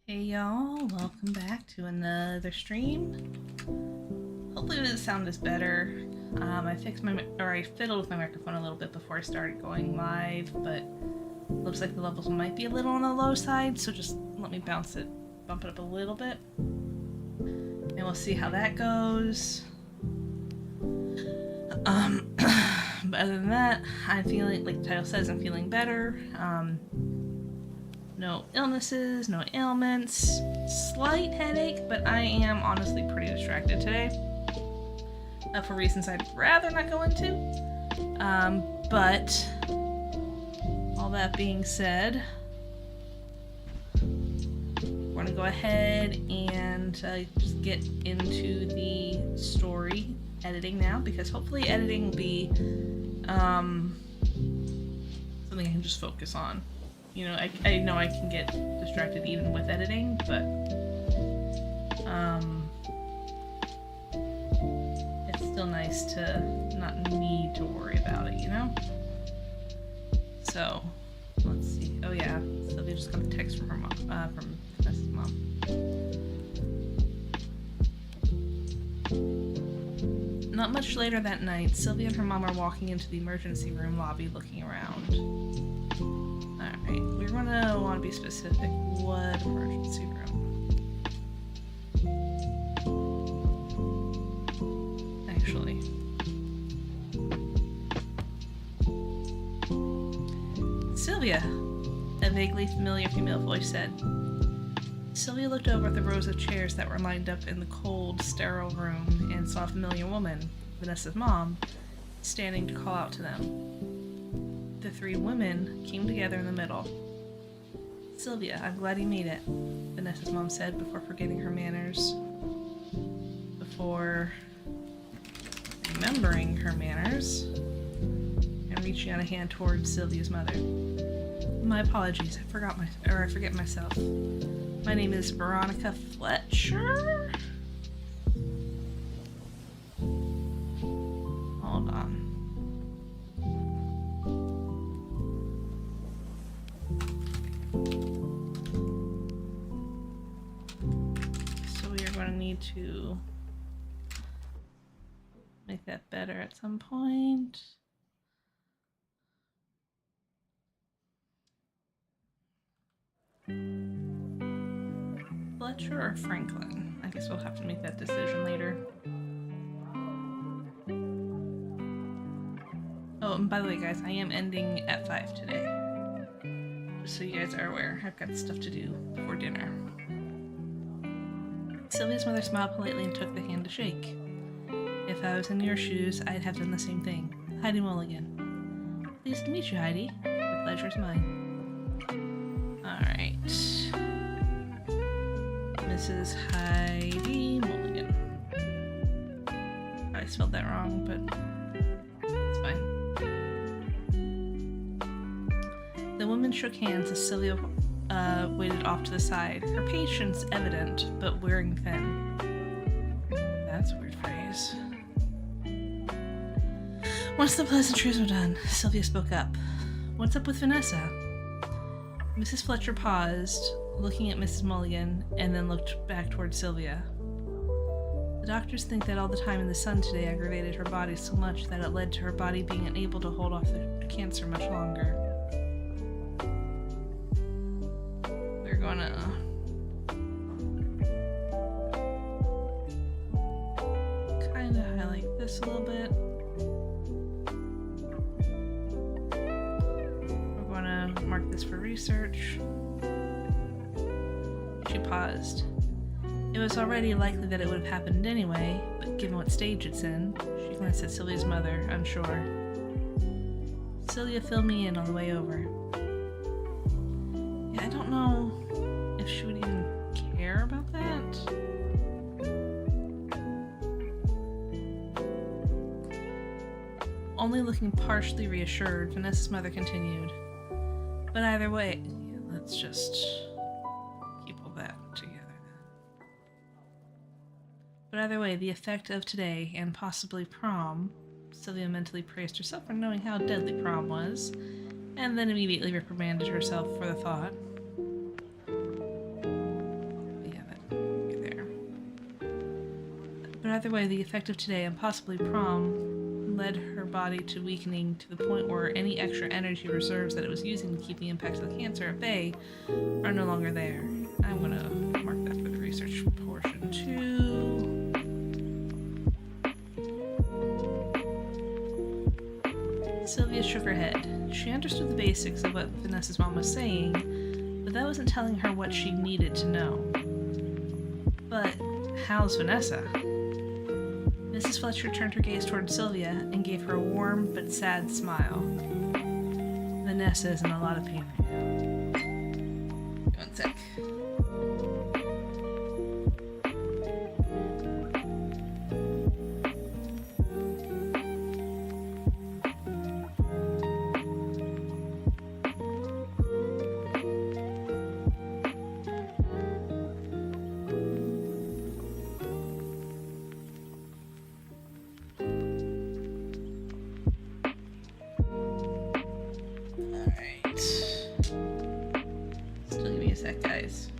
Hey y'all, welcome back to another stream. Hopefully the sound is better. I fiddled with my microphone a little bit before I started going live, but looks like the levels might be a little on the low side, so just let me bump it up a little bit. And we'll see how that goes. But other than that, I'm feeling, like the title says, I'm feeling better. No illnesses, no ailments, slight headache, but I am honestly pretty distracted today. For reasons I'd rather not go into. But all that being said, we're gonna go ahead and just get into the story editing now, because hopefully editing will be something I can just focus on. You know, I know I can get distracted even with editing, but it's still nice to not need to worry about it, you know? So, let's see. Oh yeah, Sylvia just got a text from her mom, from Vanessa's mom. Not much later that night, Sylvia and her mom are walking into the emergency room lobby looking around. Alright, we're gonna want to be specific. What emergency room? Actually. Sylvia! A vaguely familiar female voice said. Sylvia looked over at the rows of chairs that were lined up in the cold, sterile room and saw a familiar woman, Vanessa's mom, standing to call out to them. The three women came together in the middle. Sylvia, I'm glad you made it, Vanessa's mom said before forgetting her manners. Before remembering her manners and reaching out a hand towards Sylvia's mother. My apologies, I forget myself. My name is Veronica Fletcher? Hold on. So we are going to need to make that better at some point. Fletcher or Franklin? I guess we'll have to make that decision later. Oh, and by the way, guys, I am ending at 5 today. Just so you guys are aware, I've got stuff to do before dinner. Sylvia's mother smiled politely and took the hand to shake. If I was in your shoes, I'd have done the same thing. Heidi Mulligan. Pleased to meet you, Heidi. The pleasure's mine. Alright. Mrs. Heidi Mulligan. I spelled that wrong, but it's fine. The woman shook hands as Sylvia waited off to the side, her patience evident, but wearing thin. That's a weird phrase. Once the pleasantries were done, Sylvia spoke up. What's up with Vanessa? Mrs. Fletcher paused, looking at Mrs. Mulligan, and then looked back towards Sylvia. The doctors think that all the time in the sun today aggravated her body so much that it led to her body being unable to hold off the cancer much longer. We're gonna kind of highlight this a little bit. We're gonna mark this for research. She paused. It was already likely that it would have happened anyway, but given what stage it's in, she glanced at Sylvia's mother, unsure. Sylvia filled me in on the way over. Yeah, I don't know if she would even care about that. Only looking partially reassured, Vanessa's mother continued. But either way, let's just keep all that together. But either way, the effect of today, and possibly prom, Sylvia mentally praised herself for knowing how deadly prom was, and then immediately reprimanded herself for the thought. But either way, the effect of today and possibly prom led her body to weakening to the point where any extra energy reserves that it was using to keep the impacts of the cancer at bay are no longer there. I'm gonna mark that for the research portion too. Sylvia shook her head. She understood the basics of what Vanessa's mom was saying, but that wasn't telling her what she needed to know. But how's Vanessa? Mrs. Fletcher turned her gaze toward Sylvia and gave her a warm but sad smile. Vanessa is in a lot of pain right now. One sec. Guys.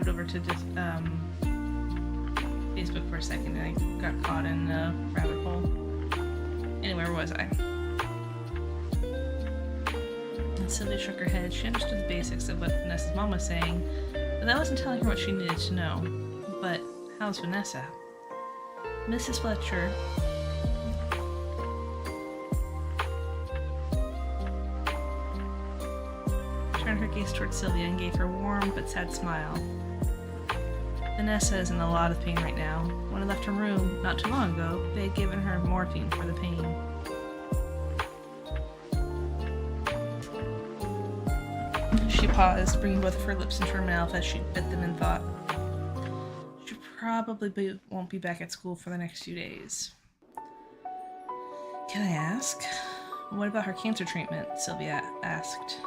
Over to just Facebook for a second and I got caught in a rabbit hole. Anyway, where was I? And Sylvia shook her head. She understood the basics of what Vanessa's mom was saying, but that wasn't telling her what she needed to know. But how's Vanessa? Mrs. Fletcher turned her gaze towards Sylvia and gave her a warm but sad smile. Vanessa is in a lot of pain right now. When I left her room not too long ago, they had given her morphine for the pain. She paused, bringing both of her lips into her mouth as she bit them in thought. She probably won't be back at school for the next few days. Can I ask? What about her cancer treatment? Sylvia asked.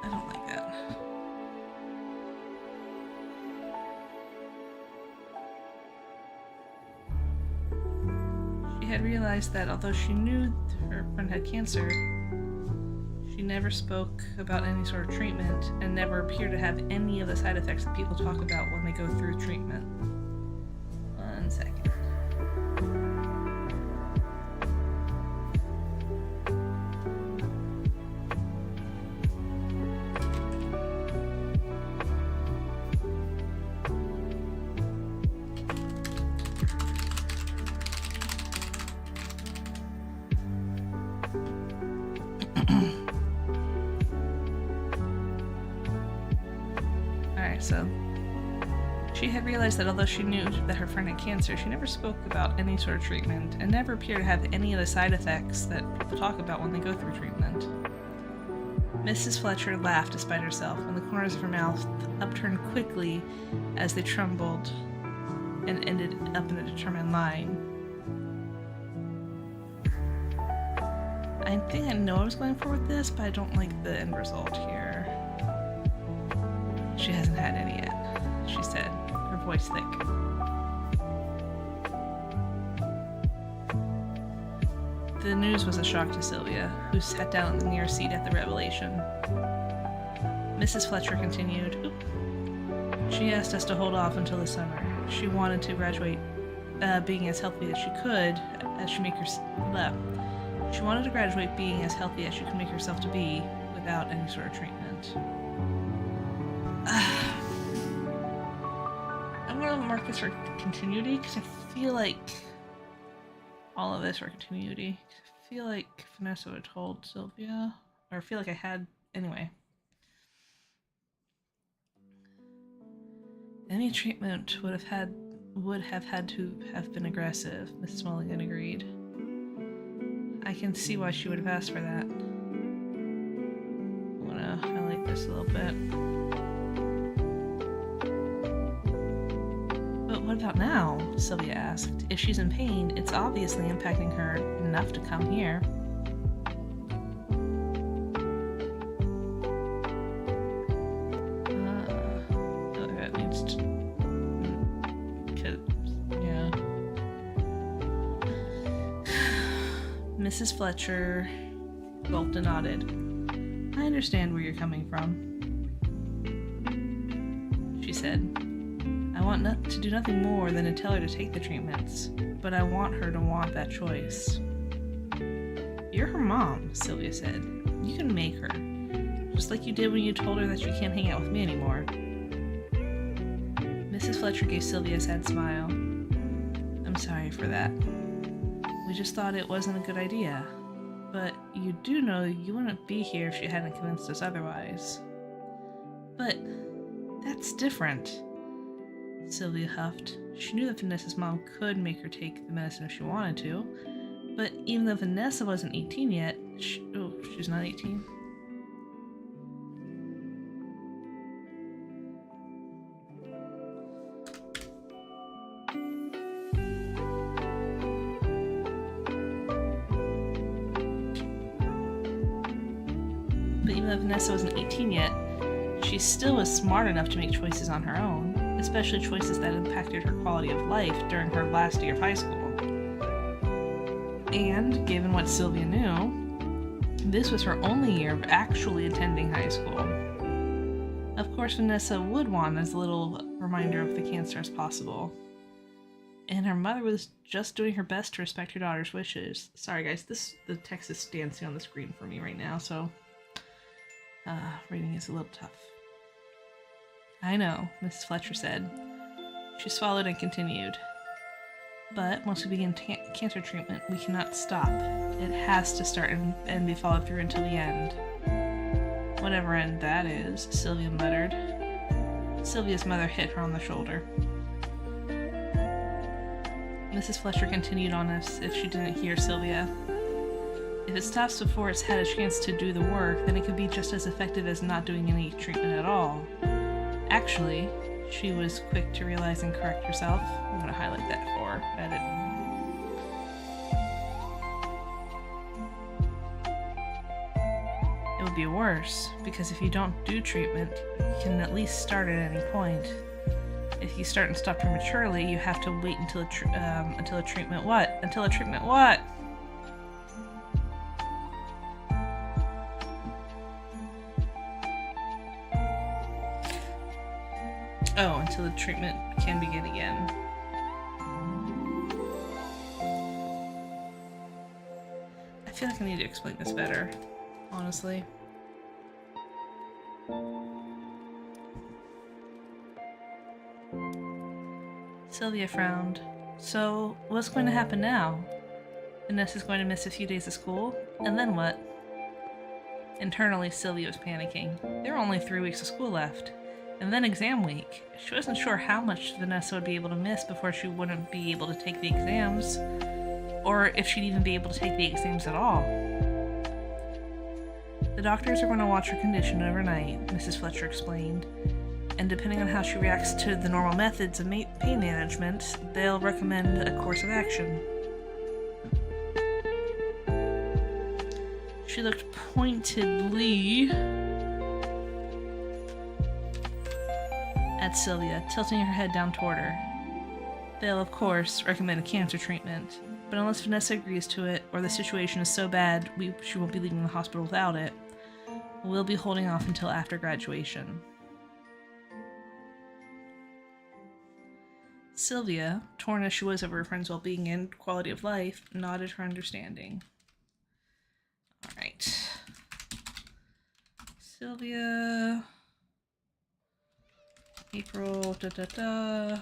I don't like that. She had realized that although she knew her friend had cancer, she never spoke about any sort of treatment and never appeared to have any of the side effects that people talk about when they go through treatment. 1 second. Vanessa. She had realized that although she knew that her friend had cancer, she never spoke about any sort of treatment and never appeared to have any of the side effects that people talk about when they go through treatment. Mrs. Fletcher laughed despite herself, and the corners of her mouth upturned quickly as they trembled and ended up in a determined line. I think I know I was going for with this, but I don't like the end result here. She hasn't had any yet, she said, her voice thick. The news was a shock to Sylvia, who sat down in the nearest seat at the revelation. Mrs. Fletcher continued. She asked us to hold off until the summer. She wanted to graduate being as healthy as she could, as she make herself. She wanted to graduate being as healthy as she could make herself to be, without any sort of treatment. I'm gonna mark this for continuity because I feel like all of this for continuity. I feel like Vanessa would have told Sylvia, or I feel like I had anyway. Any treatment would have had to have been aggressive, Mrs. Mulligan agreed. I can see why she would have asked for that. I'm gonna highlight this a little bit. But what about now? Sylvia asked. If she's in pain, it's obviously impacting her enough to come here. That needs to... yeah. Mrs. Fletcher gulped and nodded. I understand where you're coming from, she said. I want to do nothing more than to tell her to take the treatments, but I want her to want that choice. You're her mom, Sylvia said. You can make her, just like you did when you told her that she can't hang out with me anymore. Mrs. Fletcher gave Sylvia a sad smile. I'm sorry for that. We just thought it wasn't a good idea. But you do know you wouldn't be here if she hadn't convinced us otherwise. But that's different, Sylvia huffed. She knew that Vanessa's mom could make her take the medicine if she wanted to, but even though Vanessa wasn't 18 yet, she's not 18? But even though Vanessa wasn't 18 yet, she still was smart enough to make choices on her own, especially choices that impacted her quality of life during her last year of high school. And, given what Sylvia knew, this was her only year of actually attending high school. Of course, Vanessa would want as little reminder of the cancer as possible. And her mother was just doing her best to respect her daughter's wishes. Sorry guys, the text is dancing on the screen for me right now, so reading is a little tough. I know, Mrs. Fletcher said. She swallowed and continued. But once we begin cancer treatment, we cannot stop. It has to start and be followed through until the end. Whatever end that is, Sylvia muttered. Sylvia's mother hit her on the shoulder. Mrs. Fletcher continued on as if she didn't hear Sylvia. If it stops before it's had a chance to do the work, then it could be just as effective as not doing any treatment at all. Actually, she was quick to realize and correct herself. I'm going to highlight that for edit. It would be worse, because if you don't do treatment, you can at least start at any point. If you start and stop prematurely, you have to wait until a treatment what? Until a treatment what? Oh, until the treatment can begin again. I feel like I need to explain this better, honestly. Sylvia frowned. So, what's going to happen now? Vanessa's going to miss a few days of school, and then what? Internally, Sylvia was panicking. There were only 3 weeks of school left. And then exam week. She wasn't sure how much Vanessa would be able to miss before she wouldn't be able to take the exams, or if she'd even be able to take the exams at all. The doctors are going to watch her condition overnight, Mrs. Fletcher explained, and depending on how she reacts to the normal methods of pain management, they'll recommend a course of action. She looked pointedly at Sylvia, tilting her head down toward her. They'll, of course, recommend a cancer treatment, but unless Vanessa agrees to it, or the situation is so bad she won't be leaving the hospital without it, we'll be holding off until after graduation. Sylvia, torn as she was over her friend's well-being and quality of life, nodded her understanding. Alright. Sylvia... April, da-da-da...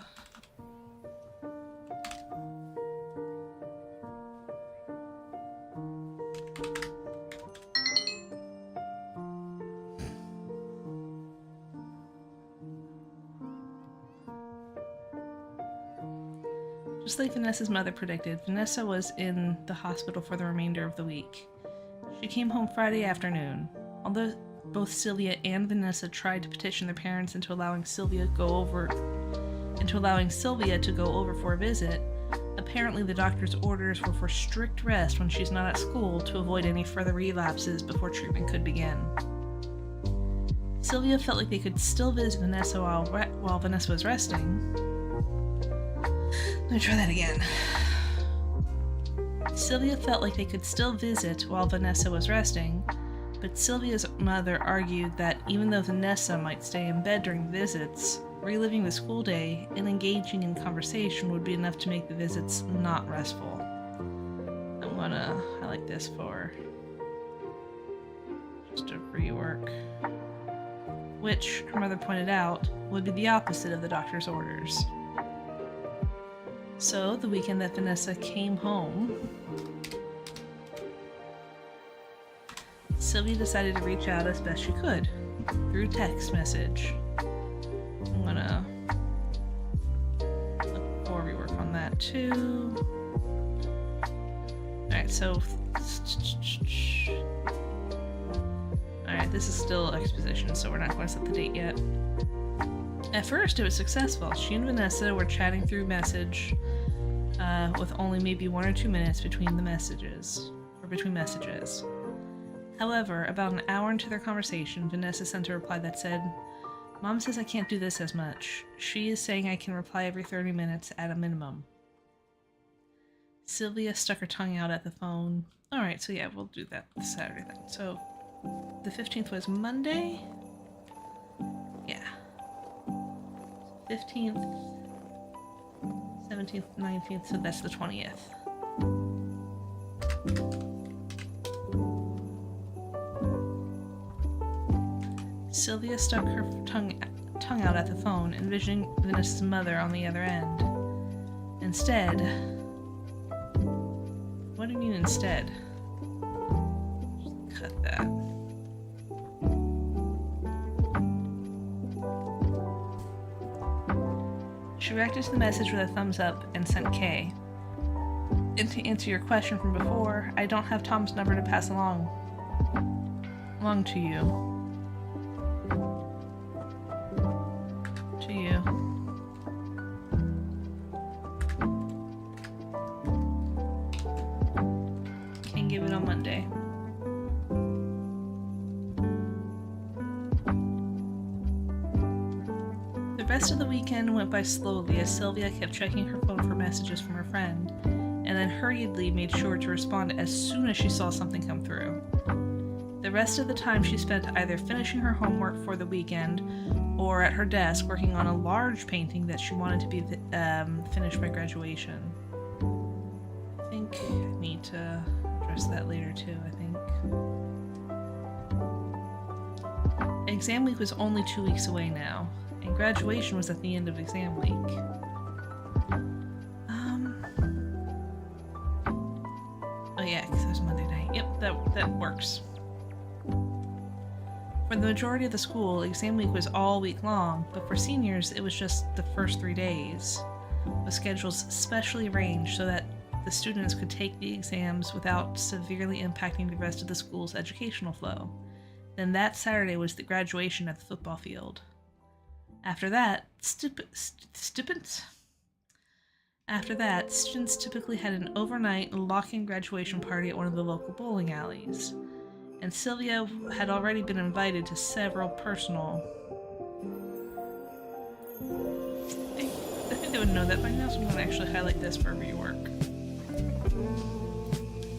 Just like Vanessa's mother predicted, Vanessa was in the hospital for the remainder of the week. She came home Friday afternoon. Although both Sylvia and Vanessa tried to petition their parents into allowing Sylvia to go over for a visit, apparently the doctor's orders were for strict rest when she's not at school to avoid any further relapses before treatment could begin. Sylvia felt like they could still visit Vanessa while Vanessa was resting. Let me try that again. Sylvia felt like they could still visit while Vanessa was resting, but Sylvia's mother argued that even though Vanessa might stay in bed during visits, reliving the school day and engaging in conversation would be enough to make the visits not restful. I'm gonna highlight this for just a rework, which, her mother pointed out, would be the opposite of the doctor's orders. So, the weekend that Vanessa came home, Sylvia decided to reach out as best she could, through text message. I'm gonna look for rework on that too. Alright, so... Alright, this is still exposition, so we're not going to set the date yet. At first, it was successful. She and Vanessa were chatting through message, with only maybe 1 or 2 minutes between messages. However, about an hour into their conversation, Vanessa sent a reply that said, "Mom says I can't do this as much. She is saying I can reply every 30 minutes at a minimum." Sylvia stuck her tongue out at the phone. Alright, so yeah, we'll do that this Saturday then. So, the 15th was Monday? Yeah. 15th, 17th, 19th, so that's the 20th. Sylvia stuck her tongue out at the phone, envisioning Vanessa's mother on the other end. Instead... What do you mean instead? Just cut that. She reacted to the message with a thumbs up and sent K. And to answer your question from before, I don't have Tom's number to pass along to you. Can give it on Monday. The rest of the weekend went by slowly as Sylvia kept checking her phone for messages from her friend, and then hurriedly made sure to respond as soon as she saw something come through. The rest of the time she spent either finishing her homework for the weekend or at her desk working on a large painting that she wanted to be finished by graduation. I think I need to address that later too, I think. Exam week was only 2 weeks away now, and graduation was at the end of exam week. Oh yeah, because it was Monday night. Yep, that works. For the majority of the school, exam week was all week long, but for seniors, it was just the first 3 days, with schedules specially arranged so that the students could take the exams without severely impacting the rest of the school's educational flow. Then that Saturday was the graduation at the football field. After that, students typically had an overnight lock-in graduation party at one of the local bowling alleys. And Sylvia had already been invited to several personal... I think they would know that by now, so I'm going to actually highlight this for rework.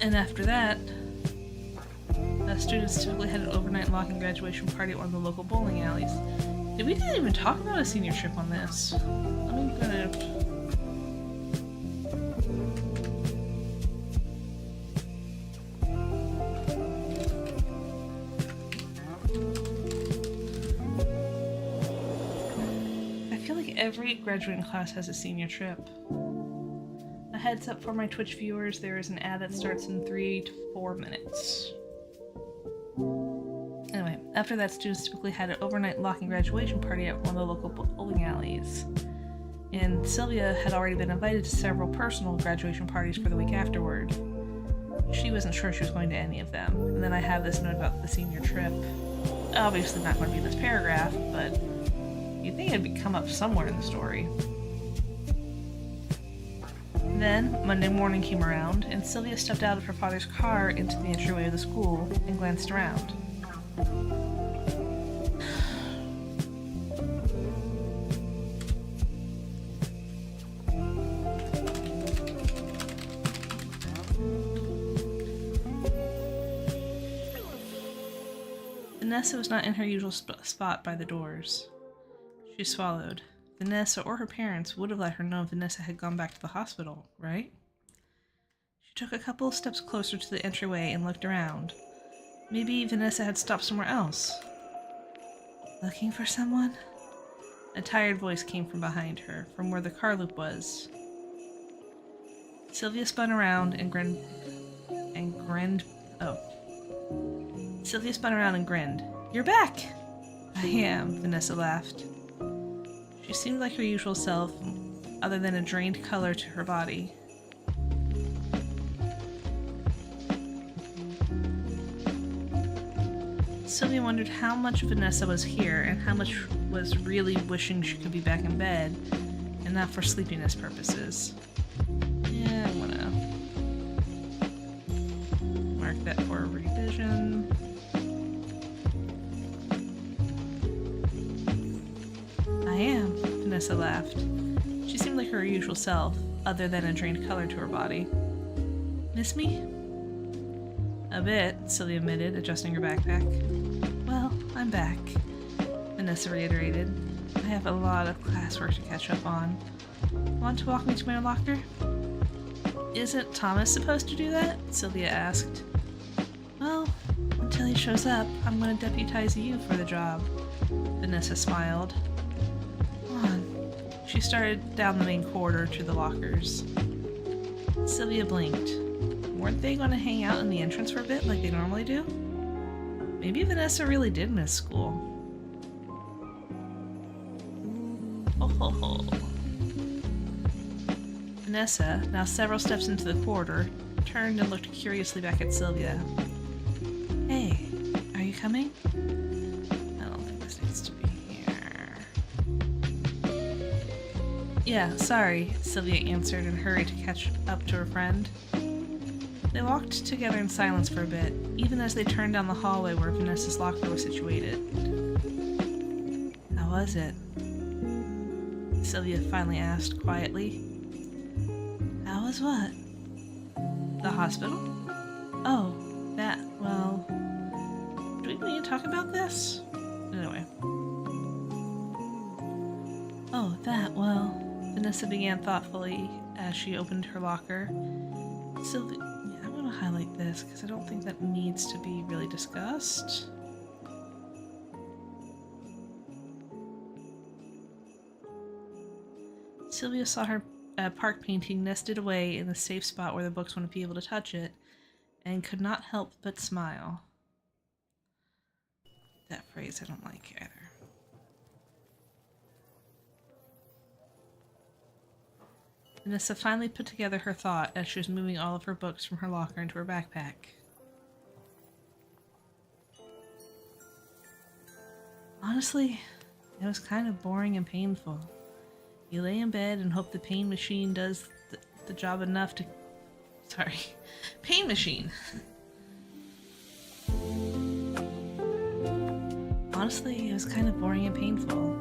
And after that, students typically had an overnight lock-in graduation party at one of the local bowling alleys. We didn't even talk about a senior trip on this. I'm gonna... I feel like every graduating class has a senior trip. A heads up for my Twitch viewers, there is an ad that starts in 3 to 4 minutes. Anyway, after that, students typically had an overnight lock-in graduation party at one of the local bowling alleys. And Sylvia had already been invited to several personal graduation parties for the week afterward. She wasn't sure she was going to any of them. And then I have this note about the senior trip. Obviously not going to be in this paragraph, but you'd think it'd come up somewhere in the story. Then, Monday morning came around, and Sylvia stepped out of her father's car into the entryway of the school and glanced around. Vanessa was not in her usual spot by the doors. She swallowed. Vanessa or her parents would have let her know if Vanessa had gone back to the hospital, right? She took a couple of steps closer to the entryway and looked around. Maybe Vanessa had stopped somewhere else. Looking for someone? A tired voice came from behind her, from where the car loop was. Sylvia spun around and grinned. Sylvia spun around and grinned. You're back! I am, Vanessa laughed. She seemed like her usual self, other than a drained color to her body. Sylvia wondered how much Vanessa was here and how much was really wishing she could be back in bed, and not for sleepiness purposes. Yeah, I'm gonna mark that for a revision. I am, Vanessa laughed. She seemed like her usual self, other than a drained color to her body. Miss me? A bit, Sylvia admitted, adjusting her backpack. Well, I'm back, Vanessa reiterated. I have a lot of classwork to catch up on. Want to walk me to my locker? Isn't Thomas supposed to do that? Sylvia asked. Well, until he shows up, I'm going to deputize you for the job, Vanessa smiled. She started down the main corridor to the lockers. Sylvia blinked. Weren't they going to hang out in the entrance for a bit like they normally do? Maybe Vanessa really did miss school. Ho ho ho. Vanessa, now several steps into the corridor, turned and looked curiously back at Sylvia. Hey, are you coming? I don't think this needs to be here. Yeah, sorry, Sylvia answered and hurried to catch up to her friend. They walked together in silence for a bit, even as they turned down the hallway where Vanessa's locker was situated. How was it? Sylvia finally asked quietly. How was what? The hospital? Oh, that, well... Do we need to talk about this? Anyway. Oh, that, well... Vanessa began thoughtfully as she opened her locker. Sylvia... Yeah, I'm going to highlight this because I don't think that needs to be really discussed. Sylvia saw her park painting nested away in the safe spot where the books wouldn't be able to touch it, and could not help but smile. That phrase I don't like either. Vanessa finally put together her thought as she was moving all of her books from her locker into her backpack. Honestly, it was kind of boring and painful. You lay in bed and hope the pain machine does the job enough to... Sorry. Pain machine! Honestly, it was kind of boring and painful.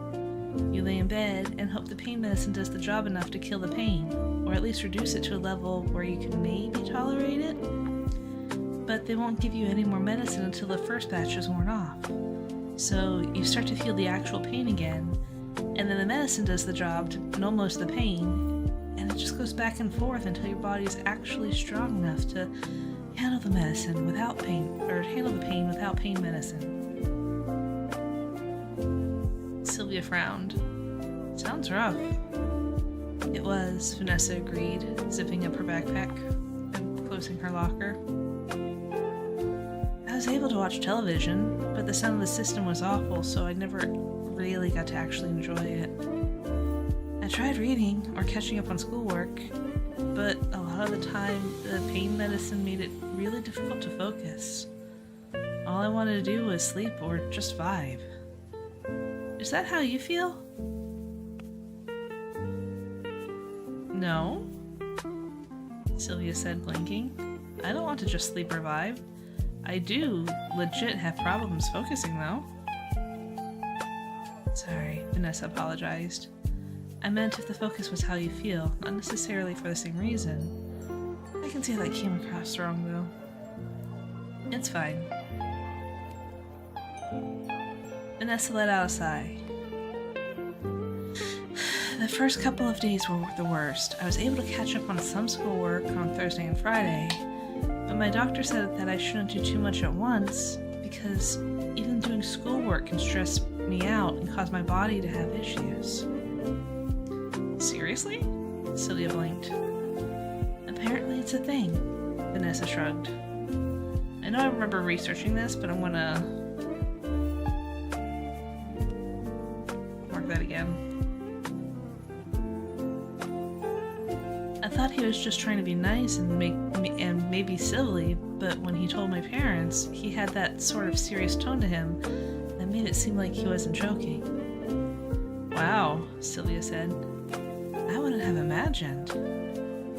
You lay in bed and hope the pain medicine does the job enough to kill the pain, or at least reduce it to a level where you can maybe tolerate it. But they won't give you any more medicine until the first batch is worn off. So you start to feel the actual pain again, and then the medicine does the job to numb most of the pain, and it just goes back and forth until your body is actually strong enough to handle the medicine without pain, or handle the pain without pain medicine. Sylvia frowned. Sounds rough. It was, Vanessa agreed, zipping up her backpack and closing her locker. I was able to watch television, but the sound of the system was awful, so I never really got to actually enjoy it. I tried reading or catching up on schoolwork, but a lot of the time the pain medicine made it really difficult to focus. All I wanted to do was sleep or just vibe. Is that how you feel? No, Sylvia said, blinking. I don't want to just sleep or vibe. I do legit have problems focusing, though. Sorry, Vanessa apologized. I meant if the focus was how you feel, not necessarily for the same reason. I can see how that came across wrong, though. It's fine. Vanessa let out a sigh. The first couple of days were the worst. I was able to catch up on some schoolwork on Thursday and Friday, but my doctor said that I shouldn't do too much at once because even doing schoolwork can stress me out and cause my body to have issues. Seriously? Sylvia blinked. Apparently it's a thing, Vanessa shrugged. I know I remember researching this, but I'm gonna mark that again. I thought he was just trying to be nice and maybe silly, but when he told my parents, he had that sort of serious tone to him that made it seem like he wasn't joking. Wow, Sylvia said. I wouldn't have imagined.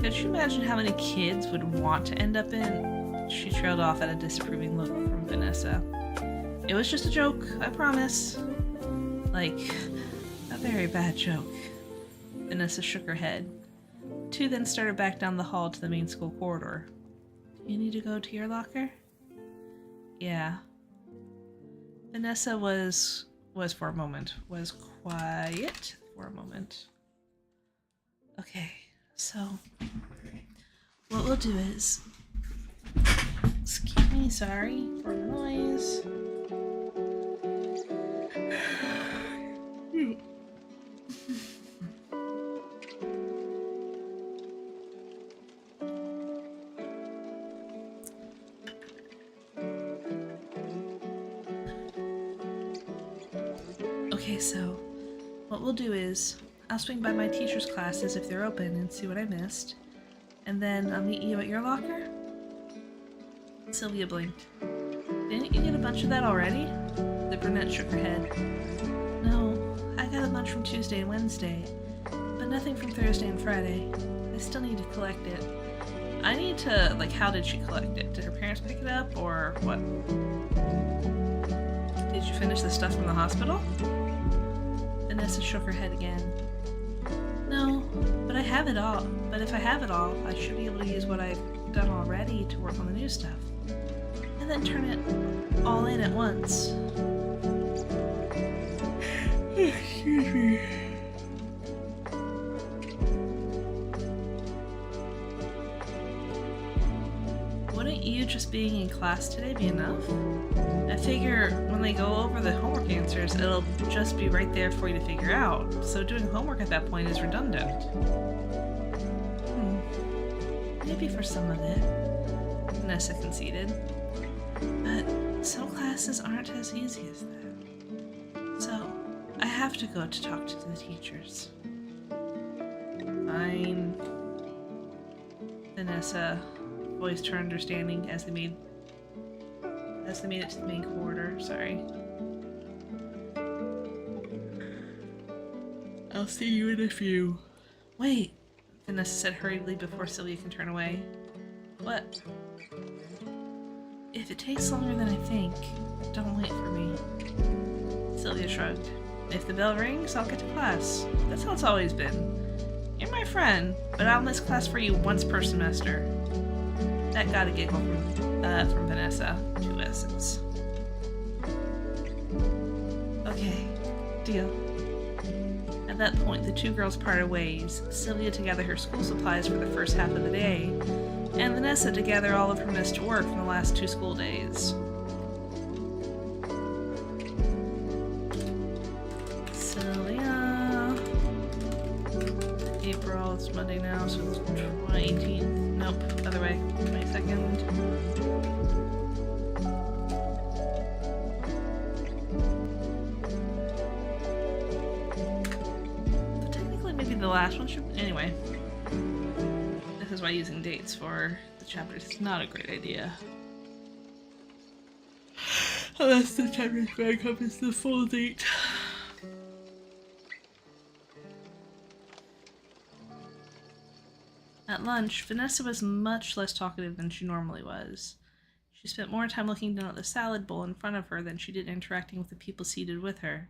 Could you imagine how many kids would want to end up in? She trailed off at a disapproving look from Vanessa. It was just a joke, I promise. Like, a very bad joke. Vanessa shook her head. Two then started back down the hall to the main school corridor. You need to go to your locker? Yeah. Vanessa was for a moment. Was quiet for a moment. Okay, so what we'll do is... Excuse me, sorry for the noise. Okay, so what we'll do is I'll swing by my teacher's classes if they're open and see what I missed, and then I'll meet you at your locker? Sylvia blinked. Didn't you get a bunch of that already? The brunette shook her head. No, I got a bunch from Tuesday and Wednesday, but nothing from Thursday and Friday. I still need to collect it. I need to, like, how did she collect it? Did her parents pick it up, or what? Did you finish the stuff from the hospital? Vanessa shook her head again. No, but I have it all. But if I have it all, I should be able to use what I've done already to work on the new stuff. And then turn it all in at once. Excuse me. Wouldn't you just being in class today be enough? I figure when they go over the homework answers, it'll just be right there for you to figure out, so doing homework at that point is redundant. Maybe for some of it, Vanessa conceded. But Some classes aren't as easy as that. So, I have to go to talk to the teachers. Fine. Vanessa voiced her understanding as they made it to the main corridor. Sorry. I'll see you in a few. Wait, Vanessa said hurriedly before Sylvia can turn away. What? If it takes longer than I think, don't wait for me. Sylvia shrugged. If the bell rings, I'll get to class. That's how it's always been. You're my friend, but I'll miss class for you once per semester. That got a giggle from Vanessa. 2 S's. Okay, deal. At that point, the two girls parted ways, Sylvia to gather her school supplies for the first half of the day, and Vanessa to gather all of her missed work from the last 2 school days. Sylvia... April, it's Monday now, so it's 18th. Nope, other way. 22nd. The last one should... Anyway. This is why using dates for the chapters is not a great idea. Unless the chapter encompasses the full date. At lunch, Vanessa was much less talkative than she normally was. She spent more time looking down at the salad bowl in front of her than she did interacting with the people seated with her.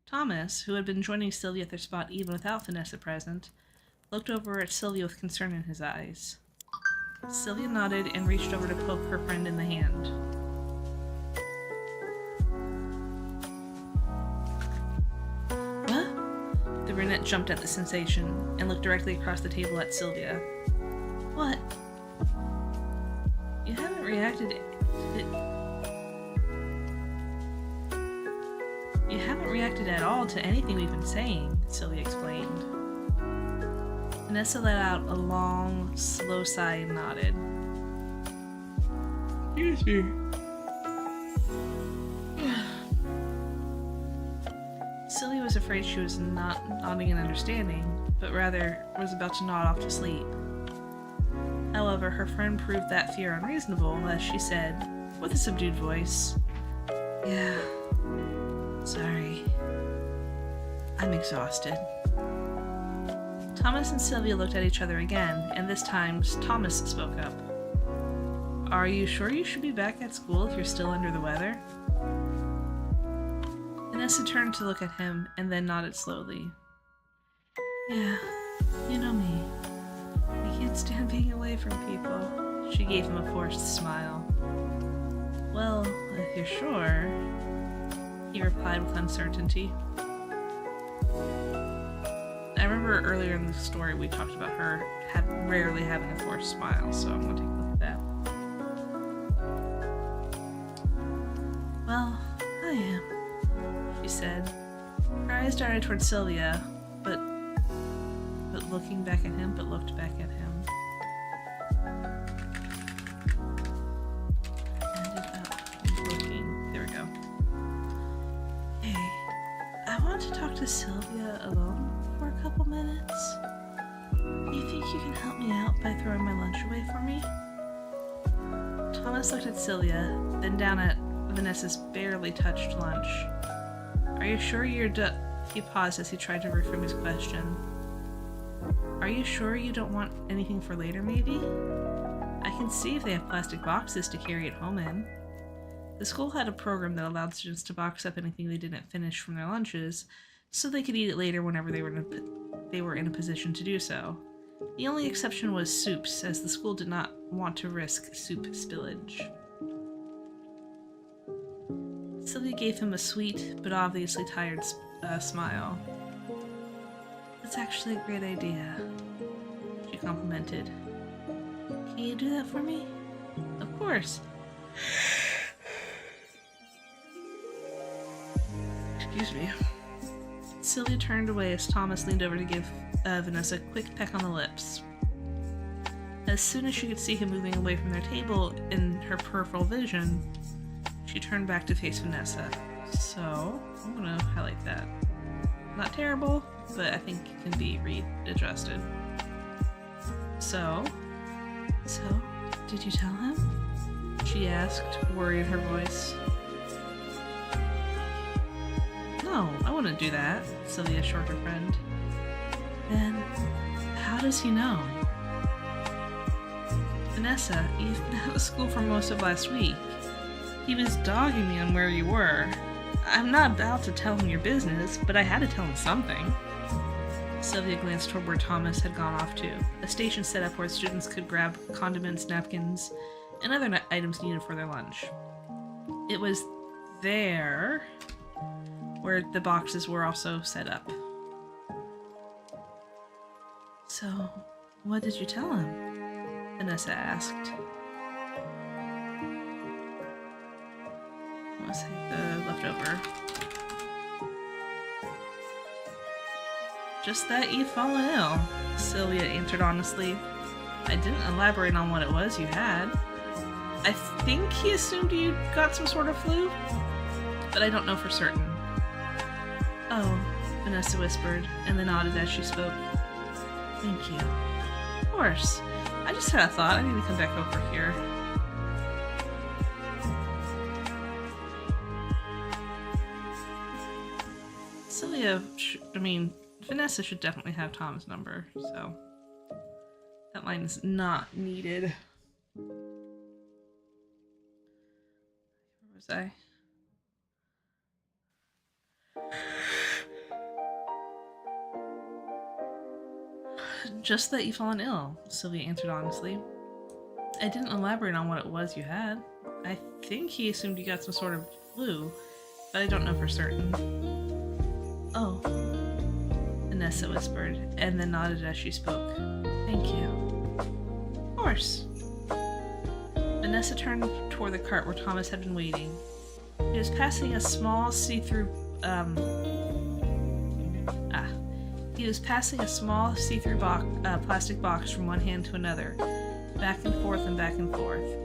Thomas, who had been joining Sylvia at their spot even without Vanessa present, looked over at Sylvia with concern in his eyes. Sylvia nodded and reached over to poke her friend in the hand. What? The brunette jumped at the sensation and looked directly across the table at Sylvia. What? You haven't reacted You haven't reacted at all to anything we've been saying, Sylvia explained. Vanessa let out a long, slow sigh and nodded. Excuse me. Sylvia was afraid she was not nodding in understanding, but rather was about to nod off to sleep. However, her friend proved that fear unreasonable as she said, with a subdued voice, Yeah. Sorry. I'm exhausted. Thomas and Sylvia looked at each other again, and this time Thomas spoke up. Are you sure you should be back at school if you're still under the weather? Vanessa turned to look at him and then nodded slowly. Yeah, you know me. I can't stand being away from people. She gave him a forced smile. Well, if you're sure, he replied with uncertainty. I remember earlier in the story we talked about her rarely having a forced smile, so I'm going to take a look at that. Well, I am, she said. Her eyes darted towards Sylvia, but looking back at him, but looked back at him. Ended up looking. There we go. Hey, I want to talk to Sylvia alone for a couple minutes. Do you think you can help me out by throwing my lunch away for me? Thomas looked at Sylvia, then down at Vanessa's barely touched lunch. Are you sure you're He paused as he tried to reframe his question. Are you sure you don't want anything for later, maybe? I can see if they have plastic boxes to carry it home in. The school had a program that allowed students to box up anything they didn't finish from their lunches, so they could eat it later whenever they were in a position to do so. The only exception was soups, as the school did not want to risk soup spillage. Sylvia gave him a sweet, but obviously tired smile. That's actually a great idea, she complimented. Can you do that for me? Of course. Excuse me. Sylvia turned away as Thomas leaned over to give Vanessa a quick peck on the lips. As soon as she could see him moving away from their table in her peripheral vision, she She turned back to face Vanessa. So, I'm gonna highlight that. Not terrible, but I think it can be readjusted. So, did you tell him? She asked, worry in her voice. No, I wouldn't do that, Sylvia assured her friend. Then, how does he know? Vanessa, you've been out of school for most of last week. He was dogging me on where you were. I'm not about to tell him your business, but I had to tell him something. Sylvia glanced toward where Thomas had gone off to, a station set up where students could grab condiments, napkins, and other items needed for their lunch. It was there where the boxes were also set up. So, what did you tell him? Vanessa asked. Let's take the leftover. Just that you've fallen ill, Sylvia answered honestly. I didn't elaborate on what it was you had. I think he assumed you got some sort of flu, but I don't know for certain. Oh, Vanessa whispered, and then nodded as she spoke. Thank you. Of course. I just had a thought. I need to come back over here. Sylvia, Vanessa should definitely have Tom's number, so that line is not needed. Where was I? Just that you've fallen ill, Sylvia answered honestly. I didn't elaborate on what it was you had. I think he assumed you got some sort of flu, but I don't know for certain. Oh, Vanessa whispered, and then nodded as she spoke. Thank you. Of course. Vanessa turned toward the cart where Thomas had been waiting. He was passing a small see-through, plastic box from one hand to another, back and forth and back and forth.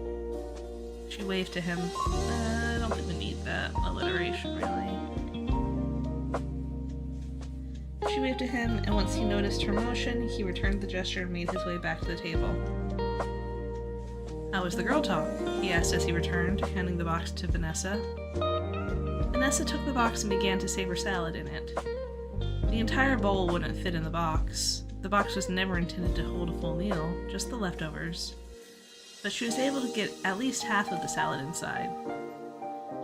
She waved to him. I don't think we need that alliteration, really. She waved to him, and once he noticed her motion, he returned the gesture and made his way back to the table. How was the girl talk? He asked as he returned, handing the box to Vanessa. Vanessa took the box and began to savor salad in it. The entire bowl wouldn't fit in the box. The box was never intended to hold a full meal, just the leftovers. But she was able to get at least half of the salad inside.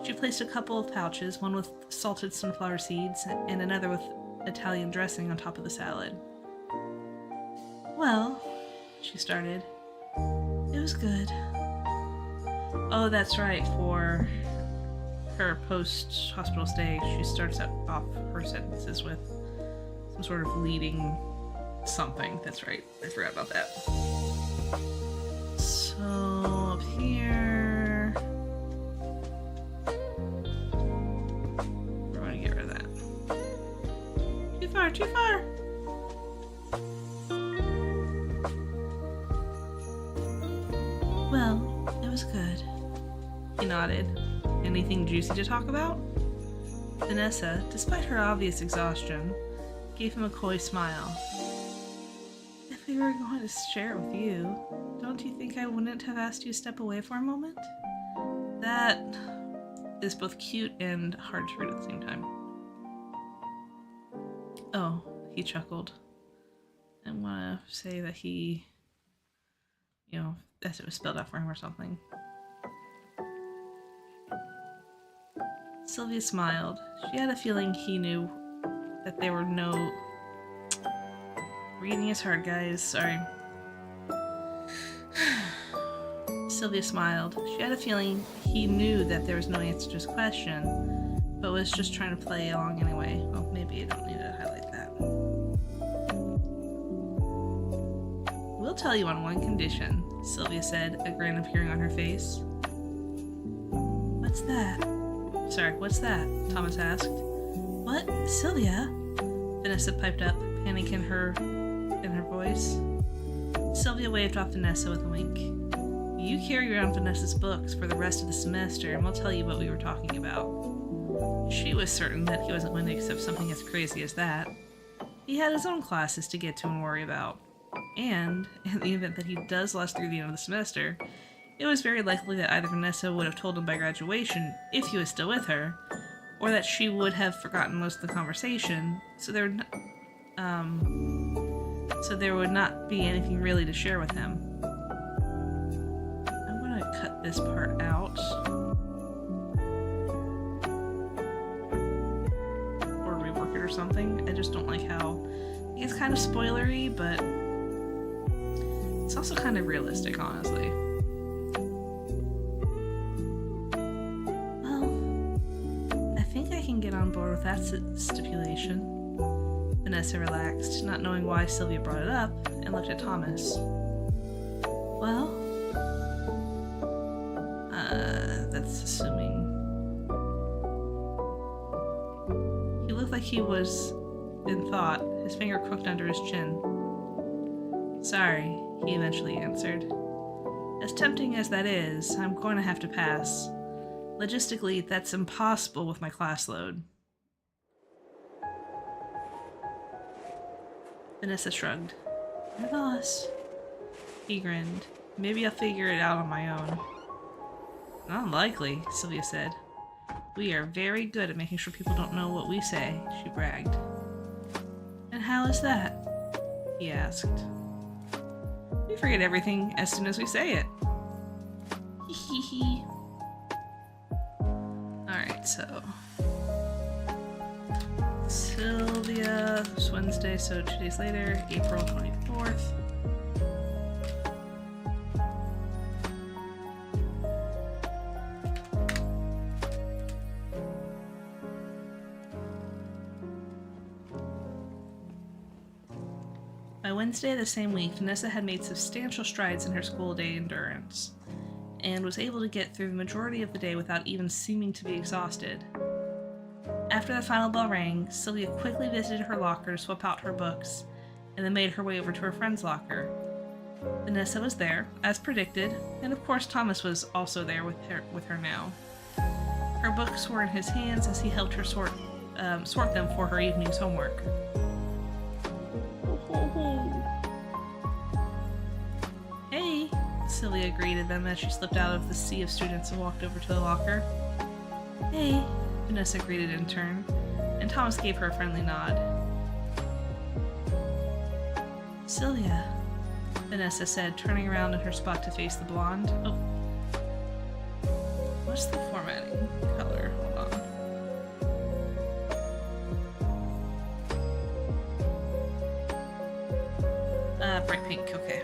She placed a couple of pouches, one with salted sunflower seeds and another with Italian dressing on top of the salad. Well, she started. It was good. Oh, that's right, for her post-hospital stay, she starts off her sentences with some sort of leading something. That's right, I forgot about that. So, up here... we're going to get rid of that. Too far, too far! Well, it was good. He nodded. Anything juicy to talk about? Vanessa, despite her obvious exhaustion, gave him a coy smile. If we were going to share it with you, don't you think I wouldn't have asked you to step away for a moment? That is both cute and hard to read at the same time. Oh, he chuckled. I want to say that he, that it was spelled out for him or something. Sylvia smiled. She had a feeling he knew that there were no... Reading is hard, guys. Sorry. Sylvia smiled. She had a feeling he knew that there was no answer to his question, but was just trying to play along anyway. Well, maybe I don't need to highlight that. We'll tell you on one condition, Sylvia said, a grin appearing on her face. What's that? Sorry, what's that? Thomas asked. What? Sylvia? Vanessa piped up, panic in her voice. Sylvia waved off Vanessa with a wink. You carry around Vanessa's books for the rest of the semester, and we'll tell you what we were talking about. She was certain that he wasn't going to accept something as crazy as that. He had his own classes to get to and worry about. And, in the event that he does last through the end of the semester, it was very likely that either Vanessa would have told him by graduation, if he was still with her, or that she would have forgotten most of the conversation, so there would not be anything really to share with him. I'm gonna cut this part out. Or rework it or something. I just don't like how it's kind of spoilery, but it's also kind of realistic, honestly. Well, I think I can get on board with that stipulation. Vanessa relaxed, not knowing why Sylvia brought it up, and looked at Thomas. Well, that's assuming. He looked like he was in thought, his finger crooked under his chin. Sorry, he eventually answered. As tempting as that is, I'm going to have to pass. Logistically, that's impossible with my class load. Vanessa shrugged. My boss. He grinned. Maybe I'll figure it out on my own. Not likely, Sylvia said. We are very good at making sure people don't know what we say, she bragged. And how is that? He asked. We forget everything as soon as we say it. Hee hee hee. Alright, so Sylvia, this Wednesday, so 2 days later, April 24th. By Wednesday the same week, Vanessa had made substantial strides in her school day endurance, and was able to get through the majority of the day without even seeming to be exhausted. After the final bell rang, Sylvia quickly visited her locker to swap out her books, and then made her way over to her friend's locker. Vanessa was there, as predicted, and of course Thomas was also there with her now. Her books were in his hands as he helped her sort them for her evening's homework. Hey, Sylvia greeted them as she slipped out of the sea of students and walked over to the locker. Hey, Vanessa greeted in turn, and Thomas gave her a friendly nod. Sylvia, Vanessa said, turning around in her spot to face the blonde. Oh. What's the formatting color? Hold on. Bright pink, okay.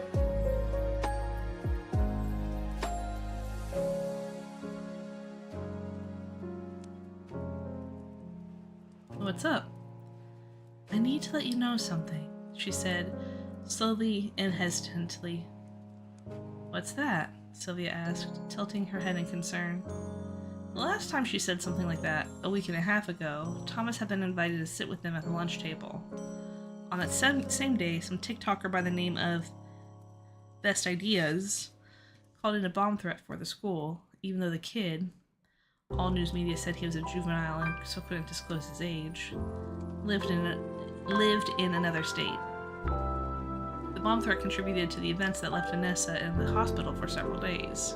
What's up? I need to let you know something, she said, slowly and hesitantly. What's that? Sylvia asked, tilting her head in concern. The last time she said something like that, a week and a half ago, Thomas had been invited to sit with them at the lunch table. On that same day, some TikToker by the name of Best Ideas called in a bomb threat for the school, even though the kid, all news media said he was a juvenile and so couldn't disclose his age, lived in another state. The bomb threat contributed to the events that left Vanessa in the hospital for several days.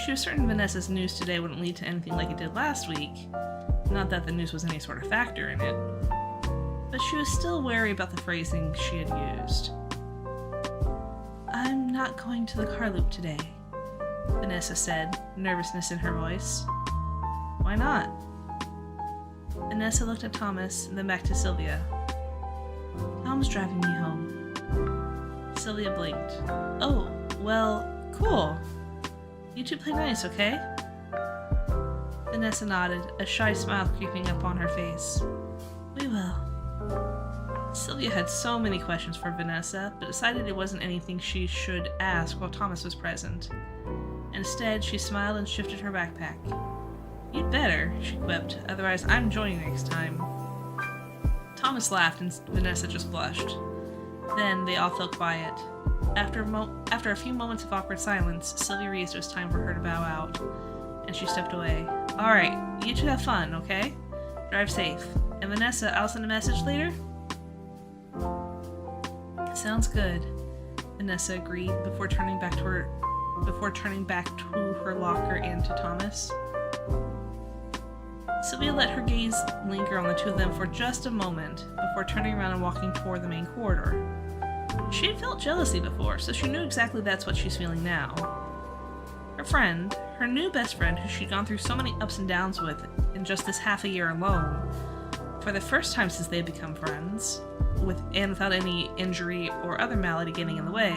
She was certain Vanessa's news today wouldn't lead to anything like it did last week, not that the news was any sort of factor in it, but she was still wary about the phrasing she had used. I'm not going to the car loop today, Vanessa said, nervousness in her voice. Why not? Vanessa looked at Thomas and then back to Sylvia. Tom's driving me home. Sylvia blinked. Oh, well, cool. You two play nice, okay? Vanessa nodded, a shy smile creeping up on her face. We will. Sylvia had so many questions for Vanessa, but decided it wasn't anything she should ask while Thomas was present. Instead, she smiled and shifted her backpack. You'd better, she quipped, otherwise I'm joining next time. Thomas laughed and Vanessa just blushed. Then they all fell quiet. After a few moments of awkward silence, Sylvia realized it was time for her to bow out, and she stepped away. Alright, you two have fun, okay? Drive safe. And Vanessa, I'll send a message later? Sounds good, Vanessa agreed before turning back to her locker and to Thomas. Sylvia let her gaze linger on the two of them for just a moment before turning around and walking toward the main corridor. She had felt jealousy before, so she knew exactly that's what she's feeling now. Her friend, her new best friend who she'd gone through so many ups and downs with in just this half a year alone, for the first time since they had become friends, without any injury or other malady getting in the way,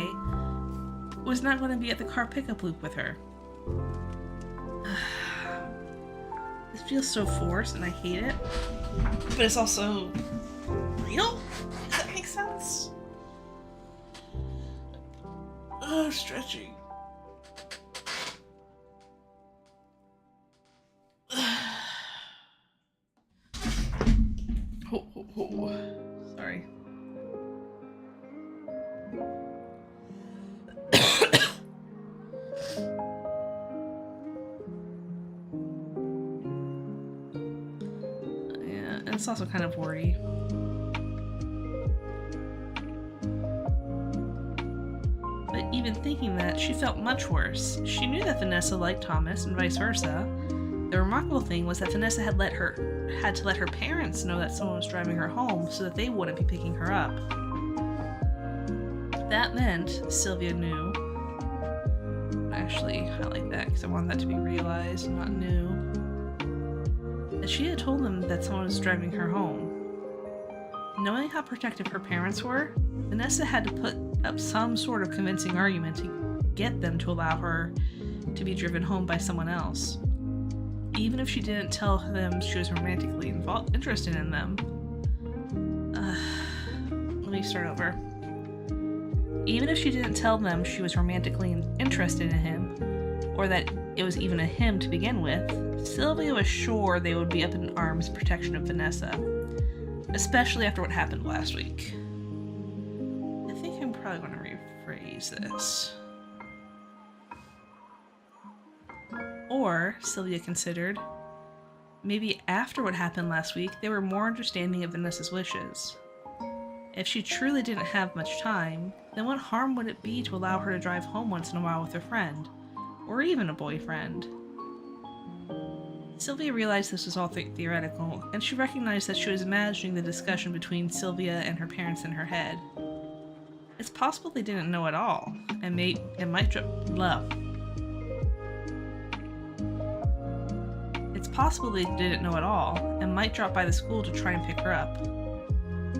was not going to be at the car pickup loop with her. This feels so forced and I hate it, but it's also real, if that makes sense. Oh, stretching. Sorry. Yeah, and it's also kind of wordy. But even thinking that, she felt much worse. She knew that Vanessa liked Thomas and vice versa. The remarkable thing was that Vanessa had to let her parents know that someone was driving her home so that they wouldn't be picking her up. That meant, Sylvia knew, actually highlight that because I want that to be realized, not new, that she had told them that someone was driving her home. Knowing how protective her parents were, Vanessa had to put up some sort of convincing argument to get them to allow her to be driven home by someone else. Even if she didn't tell them she was romantically interested in them. Let me start over. Even if she didn't tell them she was romantically interested in him, or that it was even a him to begin with, Sylvia was sure they would be up in arms in protection of Vanessa, especially after what happened last week. I think I'm probably going to rephrase this. Or, Sylvia considered, maybe after what happened last week, they were more understanding of Vanessa's wishes. If she truly didn't have much time, then what harm would it be to allow her to drive home once in a while with her friend, or even a boyfriend? Sylvia realized this was all theoretical, and she recognized that she was imagining the discussion between Sylvia and her parents in her head. It's possible they didn't know at all, and might drop by the school to try and pick her up.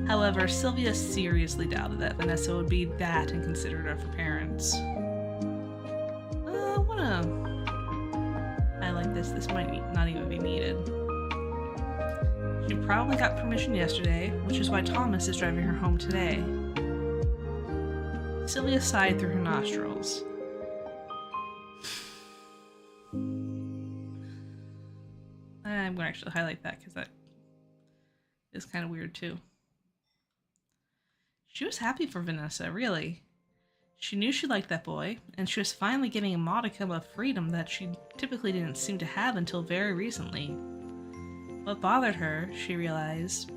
However, Sylvia seriously doubted that Vanessa would be that inconsiderate of her parents. I like this. This might not even be needed. She probably got permission yesterday, which is why Thomas is driving her home today. Sylvia sighed through her nostrils. I'm going to actually highlight that because that is kind of weird too. She was happy for Vanessa, really. She knew she liked that boy, and she was finally getting a modicum of freedom that she typically didn't seem to have until very recently. What bothered her, she realized,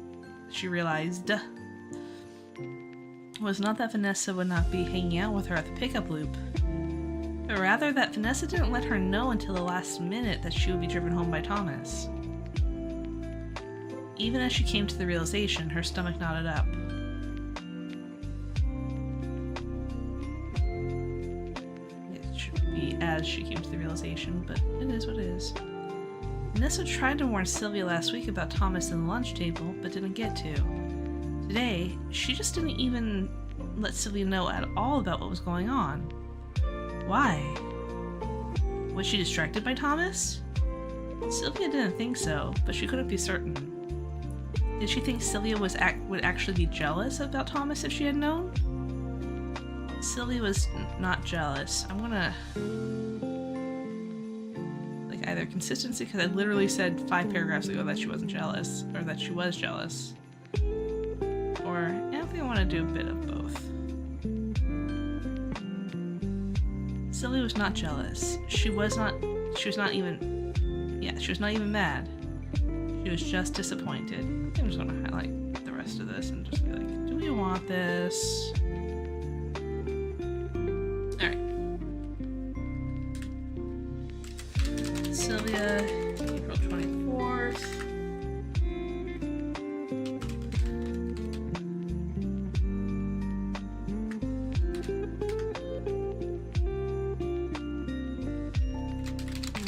was not that Vanessa would not be hanging out with her at the pickup loop, but rather that Vanessa didn't let her know until the last minute that she would be driven home by Thomas. Even as she came to the realization, her stomach knotted up. As she came to the realization, but it is what it is. Vanessa tried to warn Sylvia last week about Thomas and the lunch table, but didn't get to. Today, she just didn't even let Sylvia know at all about what was going on. Why? Was she distracted by Thomas? Sylvia didn't think so, but she couldn't be certain. Did she think Sylvia would actually be jealous about Thomas if she had known? Sylvia was not jealous. I'm gonna either consistency, because I literally said 5 paragraphs ago that she wasn't jealous, or that she was jealous. Or I think I want to do a bit of both. Sylvia was not jealous. She was not even mad. She was just disappointed. I'm just going to highlight the rest of this and just be like, do we want this? Alright. Sylvia, April 24th.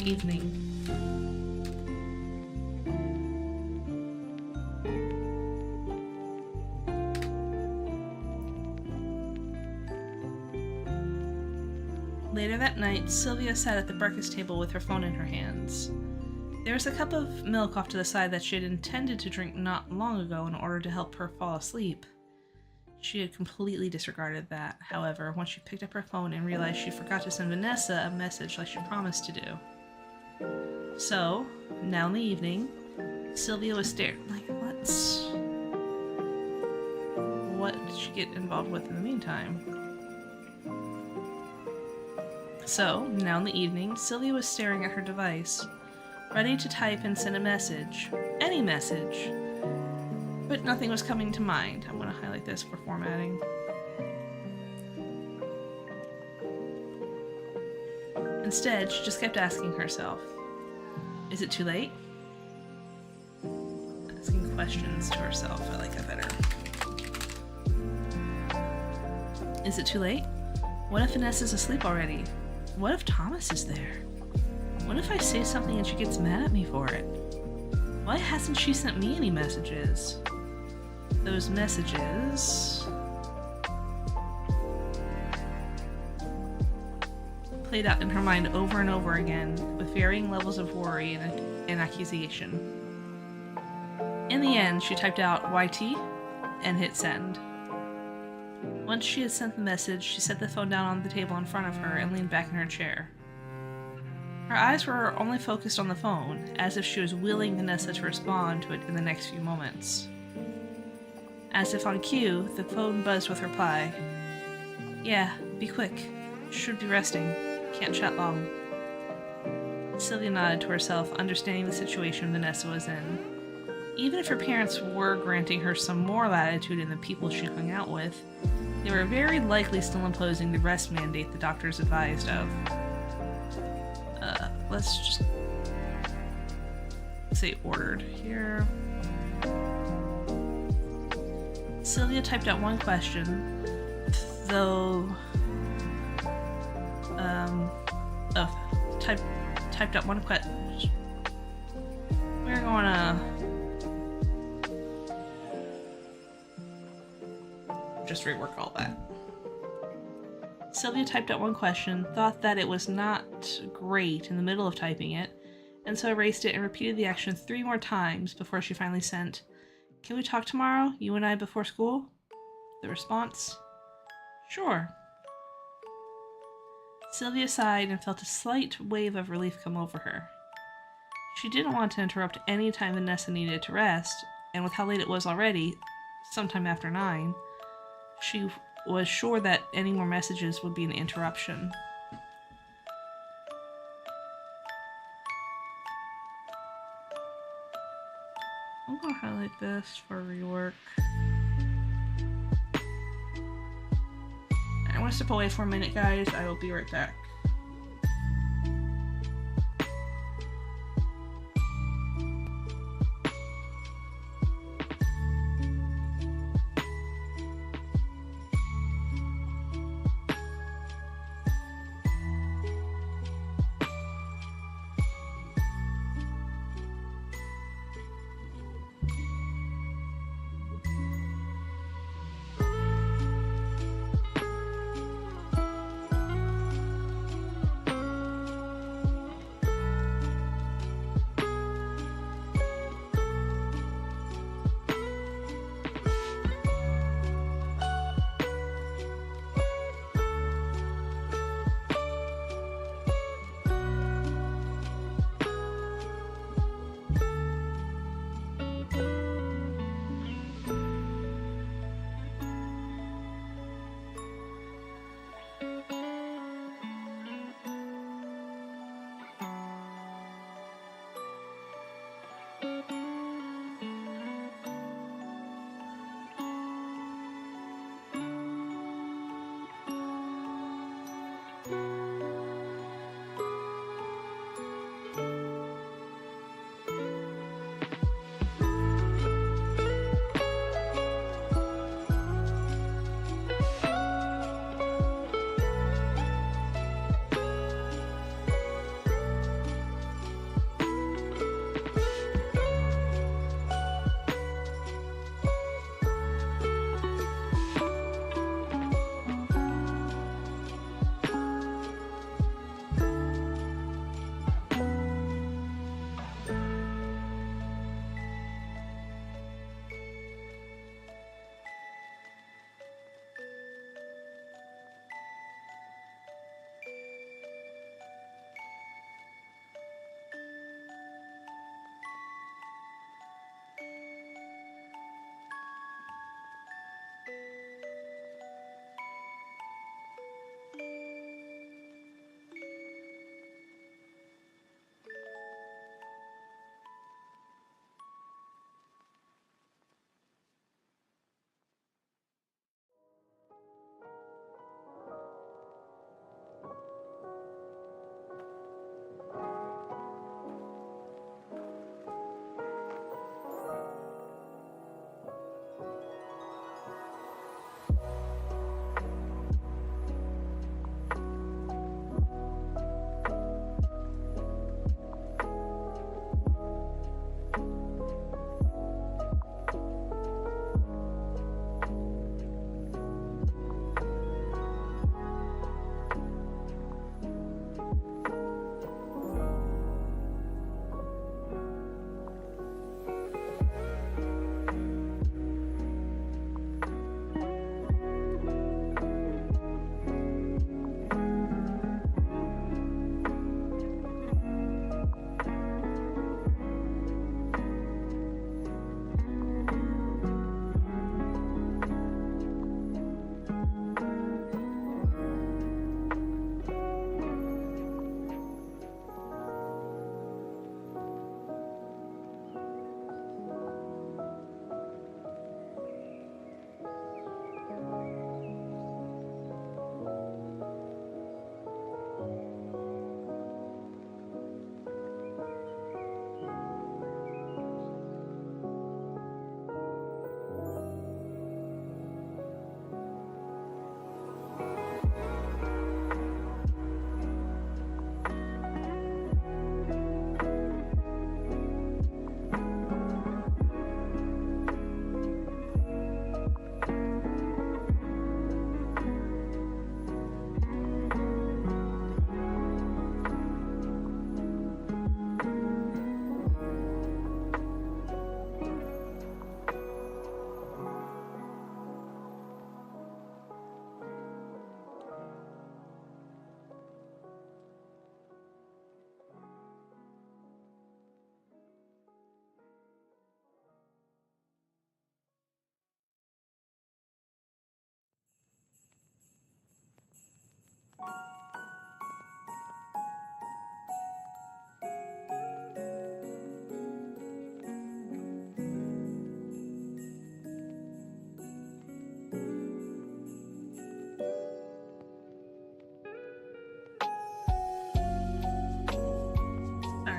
Evening. Later that night, Sylvia sat at the breakfast table with her phone in her hands. There was a cup of milk off to the side that she had intended to drink not long ago in order to help her fall asleep. She had completely disregarded that, however, once she picked up her phone and realized she forgot to send Vanessa a message like she promised to do. So, now in the evening, Sylvia was staring like, what did she get involved with in the meantime? So, now in the evening, Sylvia was staring at her device, ready to type and send a message. Any message. But nothing was coming to mind. I'm going to highlight this for formatting. Instead, she just kept asking herself, is it too late? Asking questions to herself. I like that better. Is it too late? What if Vanessa's asleep already? What if Thomas is there? What if I say something and she gets mad at me for it? Why hasn't she sent me any messages? Those messages played out in her mind over and over again, with varying levels of worry and accusation. In the end, she typed out YT and hit send. Once she had sent the message, she set the phone down on the table in front of her and leaned back in her chair. Her eyes were only focused on the phone, as if she was willing Vanessa to respond to it in the next few moments. As if on cue, the phone buzzed with her reply. Yeah, be quick. Should be resting. Can't chat long. Sylvia nodded to herself, understanding the situation Vanessa was in. Even if her parents were granting her some more latitude in the people she hung out with, they were very likely still imposing the rest mandate the doctors advised of. Let's just say ordered here. Sylvia typed out one question, though typed out one question. We're gonna just rework all that. Sylvia typed out one question, thought that it was not great in the middle of typing it, and so erased it and repeated the action 3 more times before she finally sent, "Can we talk tomorrow, you and I, before school?" The response, "Sure." Sylvia sighed and felt a slight wave of relief come over her. She didn't want to interrupt any time Vanessa needed to rest, and with how late it was already, sometime after 9, she was sure that any more messages would be an interruption. I'm gonna highlight this for rework. I'm gonna step away for a minute, guys. I will be right back.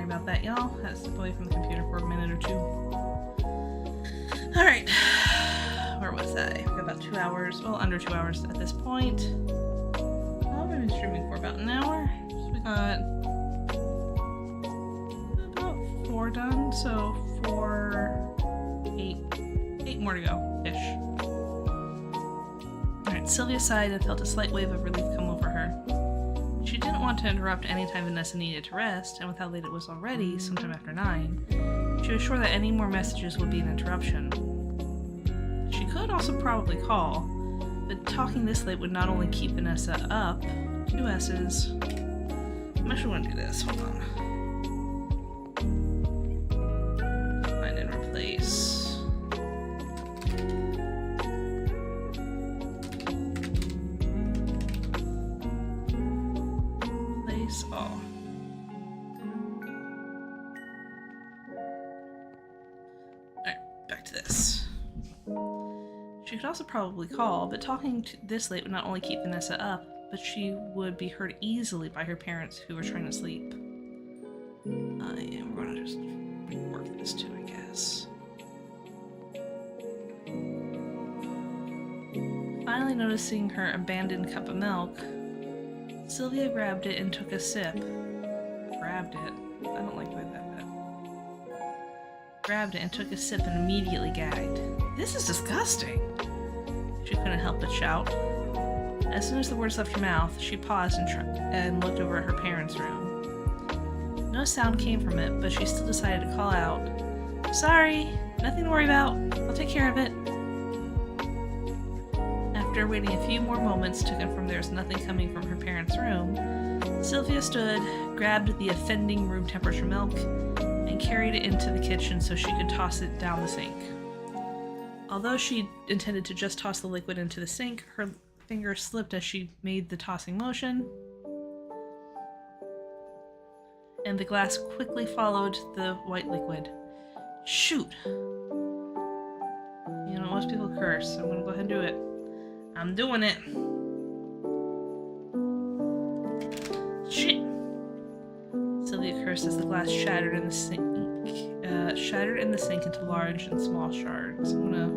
About that, y'all. Had to step away from the computer for a minute or two. Alright. Where was I? We got about 2 hours. Well, under 2 hours at this point. I've been streaming for about an hour. So we got about 4 done. So 8 more to go. Ish. Alright, Sylvia sighed and felt a slight wave of relief come over her. She didn't want to interrupt any time Vanessa needed to rest, and with how late it was already, sometime after 9, she was sure that any more messages would be an interruption. She could also probably call, but talking this late would not only keep Vanessa up, 2 S's. I'm actually going to do this. Hold on. Find and replace. All. Alright, back to this. She could also probably call, but talking this late would not only keep Vanessa up, but she would be heard easily by her parents who were trying to sleep. Yeah, we're gonna just rework this too, I guess. Finally noticing her abandoned cup of milk, Sylvia grabbed it and took a sip. Grabbed it? I don't like the way that bit. Grabbed it and took a sip and immediately gagged. This is disgusting! She couldn't help but shout. As soon as the words left her mouth, she paused and looked over at her parents' room. No sound came from it, but she still decided to call out, "Sorry, nothing to worry about. I'll take care of it." After waiting a few more moments to confirm there was nothing coming from her parents' room, Sylvia stood, grabbed the offending room temperature milk, and carried it into the kitchen so she could toss it down the sink. Although she intended to just toss the liquid into the sink, her finger slipped as she made the tossing motion, and the glass quickly followed the white liquid. Shoot! You know, most people curse, so I'm gonna go ahead and do it. I'm doing it! Shit! Sylvia cursed as the glass shattered in the sink into large and small shards. I'm gonna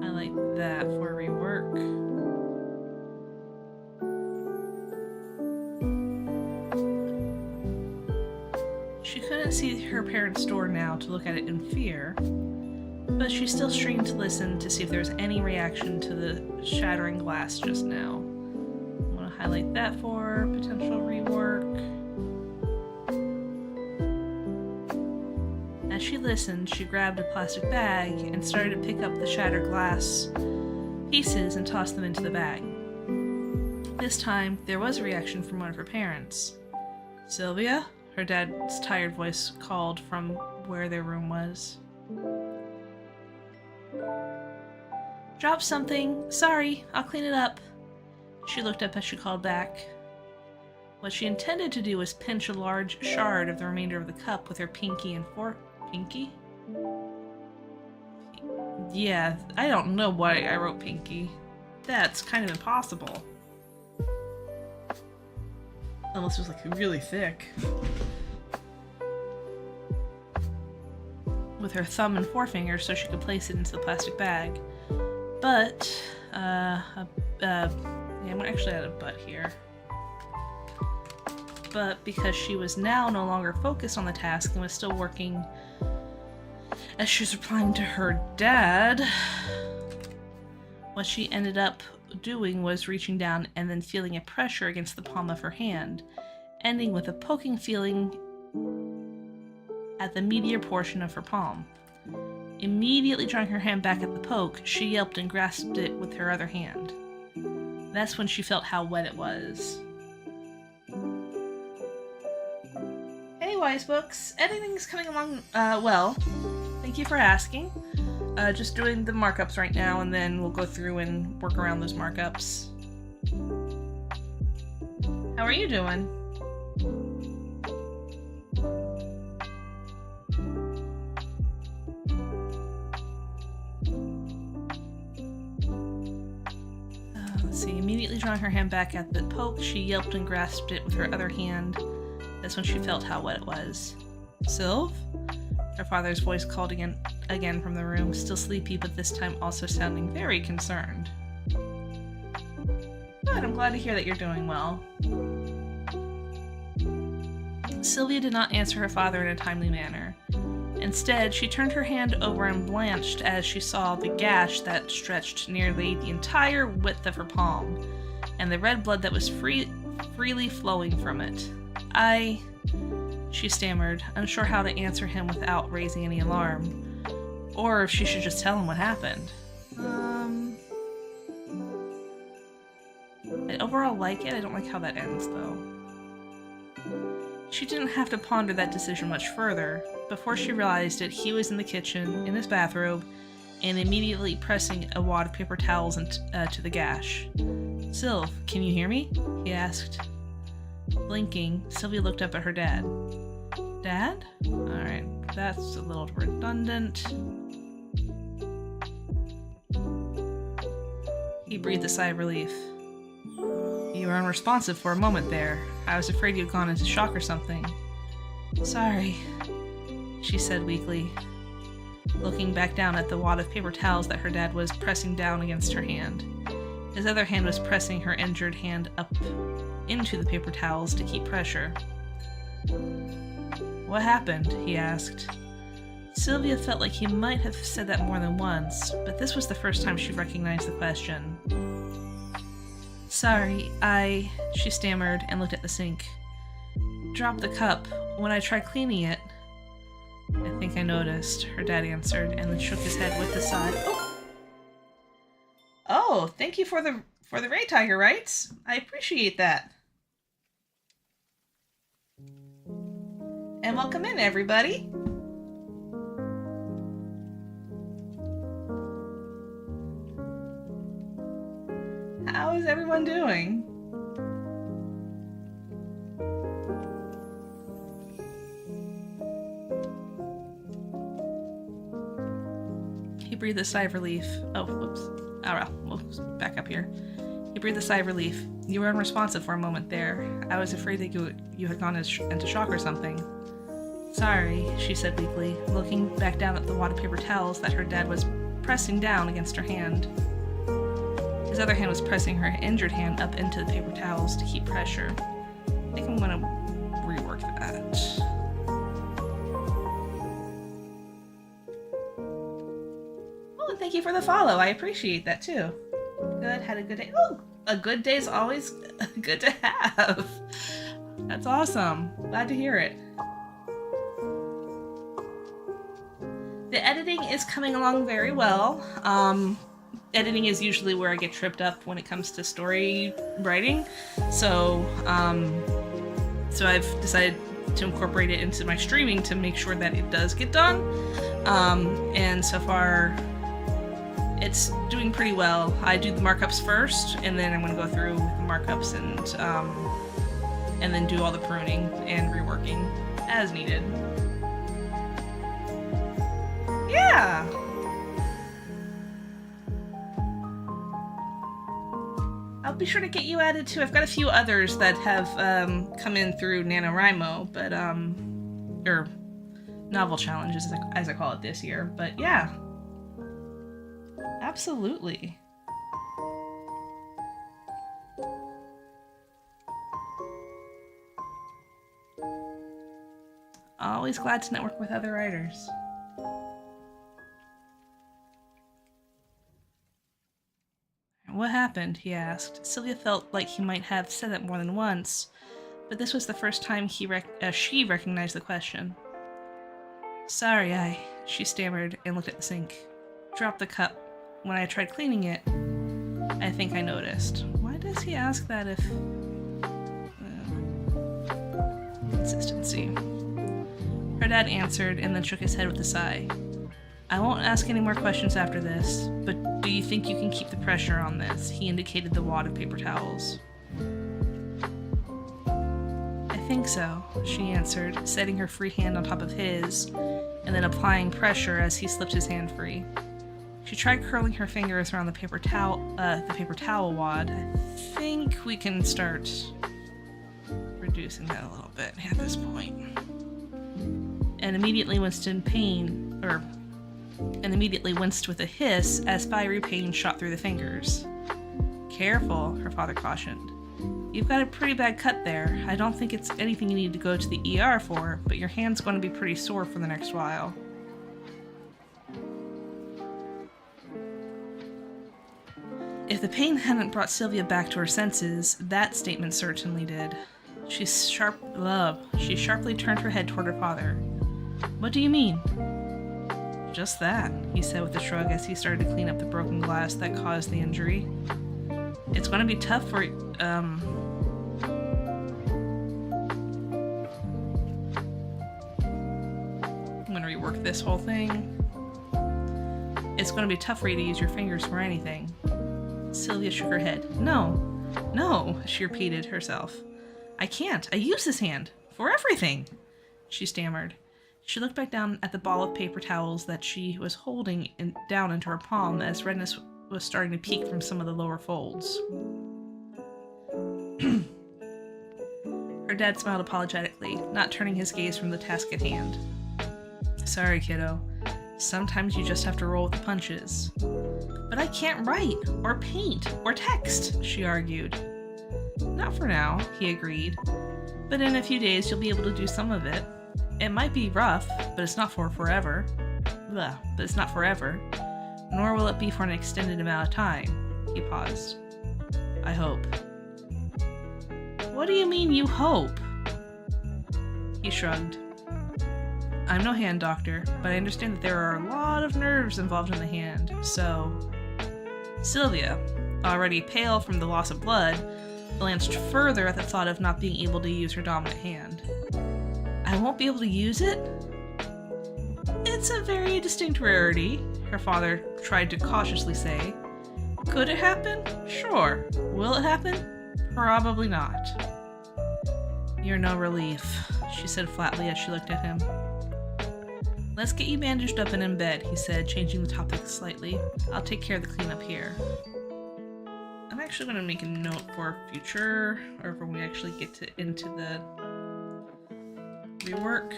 highlight that for rework. She couldn't see her parents' door now to look at it in fear, but she still strained to listen to see if there was any reaction to the shattering glass just now. I'm going to highlight that for potential rework. As she listened, she grabbed a plastic bag and started to pick up the shattered glass pieces and toss them into the bag. This time, there was a reaction from one of her parents. "Sylvia?" Her dad's tired voice called from where their room was. "Dropped something. Sorry, I'll clean it up." She looked up as she called back. What she intended to do was pinch a large shard of the remainder of the cup with her pinky and pinky? Yeah, I don't know why I wrote pinky. That's kind of impossible. Unless it was like really thick. With her thumb and forefinger so she could place it into the plastic bag. But, yeah, I'm gonna actually add a but here. But because she was now no longer focused on the task and was still working as she was replying to her dad, what she ended up doing was reaching down and then feeling a pressure against the palm of her hand, ending with a poking feeling at the meatier portion of her palm. Immediately drawing her hand back at the poke, she yelped and grasped it with her other hand. That's when she felt how wet it was. Hey, Wise Books! Editing's coming along, well. Thank you for asking. Just doing the markups right now, and then we'll go through and work around those markups. How are you doing? Let's see. Immediately drawing her hand back at the poke, she yelped and grasped it with her other hand. That's when she felt how wet it was. Sylv? Her father's voice called again from the room, still sleepy, but this time also sounding very concerned. Good, I'm glad to hear that you're doing well. Sylvia did not answer her father in a timely manner. Instead, she turned her hand over and blanched as she saw the gash that stretched nearly the entire width of her palm, and the red blood that was freely flowing from it. She stammered, unsure how to answer him without raising any alarm, or if she should just tell him what happened. I overall like it. I don't like how that ends, though. She didn't have to ponder that decision much further. Before she realized it, he was in the kitchen, in his bathrobe, and immediately pressing a wad of paper towels to the gash. "Sylv, can you hear me?" he asked. Blinking, Sylvia looked up at her dad. "Dad?" Alright, that's a little redundant. He breathed a sigh of relief. You were unresponsive for a moment there. I was afraid you'd gone into shock or something. Sorry, she said weakly, looking back down at the wad of paper towels that her dad was pressing down against her hand. His other hand was pressing her injured hand up into the paper towels to keep pressure. What happened? He asked. Sylvia felt like he might have said that more than once, but this was the first time she recognized the question. Sorry, she stammered and looked at the sink. Dropped the cup. When I tried cleaning it, I think I noticed, her dad answered, and then shook his head with a sigh. Oh, thank you for the raid tiger rights. I appreciate that. And welcome in, everybody. How is everyone doing? He breathed a sigh of relief. Oh, whoops. Oh, well, we'll back up here. He breathed a sigh of relief. You were unresponsive for a moment there. I was afraid that you had gone into shock or something. Sorry, she said weakly, looking back down at the wad of paper towels that her dad was pressing down against her hand. His other hand was pressing her injured hand up into the paper towels to keep pressure. I think I'm gonna rework that. Oh, and thank you for the follow. I appreciate that too. Good, had a good day. Oh, a good day's always good to have. That's awesome. Glad to hear it. The editing is coming along very well. Editing is usually where I get tripped up when it comes to story writing. So I've decided to incorporate it into my streaming to make sure that it does get done. And so far, it's doing pretty well. I do the markups first, and then I'm going to go through with the markups and then do all the pruning and reworking as needed. Yeah! I'll be sure to get you added too. I've got a few others that have come in through NaNoWriMo, but or novel challenges as I call it this year. But yeah, absolutely. Always glad to network with other writers. What happened? He asked. Sylvia felt like he might have said that more than once, but this was the first time she recognized the question. Sorry, she stammered and looked at the sink. Dropped the cup. When I tried cleaning it, I think I noticed. Why does he ask that if... consistency. Her dad answered and then shook his head with a sigh. I won't ask any more questions after this, but do you think you can keep the pressure on this? He indicated the wad of paper towels. I think so, she answered, setting her free hand on top of his, and then applying pressure as he slipped his hand free. She tried curling her fingers around the paper towel wad. I think we can start reducing that a little bit at this point. And immediately winced with a hiss as fiery pain shot through the fingers. Careful, her father cautioned. You've got a pretty bad cut there. I don't think it's anything you need to go to the ER for, but your hand's going to be pretty sore for the next while. If the pain hadn't brought Sylvia back to her senses, that statement certainly did. She sharply turned her head toward her father. What do you mean? Just that, he said with a shrug as he started to clean up the broken glass that caused the injury. It's going to be tough for I'm going to rework this whole thing. It's going to be tough for you to use your fingers for anything. Sylvia shook her head. No, she repeated herself. I can't. I use this hand for everything, she stammered. She looked back down at the ball of paper towels that she was holding down into her palm as redness was starting to peek from some of the lower folds. Her dad smiled apologetically, not turning his gaze from the task at hand. Sorry, kiddo. Sometimes you just have to roll with the punches. But I can't write, or paint, or text, she argued. Not for now, he agreed. But in a few days you'll be able to do some of it. It might be rough, but it's not for forever. Blah, but it's not forever. Nor will it be for an extended amount of time. He paused. I hope. What do you mean you hope? He shrugged. I'm no hand doctor, but I understand that there are a lot of nerves involved in the hand, so... Sylvia, already pale from the loss of blood, glanced further at the thought of not being able to use her dominant hand. I won't be able to use it? It's a very distinct rarity, her father tried to cautiously say. Could it happen? Sure. Will it happen? Probably not. You're no relief, she said flatly as she looked at him. Let's get you bandaged up and in bed, he said, changing the topic slightly. I'll take care of the cleanup here. I'm actually going to make a note for future, or when we actually get into the rework.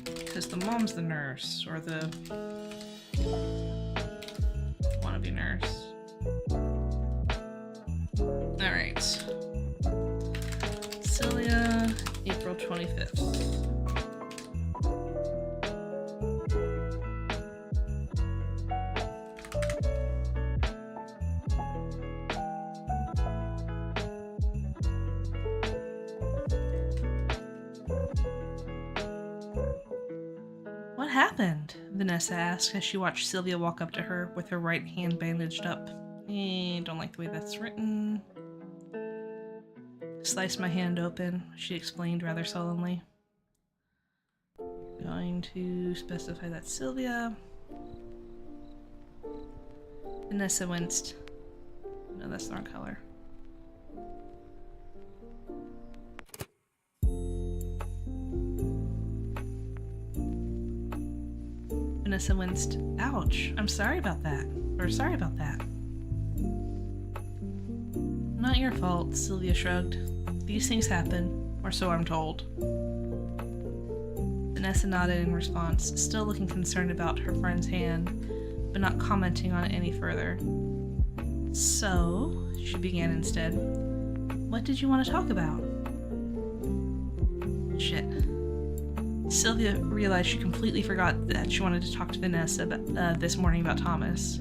Because the mom's the nurse, or the wannabe nurse. Alright. Celia, April 25th. What happened? Vanessa asked as she watched Sylvia walk up to her with her right hand bandaged up. Don't like the way that's written. Sliced my hand open, she explained rather sullenly. Going to specify that's Sylvia. Vanessa winced. No, that's the wrong color. Vanessa winced. Ouch, I'm sorry about that. Or sorry about that. Not your fault, Sylvia shrugged. These things happen, or so I'm told. Vanessa nodded in response, still looking concerned about her friend's hand, but not commenting on it any further. So, she began instead, what did you want to talk about? Shit. Sylvia realized she completely forgot that she wanted to talk to Vanessa this morning about Thomas.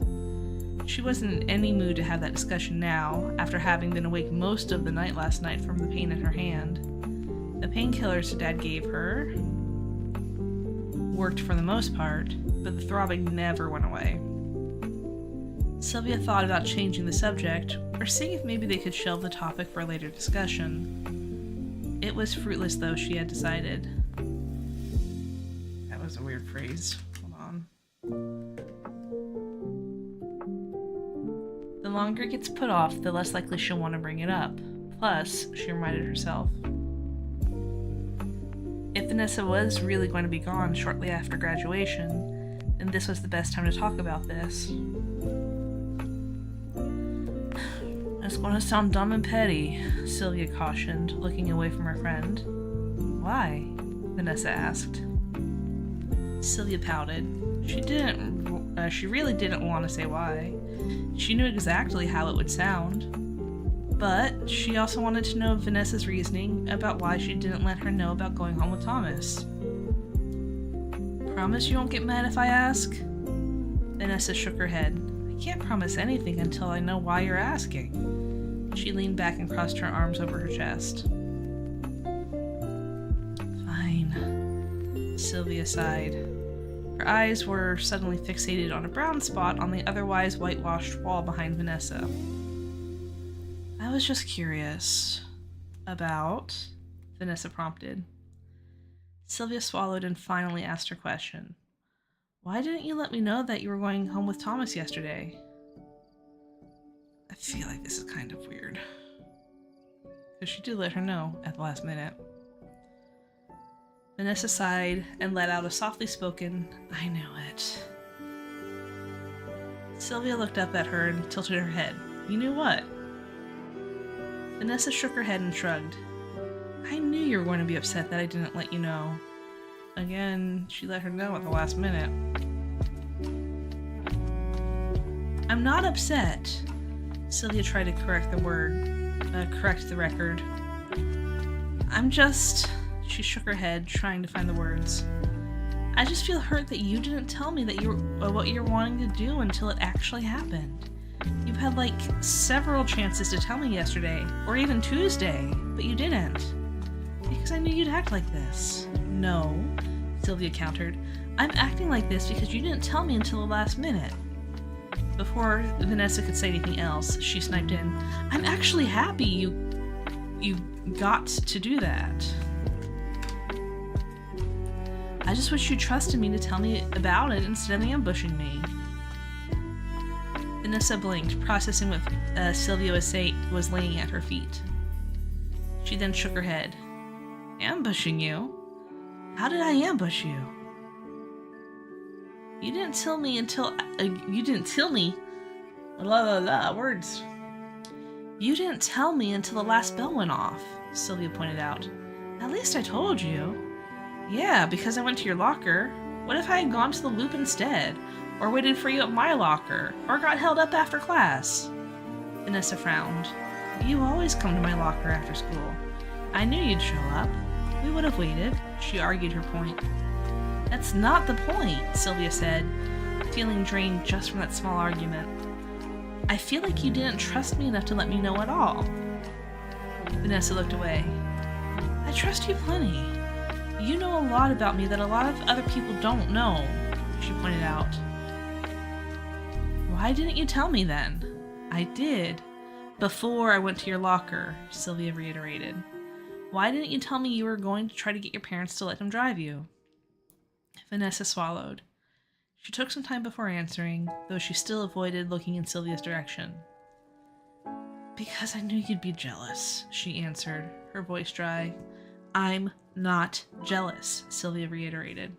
She wasn't in any mood to have that discussion now, after having been awake most of the night last night from the pain in her hand. The painkillers her dad gave her worked for the most part, but the throbbing never went away. Sylvia thought about changing the subject, or seeing if maybe they could shelve the topic for a later discussion. It was fruitless, though, she had decided. That was a weird phrase. Hold on. The longer it gets put off, the less likely she'll want to bring it up. Plus, she reminded herself, if Vanessa was really going to be gone shortly after graduation, then this was the best time to talk about this. It's going to sound dumb and petty, Sylvia cautioned, looking away from her friend. Why? Vanessa asked. Sylvia pouted. She really didn't want to say why. She knew exactly how it would sound. But she also wanted to know Vanessa's reasoning about why she didn't let her know about going home with Thomas. Promise you won't get mad if I ask? Vanessa shook her head. I can't promise anything until I know why you're asking. She leaned back and crossed her arms over her chest. Fine, Sylvia sighed. Her eyes were suddenly fixated on a brown spot on the otherwise whitewashed wall behind Vanessa. I was just curious. About? Vanessa prompted. Sylvia swallowed and finally asked her question. Why didn't you let me know that you were going home with Thomas yesterday? I feel like this is kind of weird. Because she did let her know at the last minute. Vanessa sighed and let out a softly spoken, I knew it. Sylvia looked up at her and tilted her head. You knew what? Vanessa shook her head and shrugged. I knew you were going to be upset that I didn't let you know. Again, she let her know at the last minute. I'm not upset. Sylvia tried to correct the record. I'm just... She shook her head, trying to find the words. I just feel hurt that you didn't tell me that what you were wanting to do until it actually happened. You've had like several chances to tell me yesterday, or even Tuesday, but you didn't. Because I knew you'd act like this. No, Sylvia countered. I'm acting like this because you didn't tell me until the last minute. Before Vanessa could say anything else, she sniped in, I'm actually happy you got to do that. I just wish you trusted me to tell me about it instead of ambushing me. Vanessa blinked, processing what Sylvia was laying at her feet. She then shook her head. Ambushing you? How did I ambush you? You didn't tell me until... you didn't tell me... words. You didn't tell me until the last bell went off, Sylvia pointed out. At least I told you. Yeah, because I went to your locker. What if I had gone to the loop instead? Or waited for you at my locker? Or got held up after class? Vanessa frowned. You always come to my locker after school. I knew you'd show up. We would have waited. She argued her point. That's not the point, Sylvia said, feeling drained just from that small argument. I feel like you didn't trust me enough to let me know at all. Vanessa looked away. I trust you plenty. You know a lot about me that a lot of other people don't know, she pointed out. Why didn't you tell me then? I did. Before I went to your locker, Sylvia reiterated. Why didn't you tell me you were going to try to get your parents to let him drive you? Vanessa swallowed. She took some time before answering, though she still avoided looking in Sylvia's direction. Because I knew you'd be jealous, she answered, her voice dry. I'm not jealous, Sylvia reiterated.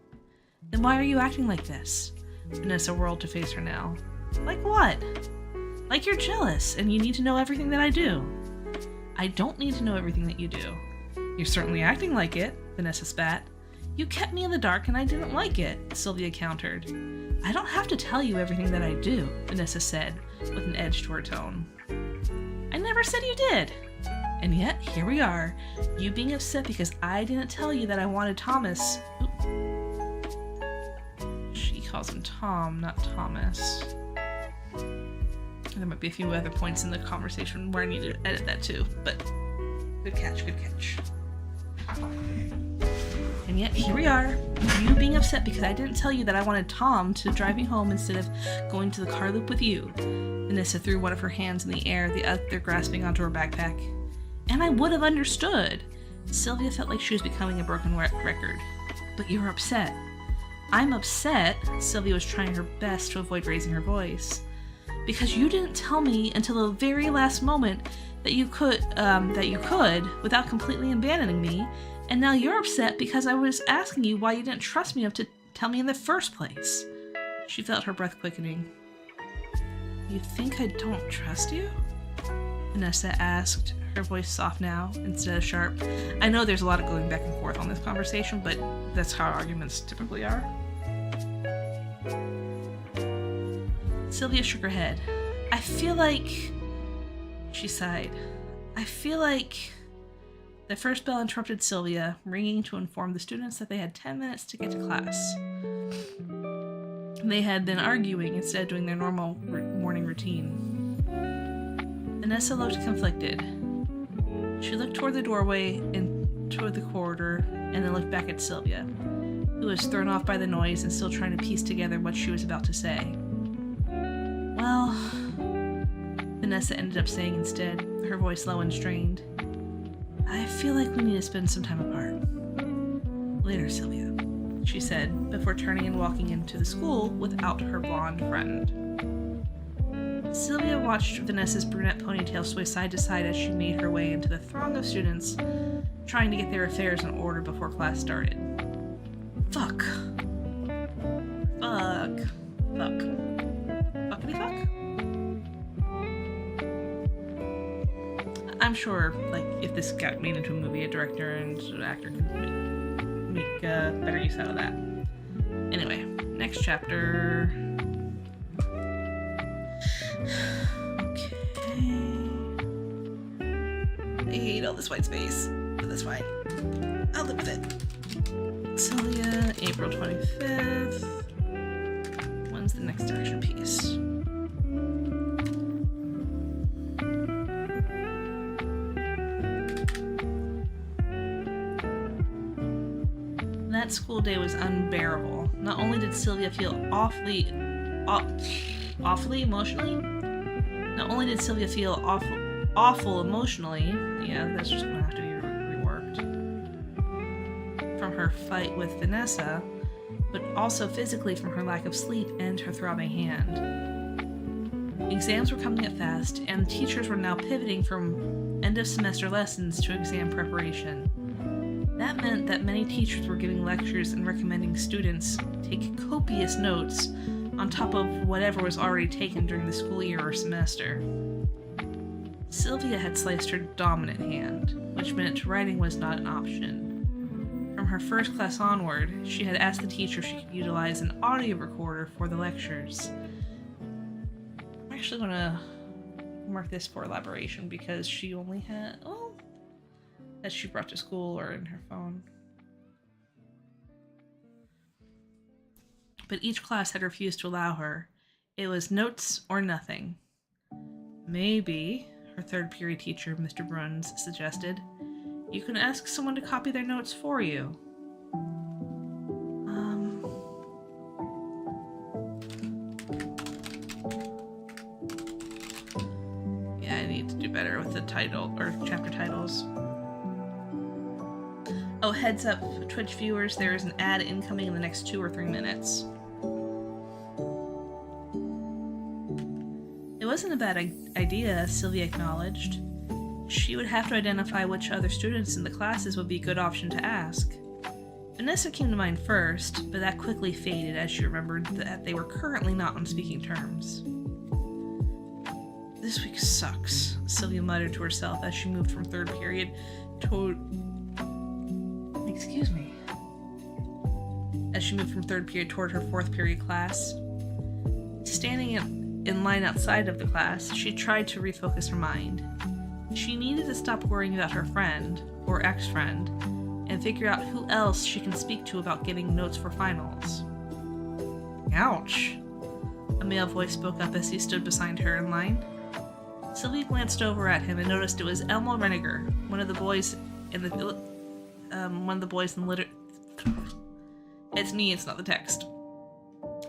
Then why are you acting like this? Vanessa whirled to face her now. Like what? Like you're jealous and you need to know everything that I do. I don't need to know everything that you do. You're certainly acting like it, Vanessa spat. You kept me in the dark and I didn't like it, Sylvia countered. I don't have to tell you everything that I do, Vanessa said, with an edge to her tone. I never said you did. And yet, here we are, you being upset because I didn't tell you that I wanted Thomas. Oop. She calls him Tom, not Thomas. There might be a few other points in the conversation where I need to edit that too, but good catch, good catch. And yet, here we are, you being upset because I didn't tell you that I wanted Tom to drive me home instead of going to the car loop with you. Vanessa threw one of her hands in the air, the other grasping onto her backpack. And I would have understood. Sylvia felt like she was becoming a broken record. But you were upset. I'm upset, Sylvia was trying her best to avoid raising her voice. Because you didn't tell me until the very last moment that you could, without completely abandoning me, and now you're upset because I was asking you why you didn't trust me enough to tell me in the first place. She felt her breath quickening. You think I don't trust you? Vanessa asked, her voice soft now instead of sharp. I know there's a lot of going back and forth on this conversation, but that's how arguments typically are. Sylvia shook her head. I feel like... She sighed. I feel like... The first bell interrupted Sylvia, ringing to inform the students that they had 10 minutes to get to class. They had been arguing instead of doing their normal morning routine. Vanessa looked conflicted. She looked toward the doorway and toward the corridor, and then looked back at Sylvia, who was thrown off by the noise and still trying to piece together what she was about to say. Well, Vanessa ended up saying instead, her voice low and strained. I feel like we need to spend some time apart. Later, Sylvia, she said, before turning and walking into the school without her blonde friend. Sylvia watched Vanessa's brunette ponytail sway side to side as she made her way into the throng of students trying to get their affairs in order before class started. Fuck. Fuck. Fuck. Fuckity fuck? I'm sure, like, if this got made into a movie, a director and an actor could make better use out of that. Anyway, next chapter. Okay. I hate all this white space, but that's fine. I'll live with it. Celia, April 25th. When's the next action piece? That school day was unbearable. Not only did Sylvia feel awfully emotionally. Not only did Sylvia feel awful emotionally. Yeah, that's just gonna have to be reworked. From her fight with Vanessa, but also physically from her lack of sleep and her throbbing hand. Exams were coming up fast, and teachers were now pivoting from end-of-semester lessons to exam preparation. That meant that many teachers were giving lectures and recommending students take copious notes on top of whatever was already taken during the school year or semester. Sylvia had sliced her dominant hand, which meant writing was not an option. From her first class onward, she had asked the teacher if she could utilize an audio recorder for the lectures. I'm actually going to mark this for elaboration because she only had, that she brought to school or in her phone. But each class had refused to allow her. It was notes or nothing. Maybe, her third period teacher, Mr. Bruns, suggested, you can ask someone to copy their notes for you. Yeah, I need to do better with the title or chapter titles. Oh, heads up, Twitch viewers, there is an ad incoming in the next 2 or 3 minutes. It wasn't a bad idea, Sylvia acknowledged. She would have to identify which other students in the classes would be a good option to ask. Vanessa came to mind first, but that quickly faded as she remembered that they were currently not on speaking terms. This week sucks, Sylvia muttered to herself as she moved from third period toward her fourth period class. Standing in line outside of the class, she tried to refocus her mind. She needed to stop worrying about her friend, or ex-friend, and figure out who else she can speak to about getting notes for finals. Ouch! A male voice spoke up as he stood beside her in line. Sylvia glanced over at him and noticed it was Elmo Reniger, one of the boys in the It's me, it's not the text.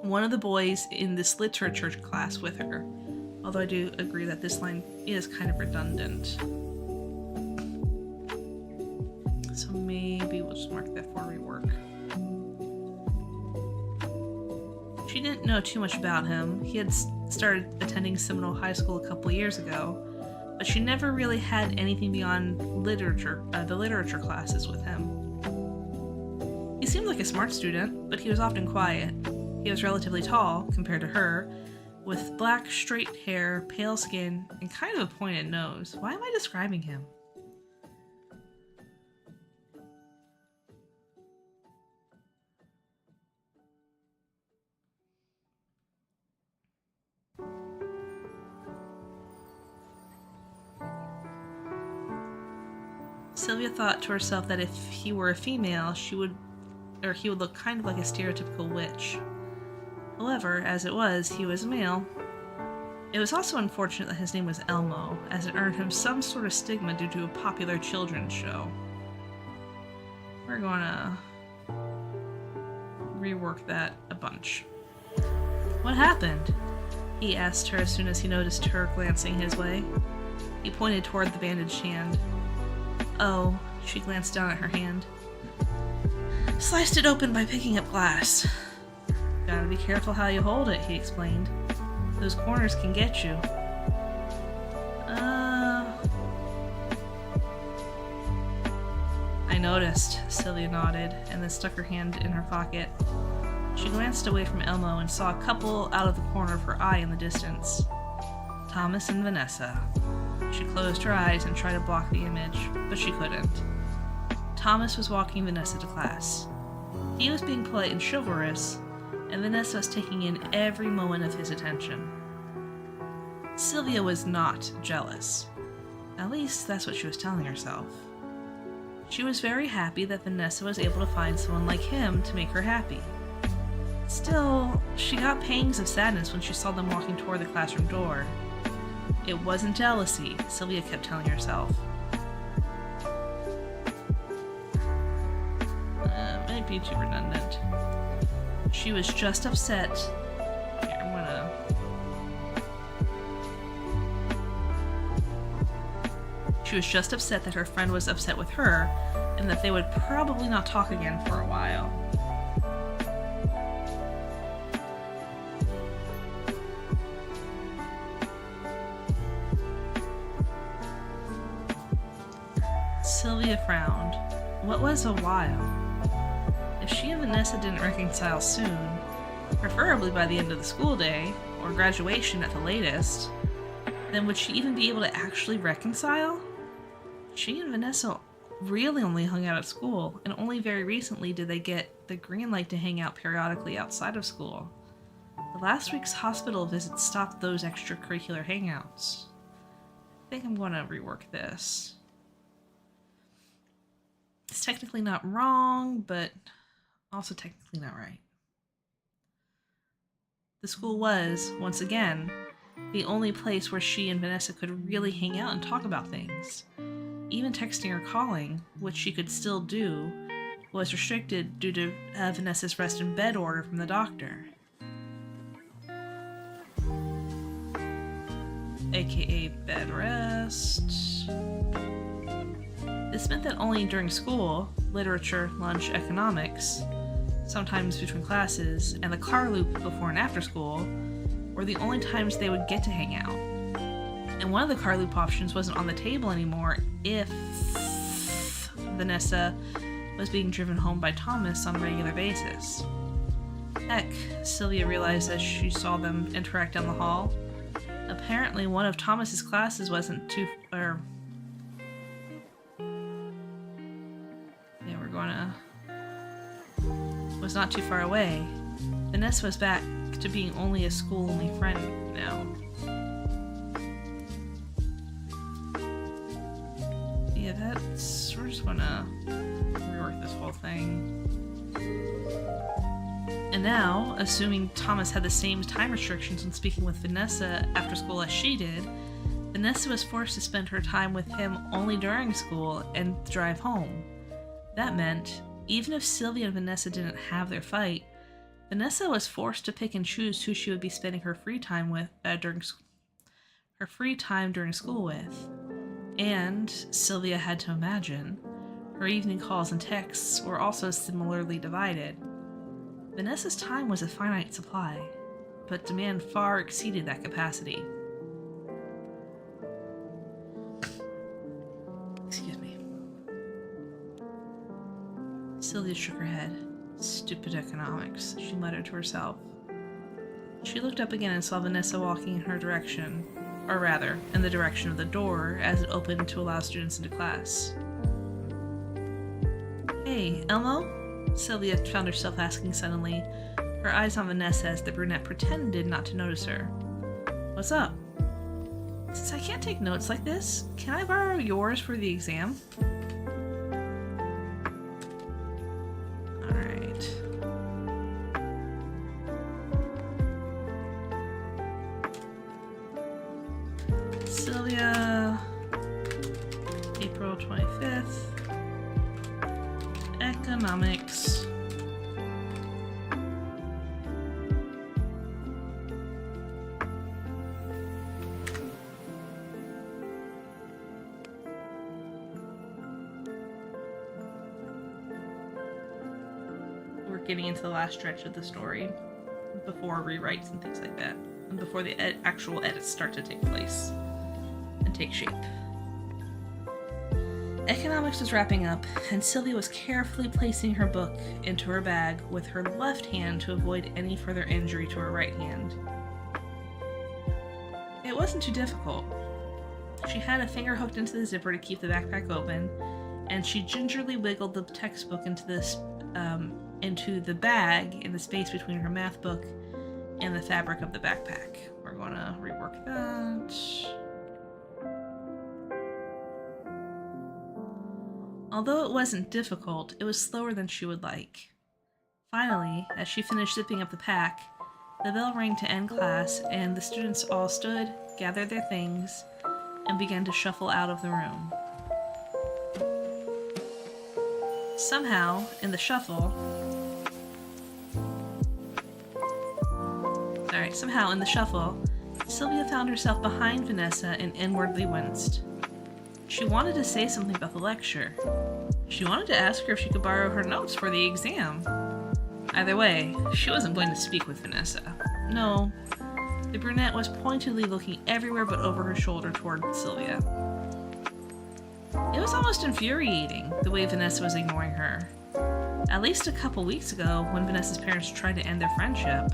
One of the boys in this literature class with her, although I do agree that this line is kind of redundant. So maybe we'll just mark that for rework. She didn't know too much about him. He had started attending Seminole High School a couple years ago, but she never really had anything beyond the literature classes with him. He seemed like a smart student, but he was often quiet. He was relatively tall, compared to her, with black, straight hair, pale skin, and kind of a pointed nose. Why am I describing him? Sylvia thought to herself that if he were a female, he would look kind of like a stereotypical witch. However, as it was, he was a male. It was also unfortunate that his name was Elmo, as it earned him some sort of stigma due to a popular children's show. We're gonna rework that a bunch. What happened? He asked her as soon as he noticed her glancing his way. He pointed toward the bandaged hand. Oh, she glanced down at her hand. Sliced it open by picking up glass. Gotta be careful how you hold it, he explained. Those corners can get you. I noticed, Sylvia nodded, and then stuck her hand in her pocket. She glanced away from Elmo and saw a couple out of the corner of her eye in the distance. Thomas and Vanessa. She closed her eyes and tried to block the image, but she couldn't. Thomas was walking Vanessa to class. He was being polite and chivalrous, and Vanessa was taking in every moment of his attention. Sylvia was not jealous. At least that's what she was telling herself. She was very happy that Vanessa was able to find someone like him to make her happy. Still, she got pangs of sadness when she saw them walking toward the classroom door. It wasn't jealousy, Sylvia kept telling herself. Might be too redundant. She was just upset. Here, She was just upset that her friend was upset with her, and that they would probably not talk again for a while. Sylvia frowned. What was a while? If she and Vanessa didn't reconcile soon, preferably by the end of the school day, or graduation at the latest, then would she even be able to actually reconcile? She and Vanessa really only hung out at school, and only very recently did they get the green light to hang out periodically outside of school. The last week's hospital visit stopped those extracurricular hangouts. I think I'm going to rework this. It's technically not wrong, but also technically not right. The school was, once again, the only place where she and Vanessa could really hang out and talk about things. Even texting or calling, which she could still do, was restricted due to Vanessa's rest in bed order from the doctor. AKA bed rest. This meant that only during school, literature, lunch, economics, sometimes between classes, and the car loop before and after school, were the only times they would get to hang out. And one of the car loop options wasn't on the table anymore if Vanessa was being driven home by Thomas on a regular basis. Heck, Sylvia realized as she saw them interact down the hall. Apparently one of Thomas's classes wasn't was not too far away. Vanessa was back to being only a school-only friend now. Yeah, we're just gonna rework this whole thing. And now, assuming Thomas had the same time restrictions when speaking with Vanessa after school as she did, Vanessa was forced to spend her time with him only during school and drive home. That meant, even if Sylvia and Vanessa didn't have their fight, Vanessa was forced to pick and choose who she would be spending her free time with during school with. And, Sylvia had to imagine, her evening calls and texts were also similarly divided. Vanessa's time was a finite supply, but demand far exceeded that capacity. Excuse me. Sylvia shook her head. Stupid economics, she muttered to herself. She looked up again and saw Vanessa walking in her direction, or rather, in the direction of the door as it opened to allow students into class. Hey, Elmo? Sylvia found herself asking suddenly, her eyes on Vanessa as the brunette pretended not to notice her. What's up? Since I can't take notes like this, can I borrow yours for the exam? Alright. Sylvia, April 25th. Economics. We're getting into the last stretch of the story before rewrites and things like that, and before the actual edits start to take place and take shape. Economics was wrapping up, and Sylvia was carefully placing her book into her bag with her left hand to avoid any further injury to her right hand. It wasn't too difficult. She had a finger hooked into the zipper to keep the backpack open, and she gingerly wiggled the textbook into the bag in the space between her math book and the fabric of the backpack. We're going to rework that. Although it wasn't difficult, it was slower than she would like. Finally, as she finished zipping up the pack, the bell rang to end class, and the students all stood, gathered their things, and began to shuffle out of the room. Somehow, in the shuffle, Sylvia found herself behind Vanessa and inwardly winced. She wanted to say something about the lecture. She wanted to ask her if she could borrow her notes for the exam. Either way, she wasn't going to speak with Vanessa. No, the brunette was pointedly looking everywhere but over her shoulder toward Sylvia. It was almost infuriating, the way Vanessa was ignoring her. At least a couple weeks ago, when Vanessa's parents tried to end their friendship,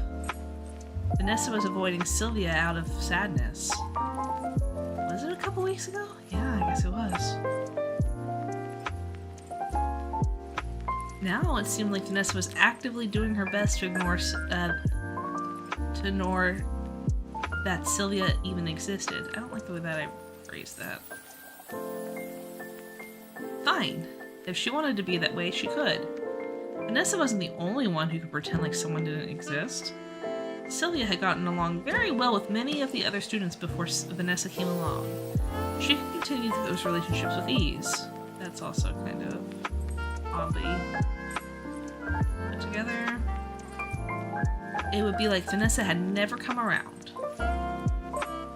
Vanessa was avoiding Sylvia out of sadness. Was it a couple weeks ago? Yeah, I guess it was. Now it seemed like Vanessa was actively doing her best to ignore that Sylvia even existed. I don't like the way that I phrased that. Fine. If she wanted to be that way, she could. Vanessa wasn't the only one who could pretend like someone didn't exist. Sylvia had gotten along very well with many of the other students before Vanessa came along. She could continue those relationships with ease. That's also kind of oddly put together. It would be like Vanessa had never come around.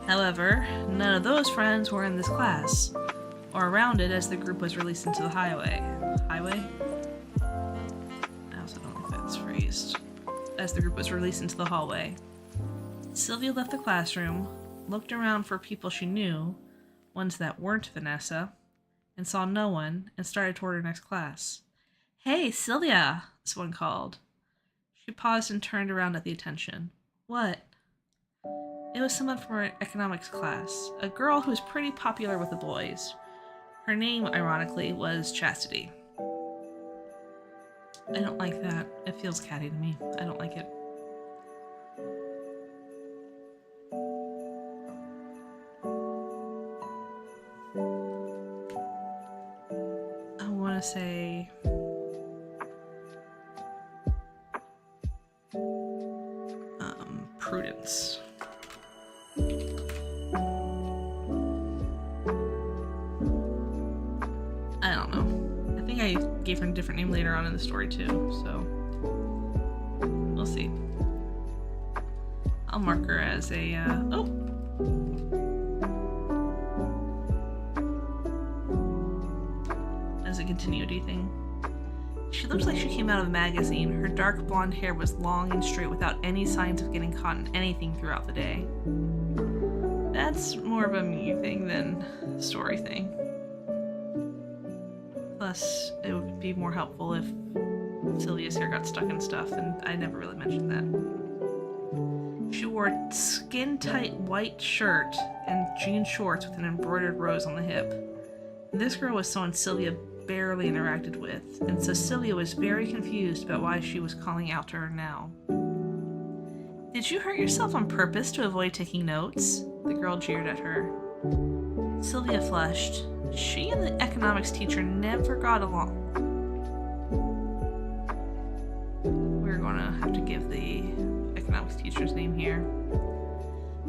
However, none of those friends were in this class, or around it as the group was released into the highway. Highway? I also don't think that's phrased. As the group was released into the hallway. Sylvia left the classroom, looked around for people she knew, ones that weren't Vanessa, and saw no one, and started toward her next class. "Hey, Sylvia!" someone called. She paused and turned around at the attention. "What?" It was someone from her economics class, a girl who was pretty popular with the boys. Her name, ironically, was Chastity. I don't like that. It feels catty to me. I don't like it. I want to say... Prudence. I don't know. I think I gave her a different name later on in the story too, so we'll see. I'll mark her as a, as a continuity thing. She looked like she came out of a magazine. Her dark blonde hair was long and straight without any signs of getting caught in anything throughout the day. That's more of a me thing than a story thing. Plus, it would be more helpful if Sylvia's hair got stuck in stuff, and I never really mentioned that. She wore a skin-tight white shirt and jean shorts with an embroidered rose on the hip. This girl was someone Sylvia barely interacted with, and so Sylvia was very confused about why she was calling out to her now. "Did you hurt yourself on purpose to avoid taking notes?" The girl jeered at her. Sylvia flushed. She and the economics teacher never got along. We're gonna have to give the economics teacher's name here.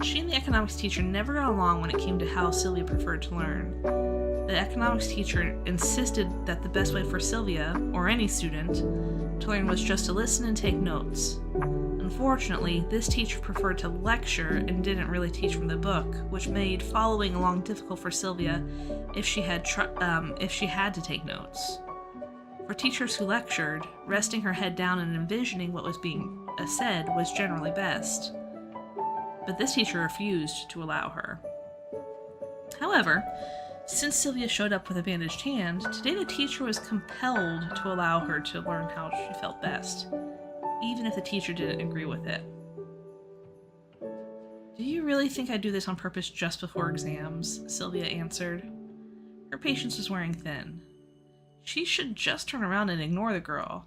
She and the economics teacher never got along when it came to how Sylvia preferred to learn. The economics teacher insisted that the best way for Sylvia, or any student, to learn was just to listen and take notes. Unfortunately, this teacher preferred to lecture and didn't really teach from the book, which made following along difficult for Sylvia if she had to take notes. For teachers who lectured, resting her head down and envisioning what was being said was generally best. But this teacher refused to allow her. However, since Sylvia showed up with a bandaged hand, today the teacher was compelled to allow her to learn how she felt best, even if the teacher didn't agree with it. Do you really think I do this on purpose just before exams? Sylvia answered. Her patience was wearing thin. She should just turn around and ignore the girl,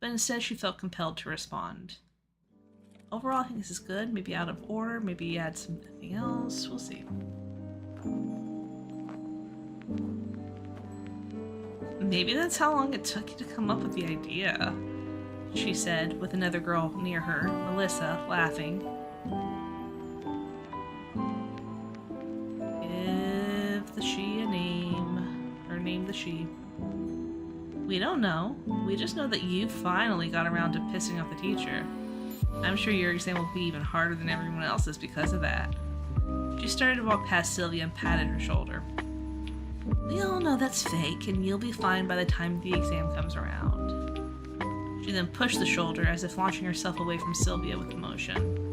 but instead she felt compelled to respond. Overall, I think this is good. Maybe out of order, maybe add something else. We'll see. Maybe that's how long it took you to come up with the idea, she said, with another girl near her, Melissa, laughing. Give the she a name, or name the she. We don't know. We just know that you finally got around to pissing off the teacher. I'm sure your exam will be even harder than everyone else's because of that. She started to walk past Sylvia and patted her shoulder. We all know that's fake, and you'll be fine by the time the exam comes around. She then pushed the shoulder as if launching herself away from Sylvia with emotion.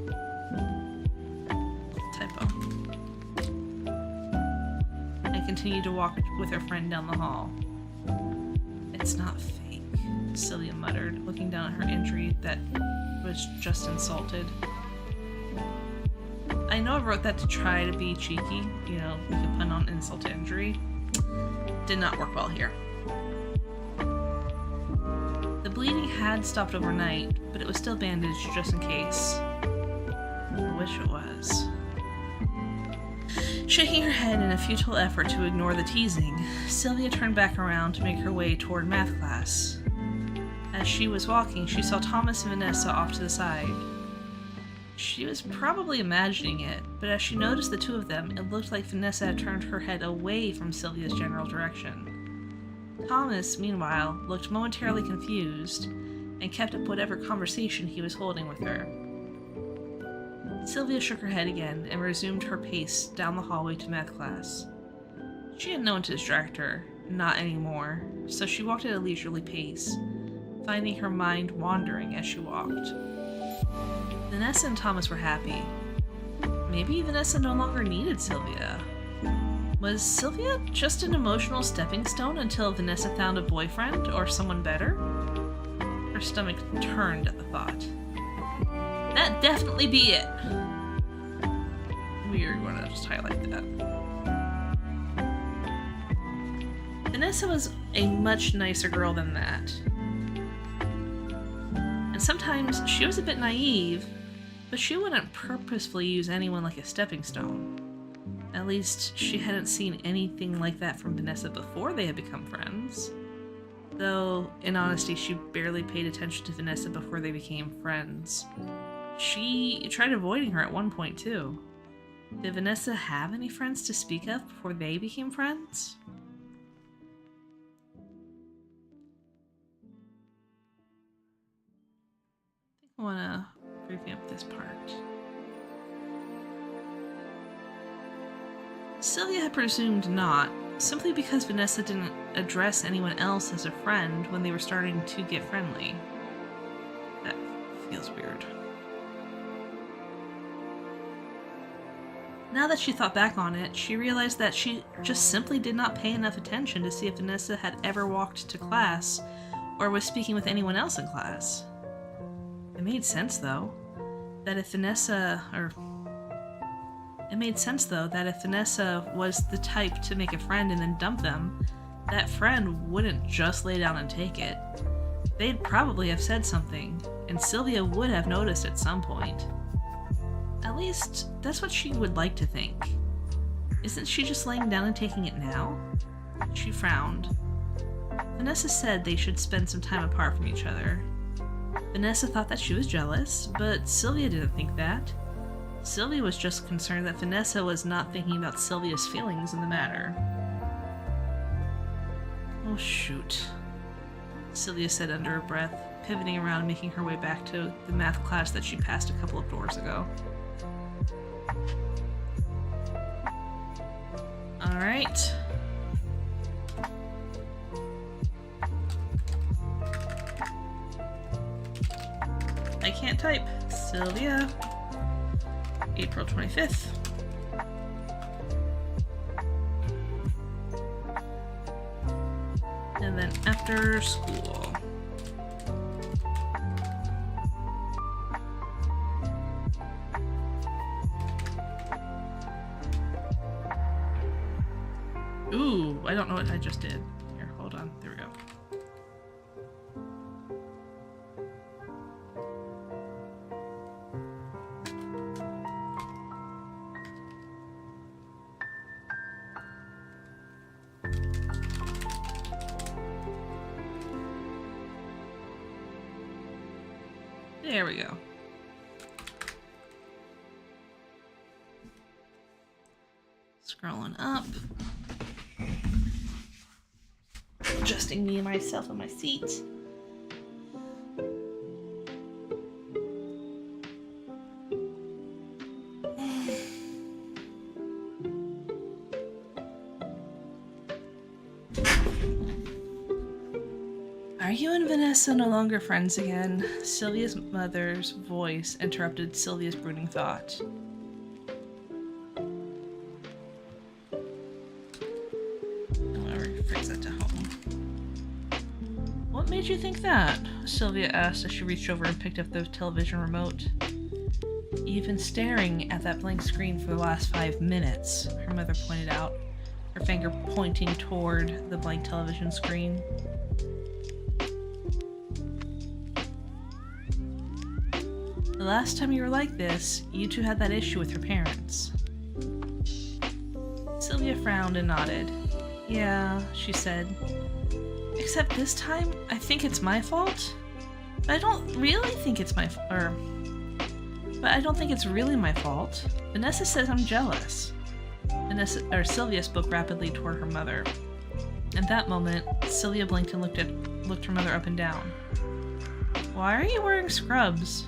Typo. And continued to walk with her friend down the hall. It's not fake, Sylvia muttered, looking down at her injury that was just insulted. I know I wrote that to try to be cheeky, you know, we could put on insult to injury. Did not work well here. The bleeding had stopped overnight, but it was still bandaged just in case. I wish it was. Shaking her head in a futile effort to ignore the teasing, Sylvia turned back around to make her way toward math class. As she was walking, she saw Thomas and Vanessa off to the side. She was probably imagining it, but as she noticed the two of them, it looked like Vanessa had turned her head away from Sylvia's general direction. Thomas, meanwhile, looked momentarily confused and kept up whatever conversation he was holding with her. Sylvia shook her head again and resumed her pace down the hallway to math class. She had known to distract her, not anymore, so she walked at a leisurely pace, finding her mind wandering as she walked. Vanessa and Thomas were happy. Maybe Vanessa no longer needed Sylvia. Was Sylvia just an emotional stepping stone until Vanessa found a boyfriend or someone better? Her stomach turned at the thought. That'd definitely be it. We are going to just highlight that. Vanessa was a much nicer girl than that. And sometimes she was a bit naive, but she wouldn't purposefully use anyone like a stepping stone. At least, she hadn't seen anything like that from Vanessa before they had become friends. Though, in honesty, she barely paid attention to Vanessa before they became friends. She tried avoiding her at one point, too. Did Vanessa have any friends to speak of before they became friends? I want to revamp this part. Sylvia had presumed not, simply because Vanessa didn't address anyone else as a friend when they were starting to get friendly. That feels weird. Now that she thought back on it, she realized that she just simply did not pay enough attention to see if Vanessa had ever walked to class or was speaking with anyone else in class. It made sense, though, that if Vanessa was the type to make a friend and then dump them, that friend wouldn't just lay down and take it. They'd probably have said something, and Sylvia would have noticed at some point. At least, that's what she would like to think. Isn't she just laying down and taking it now? She frowned. Vanessa said they should spend some time apart from each other. Vanessa thought that she was jealous, but Sylvia didn't think that. Sylvia was just concerned that Vanessa was not thinking about Sylvia's feelings in the matter. Oh shoot, Sylvia said under her breath, pivoting around and making her way back to the math class that she passed a couple of doors ago. Alright. I can't type. Sylvia. April 25th. And then after school. I don't know what I just did. Here, hold on. There we go. There we go. Scrolling up. Adjusting me and myself in my seat. Are you and Vanessa no longer friends again? Sylvia's mother's voice interrupted Sylvia's brooding thought. I'll rephrase that to home. What made you think that? Sylvia asked as she reached over and picked up the television remote. You've been staring at that blank screen for the last 5 minutes, her mother pointed out, her finger pointing toward the blank television screen. The last time you were like this, you two had that issue with your parents. Sylvia frowned and nodded. Yeah, she said. Except this time, I think it's my fault. But I don't really think it's my fault. But I don't think it's really my fault. Vanessa says I'm jealous. Sylvia spoke rapidly toward her mother. At that moment, Sylvia blinked and looked her mother up and down. Why are you wearing scrubs?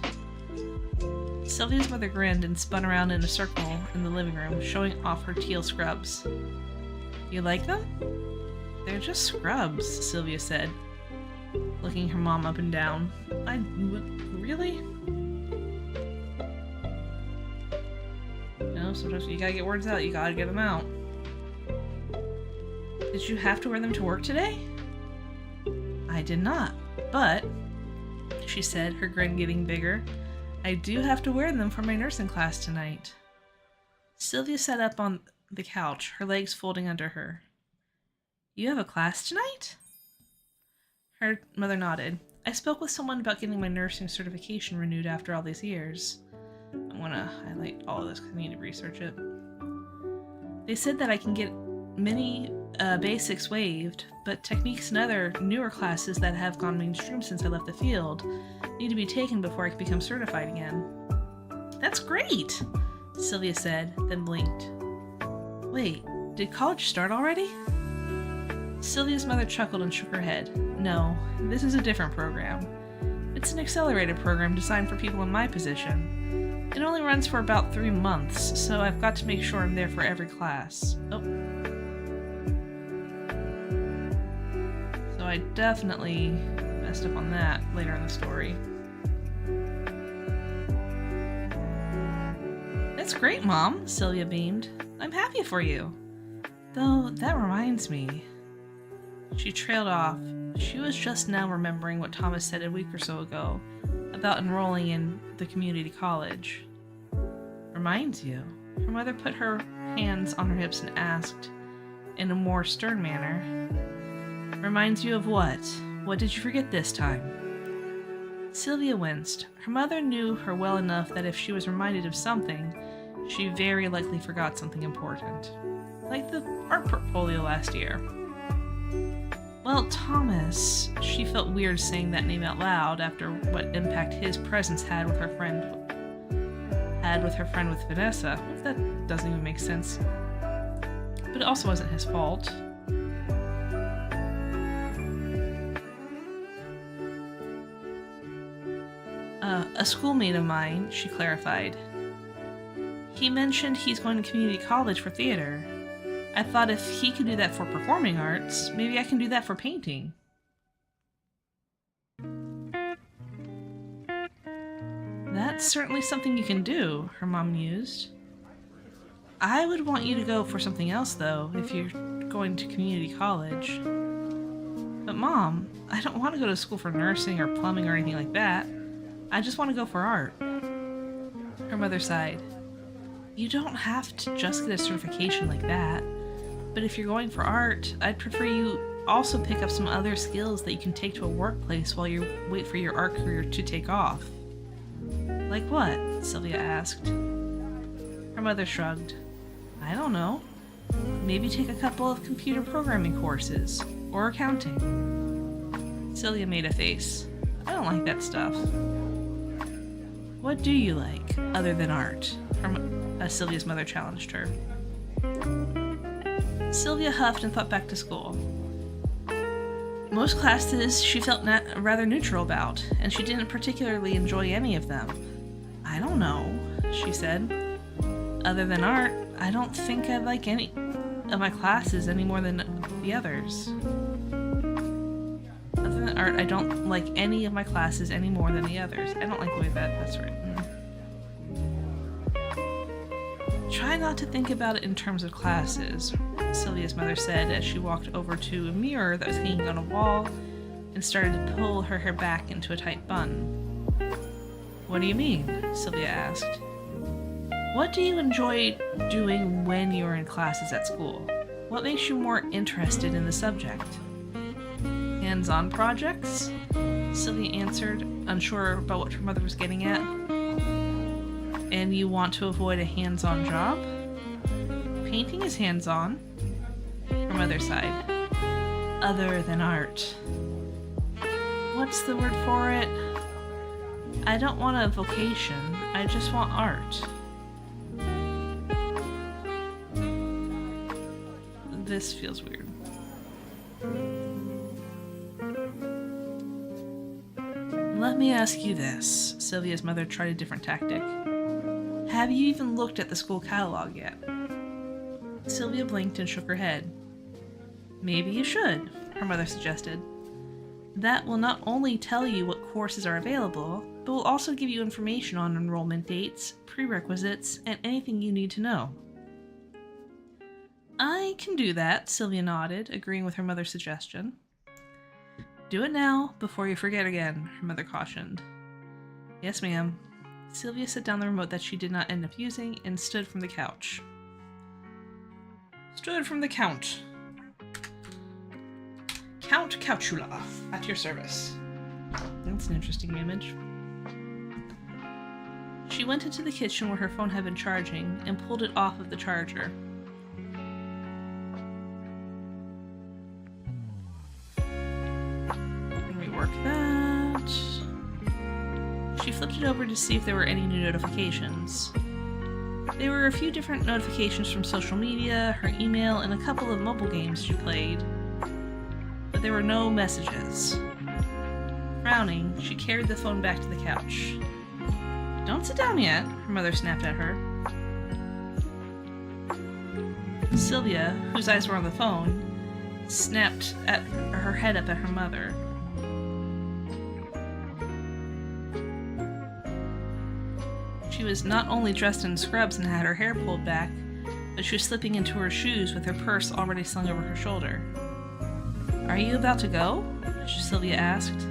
Sylvia's mother grinned and spun around in a circle in the living room, showing off her teal scrubs. You like them? They're just scrubs, Sylvia said, looking her mom up and down. Really? You know, sometimes you gotta get words out, you gotta get them out. Did you have to wear them to work today? I did not, but, she said, her grin getting bigger, I do have to wear them for my nursing class tonight. Sylvia sat up on the couch, her legs folding under her. You have a class tonight? Her mother nodded. I spoke with someone about getting my nursing certification renewed after all these years. I'm gonna highlight all of this because I need to research it. They said that I can get many basics waived, but techniques and other newer classes that have gone mainstream since I left the field need to be taken before I can become certified again. That's great, Sylvia said, then blinked. Wait, did college start already? Sylvia's mother chuckled and shook her head. No, this is a different program. It's an accelerated program designed for people in my position. It only runs for about 3 months, so I've got to make sure I'm there for every class. Oh. So I definitely messed up on that later in the story. That's great, Mom, Sylvia beamed. I'm happy for you. Though, that reminds me. She trailed off. She was just now remembering what Thomas said a week or so ago about enrolling in the community college. Reminds you? Her mother put her hands on her hips and asked, in a more stern manner, Reminds you of what? What did you forget this time? Sylvia winced. Her mother knew her well enough that if she was reminded of something, she very likely forgot something important. Like the art portfolio last year. Well, Thomas, she felt weird saying that name out loud after what impact his presence had with her friend with Vanessa. That doesn't even make sense. But it also wasn't his fault. A schoolmate of mine, she clarified. He mentioned he's going to community college for theater. I thought if he could do that for performing arts, maybe I can do that for painting. That's certainly something you can do, her mom mused. I would want you to go for something else, though, if you're going to community college. But Mom, I don't want to go to school for nursing or plumbing or anything like that. I just want to go for art. Her mother sighed. You don't have to just get a certification like that. But if you're going for art, I'd prefer you also pick up some other skills that you can take to a workplace while you wait for your art career to take off. Like what? Sylvia asked. Her mother shrugged. I don't know. Maybe take a couple of computer programming courses, or accounting. Sylvia made a face. I don't like that stuff. What do you like, other than art? Sylvia's mother challenged her. Sylvia huffed and thought back to school. Most classes she felt rather neutral about, and she didn't particularly enjoy any of them. I don't know, she said. Other than art, I don't think I like any of my classes any more than the others. Other than art, I don't like any of my classes any more than the others. I don't like the way that's written. Try not to think about it in terms of classes, Sylvia's mother said as she walked over to a mirror that was hanging on a wall and started to pull her hair back into a tight bun. What do you mean? Sylvia asked. What do you enjoy doing when you're in classes at school? What makes you more interested in the subject? Hands-on projects? Sylvia answered, unsure about what her mother was getting at. And you want to avoid a hands-on job? Painting is hands-on. Her mother sighed. Other than art. What's the word for it? I don't want a vocation. I just want art. This feels weird. Let me ask you this. Sylvia's mother tried a different tactic. Have you even looked at the school catalog yet? Sylvia blinked and shook her head. Maybe you should, her mother suggested. That will not only tell you what courses are available, but will also give you information on enrollment dates, prerequisites, and anything you need to know. I can do that, Sylvia nodded, agreeing with her mother's suggestion. Do it now, before you forget again, her mother cautioned. Yes, ma'am. Sylvia set down the remote that she did not end up using and stood from the couch. Stood from the count. Count Couchula, at your service. That's an interesting image. She went into the kitchen where her phone had been charging and pulled it off of the charger. Rework that. She flipped it over to see if there were any new notifications. There were a few different notifications from social media, her email, and a couple of mobile games she played. But there were no messages. Frowning, she carried the phone back to the couch. Don't sit down yet, her mother snapped at her. Sylvia, whose eyes were on the phone, snapped at her head up at her mother. She was not only dressed in scrubs and had her hair pulled back, but she was slipping into her shoes with her purse already slung over her shoulder. Are you about to go? Sylvia asked.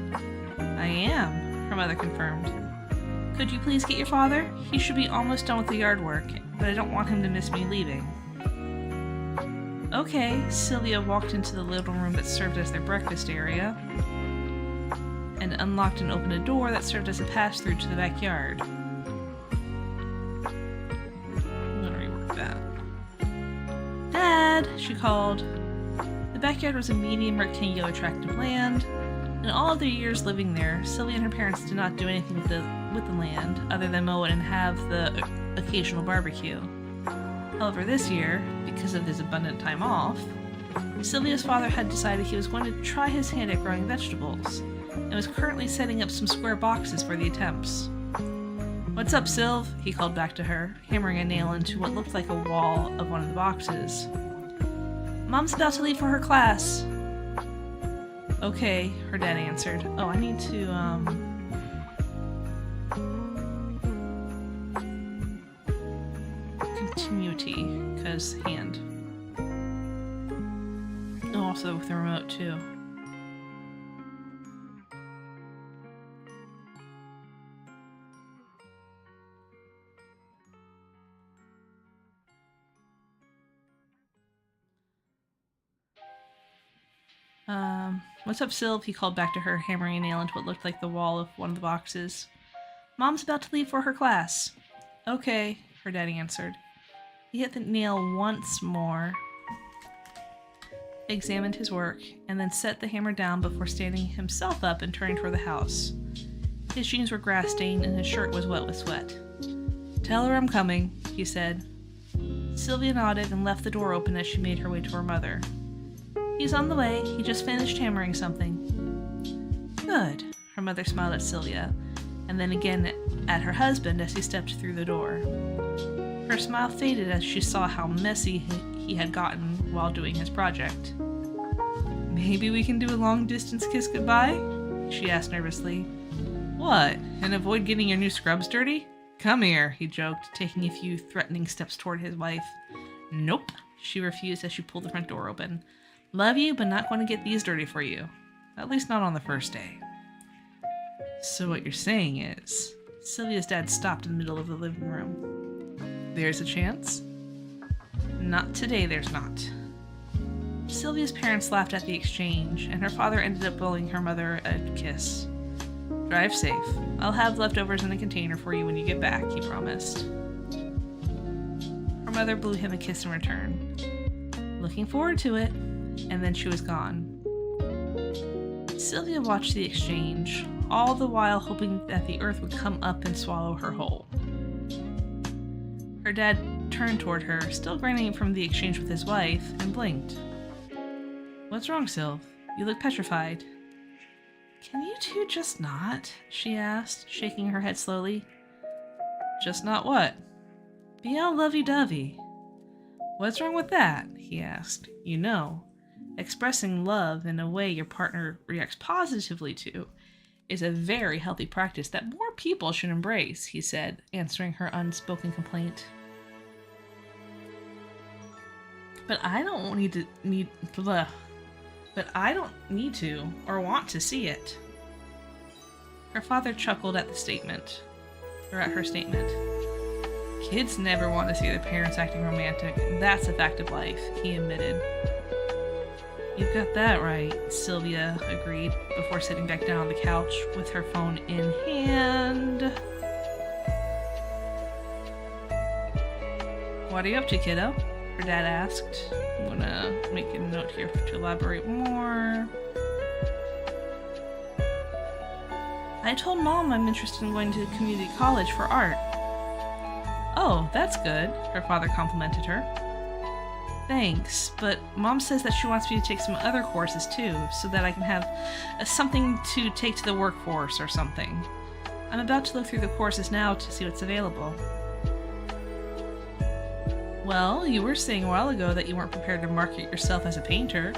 I am, her mother confirmed. Could you please get your father? He should be almost done with the yard work, but I don't want him to miss me leaving. Okay, Sylvia walked into the little room that served as their breakfast area, and unlocked and opened a door that served as a pass-through to the backyard. I'm gonna rework that. Dad, she called. The backyard was a medium rectangular tract of land. In all of their years living there, Sylvia and her parents did not do anything with the land other than mow it and have the occasional barbecue. However, this year, because of his abundant time off, Sylvia's father had decided he was going to try his hand at growing vegetables, and was currently setting up some square boxes for the attempts. What's up, Sylv? He called back to her, hammering a nail into what looked like a wall of one of the boxes. Mom's about to leave for her class. Okay, her dad answered. Oh, I need to, continuity, because hand. Oh, also with the remote, too. What's up, Sylv? He called back to her, hammering a nail into what looked like the wall of one of the boxes. Mom's about to leave for her class. Okay, her dad answered. He hit the nail once more, examined his work, and then set the hammer down before standing himself up and turning toward the house. His jeans were grass-stained and his shirt was wet with sweat. Tell her I'm coming, he said. Sylvia nodded and left the door open as she made her way to her mother. He's on the way. He just finished hammering something. Good, her mother smiled at Sylvia, and then again at her husband as he stepped through the door. Her smile faded as she saw how messy he had gotten while doing his project. Maybe we can do a long-distance kiss goodbye? She asked nervously. What, and avoid getting your new scrubs dirty? Come here, he joked, taking a few threatening steps toward his wife. Nope, she refused as she pulled the front door open. Love you, but not going to get these dirty for you. At least not on the first day. So what you're saying is... Sylvia's dad stopped in the middle of the living room. There's a chance? Not today, there's not. Sylvia's parents laughed at the exchange, and her father ended up blowing her mother a kiss. Drive safe. I'll have leftovers in a container for you when you get back, he promised. Her mother blew him a kiss in return. Looking forward to it. And then she was gone. Sylvia watched the exchange, all the while hoping that the earth would come up and swallow her whole. Her dad turned toward her, still grinning from the exchange with his wife, and blinked. What's wrong, Sylv? You look petrified. Can you two just not? She asked, shaking her head slowly. Just not what? Be all lovey-dovey. What's wrong with that? He asked. You know. Expressing love in a way your partner reacts positively to is a very healthy practice that more people should embrace, he said, answering her unspoken complaint. But I don't need to or want to see it. Her father chuckled at her statement. Kids never want to see their parents acting romantic. That's a fact of life, he admitted. You've got that right, Sylvia agreed, before sitting back down on the couch with her phone in hand. What are you up to, kiddo? Her dad asked. I'm gonna make a note here to elaborate more. I told Mom I'm interested in going to community college for art. Oh, that's good, her father complimented her. Thanks, but Mom says that she wants me to take some other courses too, so that I can have something to take to the workforce or something. I'm about to look through the courses now to see what's available. Well, you were saying a while ago that you weren't prepared to market yourself as a painter,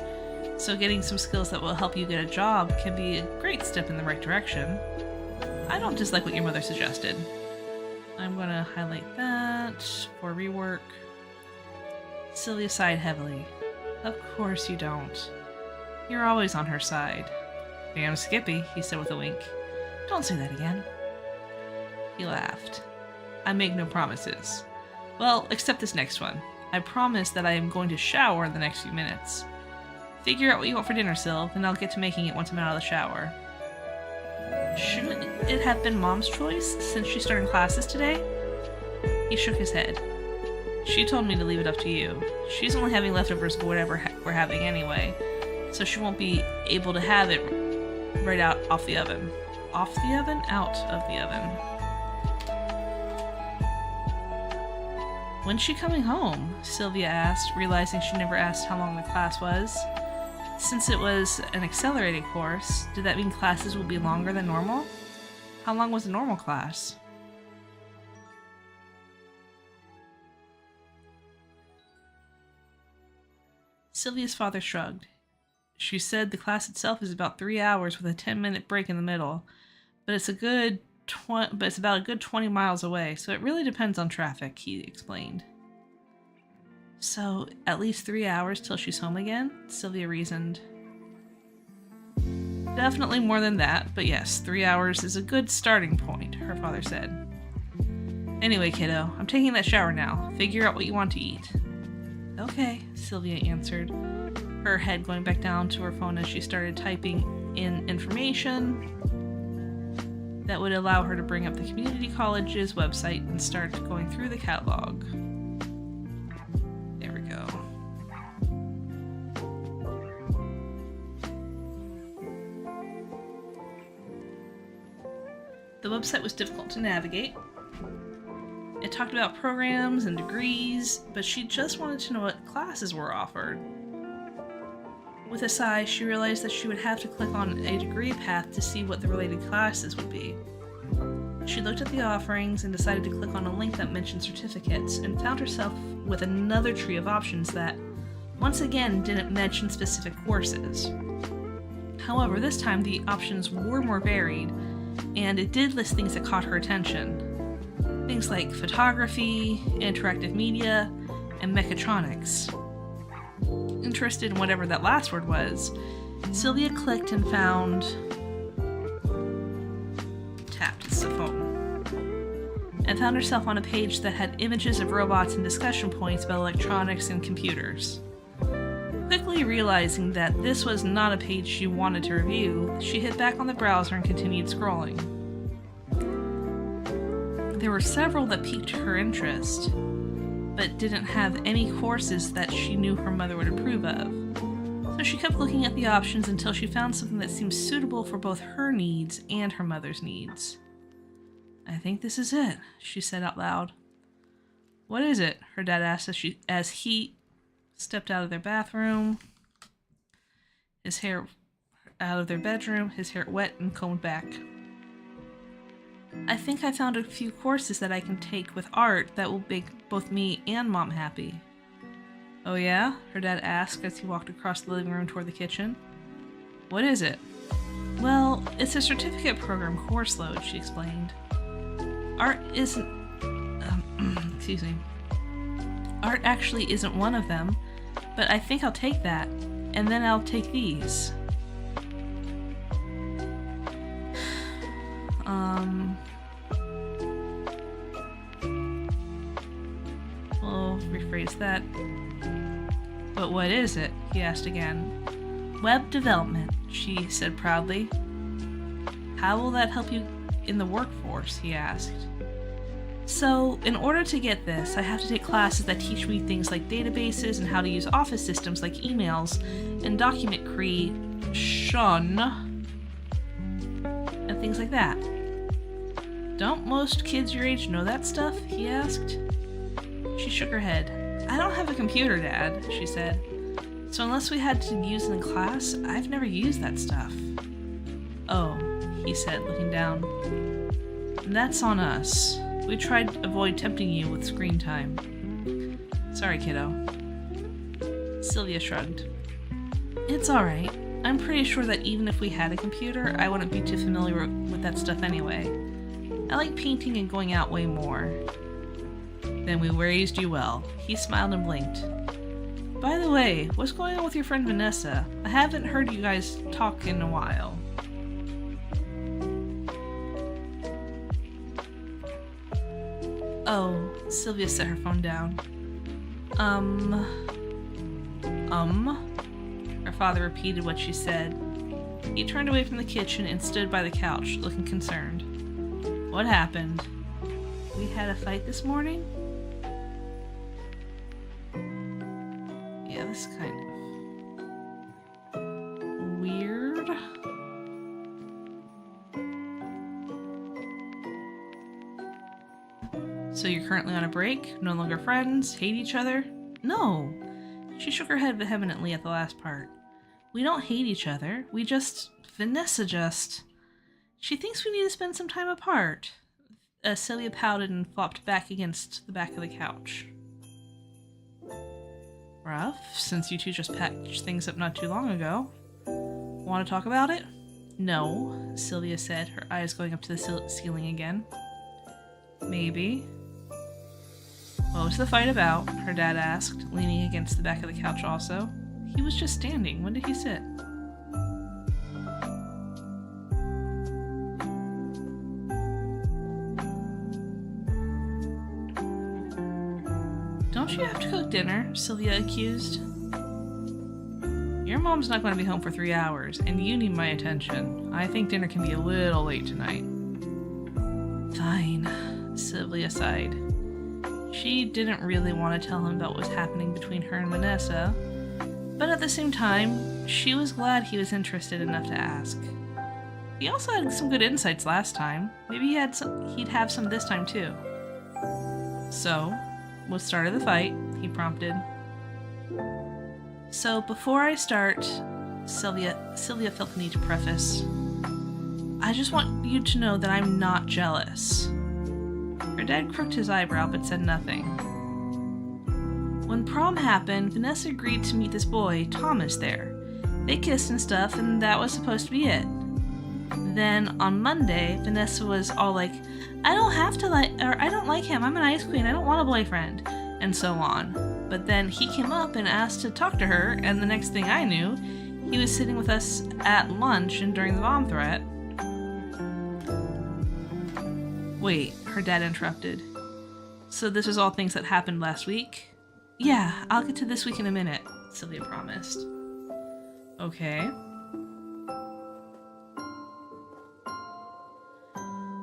so getting some skills that will help you get a job can be a great step in the right direction. I don't dislike what your mother suggested. I'm gonna highlight that for rework. Sylvia sighed heavily. Of course you don't. You're always on her side. Damn Skippy, he said with a wink. Don't say that again. He laughed. I make no promises. Well, except this next one. I promise that I am going to shower in the next few minutes. Figure out what you want for dinner, Sylv, and I'll get to making it once I'm out of the shower. Shouldn't it have been Mom's choice, since she's starting classes today? He shook his head. She told me to leave it up to you. She's only having leftovers of whatever we're having anyway, so she won't be able to have it right out off the oven. Off the oven? Out of the oven. When's she coming home? Sylvia asked, realizing she never asked how long the class was. Since it was an accelerated course, did that mean classes will be longer than normal? How long was a normal class? Sylvia's father shrugged. She said the class itself is about 3 hours with a 10-minute break in the middle, but it's about a good 20 miles away, so it really depends on traffic, he explained. So, at least 3 hours till she's home again? Sylvia reasoned. Definitely more than that, but yes, 3 hours is a good starting point, her father said. Anyway, kiddo, I'm taking that shower now. Figure out what you want to eat. Okay, Sylvia answered, her head going back down to her phone as she started typing in information that would allow her to bring up the community college's website and start going through the catalog. There we go. The website was difficult to navigate. It talked about programs and degrees, but she just wanted to know what classes were offered. With a sigh, she realized that she would have to click on a degree path to see what the related classes would be. She looked at the offerings and decided to click on a link that mentioned certificates, and found herself with another tree of options that, once again, didn't mention specific courses. However, this time the options were more varied, and it did list things that caught her attention. Things like photography, interactive media, and mechatronics. Interested in whatever that last word was, Sylvia clicked and found... tapped the phone. And found herself on a page that had images of robots and discussion points about electronics and computers. Quickly realizing that this was not a page she wanted to review, she hit back on the browser and continued scrolling. There were several that piqued her interest, but didn't have any courses that she knew her mother would approve of. So she kept looking at the options until she found something that seemed suitable for both her needs and her mother's needs. "I think this is it," she said out loud. "What is it?" her dad asked as he stepped out of their bathroom, his hair out of their bedroom, his hair wet and combed back. "I think I found a few courses that I can take with art that will make both me and Mom happy." "Oh yeah?" her dad asked as he walked across the living room toward the kitchen. "What is it?" "Well, it's a certificate program course load," she explained. "Art isn't... excuse me. Art actually isn't one of them, but I think I'll take that, and then I'll take these." We'll rephrase that. "But what is it?" he asked again. "Web development," she said proudly. "How will that help you in the workforce?" he asked. "So, in order to get this, I have to take classes that teach me things like databases and how to use office systems like emails and document creation and things like that." "Don't most kids your age know that stuff?" he asked. She shook her head. "I don't have a computer, Dad," she said. "So unless we had to use it in class, I've never used that stuff." "Oh," he said, looking down. "That's on us. We tried to avoid tempting you with screen time." "Sorry, kiddo." Sylvia shrugged. "It's alright. I'm pretty sure that even if we had a computer, I wouldn't be too familiar with that stuff anyway. I like painting and going out way more." "Then we raised you well." He smiled and blinked. "By the way, what's going on with your friend Vanessa? I haven't heard you guys talk in a while." "Oh," Sylvia set her phone down. Her father repeated what she said. He turned away from the kitchen and stood by the couch, looking concerned. "What happened?" "We had a fight this morning?" Yeah, this is kind of weird. "So you're currently on a break? No longer friends? Hate each other?" "No." She shook her head vehemently at the last part. "We don't hate each other. Vanessa just... She thinks we need to spend some time apart." Celia pouted and flopped back against the back of the couch. "Rough, since you two just patched things up not too long ago. Want to talk about it?" "No," Sylvia said, her eyes going up to the ceiling again. "Maybe." "What was the fight about?" her dad asked, leaning against the back of the couch also. He was just standing. When did he sit? "Don't you have to cook dinner?" Sylvia accused. your mom's not going to be home for 3 hours, and you need my attention. I think dinner can be a little late tonight. Fine, Sylvia sighed. She didn't really want to tell him about what was happening between her and Vanessa, but at the same time, she was glad he was interested enough to ask. He also had some good insights last time. Maybe he'd have some this time too. So, what started the fight? He prompted. So, before I start, Sylvia felt the need to preface. I just want you to know that I'm not jealous. Her dad crooked his eyebrow but said nothing. When prom happened, Vanessa agreed to meet this boy, Thomas, there. They kissed and stuff, and that was supposed to be it. Then, on Monday, Vanessa was all like, I don't like him, I'm an ice queen, I don't want a boyfriend, and so on. But then he came up and asked to talk to her, and the next thing I knew, he was sitting with us at lunch and during the bomb threat. Wait, her dad interrupted. So this was all things that happened last week? Yeah, I'll get to this week in a minute, Sylvia promised. Okay.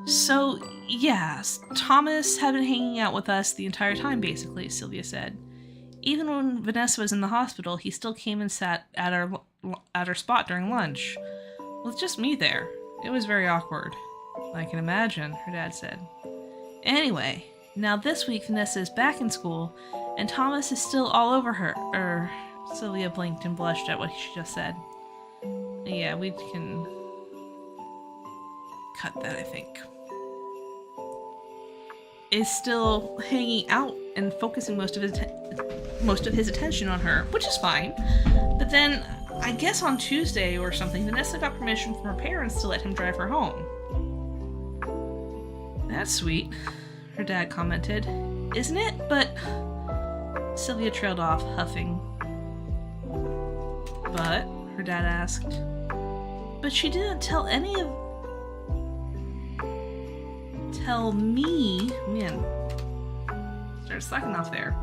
So, yeah, Thomas had been hanging out with us the entire time, basically, Sylvia said. Even when Vanessa was in the hospital, he still came and sat at our spot during lunch. With just me there. It was very awkward. I can imagine, her dad said. Anyway, now this week Vanessa is back in school, and Thomas is still all over her. Sylvia blinked and blushed at what she just said. Yeah, we can cut that, I think. Is still hanging out and focusing most of his attention on her, which is fine. But then, I guess on Tuesday or something, Vanessa got permission from her parents to let him drive her home. That's sweet, her dad commented. Isn't it? But Sylvia trailed off, huffing. But, her dad asked. But she didn't tell me, man, started slacking off there.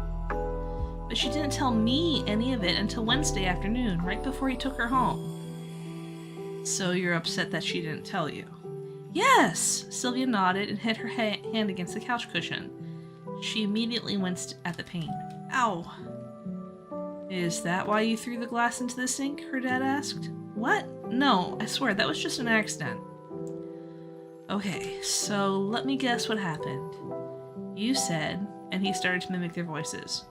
But she didn't tell me any of it until Wednesday afternoon, right before he took her home. So you're upset that she didn't tell you? Yes! Sylvia nodded and hit her hand against the couch cushion. She immediately winced at the pain. Ow! Is that why you threw the glass into the sink? Her dad asked. What? No, I swear, that was just an accident. Okay, so let me guess what happened. You said, and he started to mimic their voices.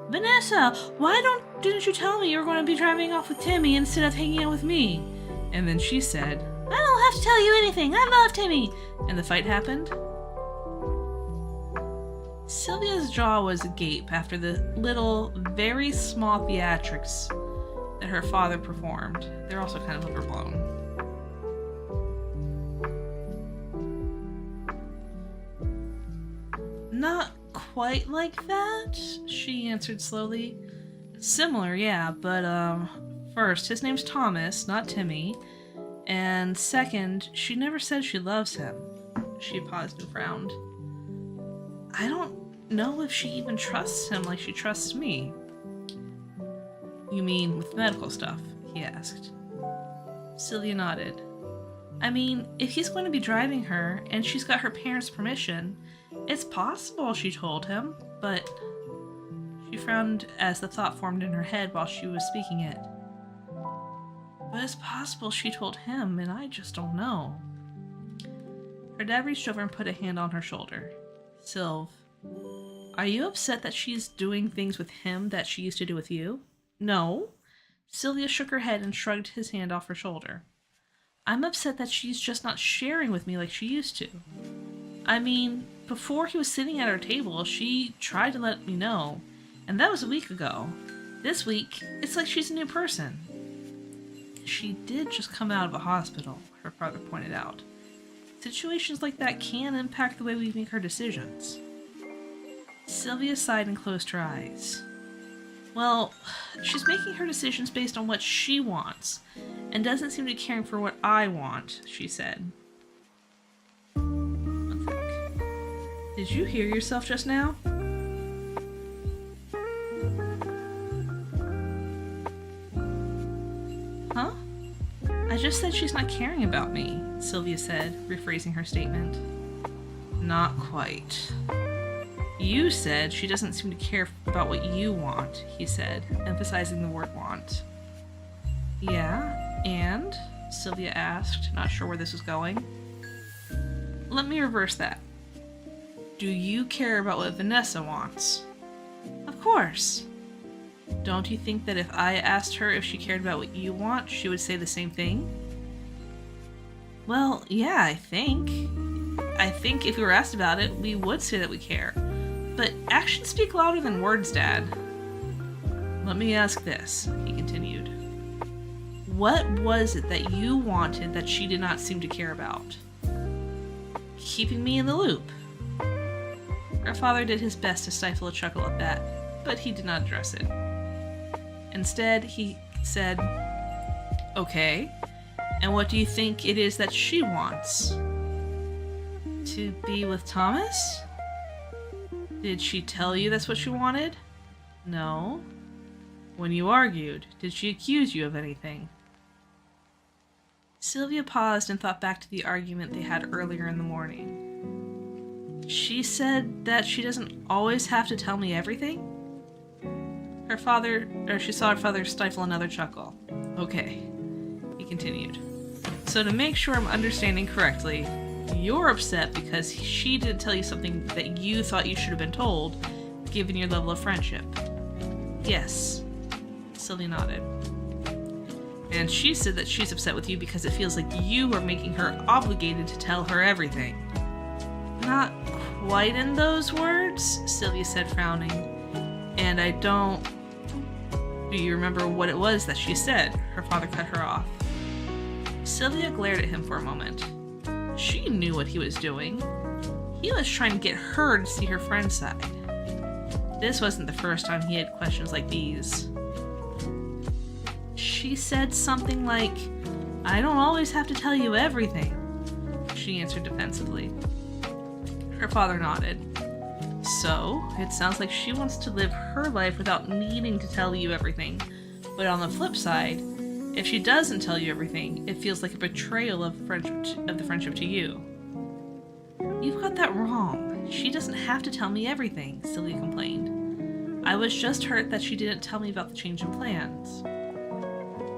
Vanessa, why didn't you tell me you were going to be driving off with Timmy instead of hanging out with me? And then she said, I don't have to tell you anything, I love Timmy. And the fight happened? Sylvia's jaw was agape after the little, very small theatrics that her father performed. They're also kind of overblown. Not quite like that, she answered slowly. Similar, yeah, but first, his name's Thomas, not Timmy. And second, she never said she loves him. She paused and frowned. I don't know if she even trusts him like she trusts me. You mean with medical stuff? He asked. Sylvia nodded. I mean, if he's going to be driving her and she's got her parents' permission, it's possible she told him, but she frowned as the thought formed in her head while she was speaking it. But it's possible she told him, and I just don't know. Her dad reached over and put a hand on her shoulder. Sylv, are you upset that she's doing things with him that she used to do with you? No. Sylvia shook her head and shrugged his hand off her shoulder. I'm upset that she's just not sharing with me like she used to. I mean, before he was sitting at our table, she tried to let me know, and that was a week ago. This week, it's like she's a new person. She did just come out of a hospital, her father pointed out. Situations like that can impact the way we make our decisions. Sylvia sighed and closed her eyes. Well, she's making her decisions based on what she wants, and doesn't seem to be caring for what I want, she said. One sec. Did you hear yourself just now? just said she's not caring about me, Sylvia said, rephrasing her statement. Not quite. You said she doesn't seem to care about what you want, he said, emphasizing the word want. Yeah, and? Sylvia asked, not sure where this was going. Let me reverse that. Do you care about what Vanessa wants? Of course. Don't you think that if I asked her if she cared about what you want, she would say the same thing? Well, yeah, I think. I think if we were asked about it, we would say that we care. But actions speak louder than words, Dad. Let me ask this, he continued. What was it that you wanted that she did not seem to care about? Keeping me in the loop. Her father did his best to stifle a chuckle at that, but he did not address it. Instead, he said, Okay, and what do you think it is that she wants? To be with Thomas? Did she tell you that's what she wanted? No. When you argued, did she accuse you of anything? Sylvia paused and thought back to the argument they had earlier in the morning. She said that she doesn't always have to tell me everything? She saw her father stifle another chuckle. Okay, he continued. So to make sure I'm understanding correctly, you're upset because she didn't tell you something that you thought you should have been told, given your level of friendship. Yes, Sylvia nodded. And she said that she's upset with you because it feels like you are making her obligated to tell her everything. Not quite in those words, Sylvia said, frowning. And I don't... Do you remember what it was that she said? Her father cut her off. Sylvia glared at him for a moment. She knew what he was doing. He was trying to get her to see her friend's side. This wasn't the first time he had questions like these. She said something like, I don't always have to tell you everything, she answered defensively. Her father nodded. So, it sounds like she wants to live her life without needing to tell you everything. But on the flip side, if she doesn't tell you everything, it feels like a betrayal of the friendship to you. You've got that wrong. She doesn't have to tell me everything, Sylvia complained. I was just hurt that she didn't tell me about the change in plans.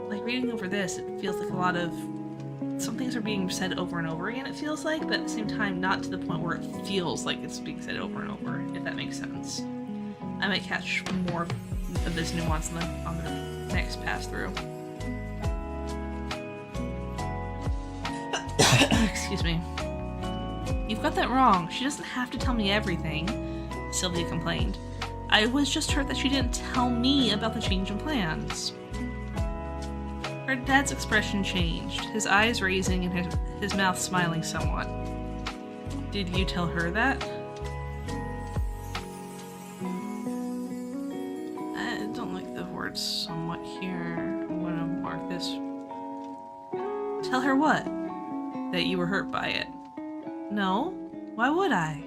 Like reading over this, it feels like some things are being said over and over again, it feels like, but at the same time, not to the point where it feels like it's being said over and over, if that makes sense. I might catch more of this nuance on the next pass through. Excuse me. You've got that wrong. She doesn't have to tell me everything, Sylvia complained. I was just hurt that she didn't tell me about the change in plans. Her dad's expression changed, his eyes raising and his mouth smiling somewhat. Did you tell her that? I don't like the word somewhat here. I'm going to mark this. Tell her what? That you were hurt by it. No? Why would I?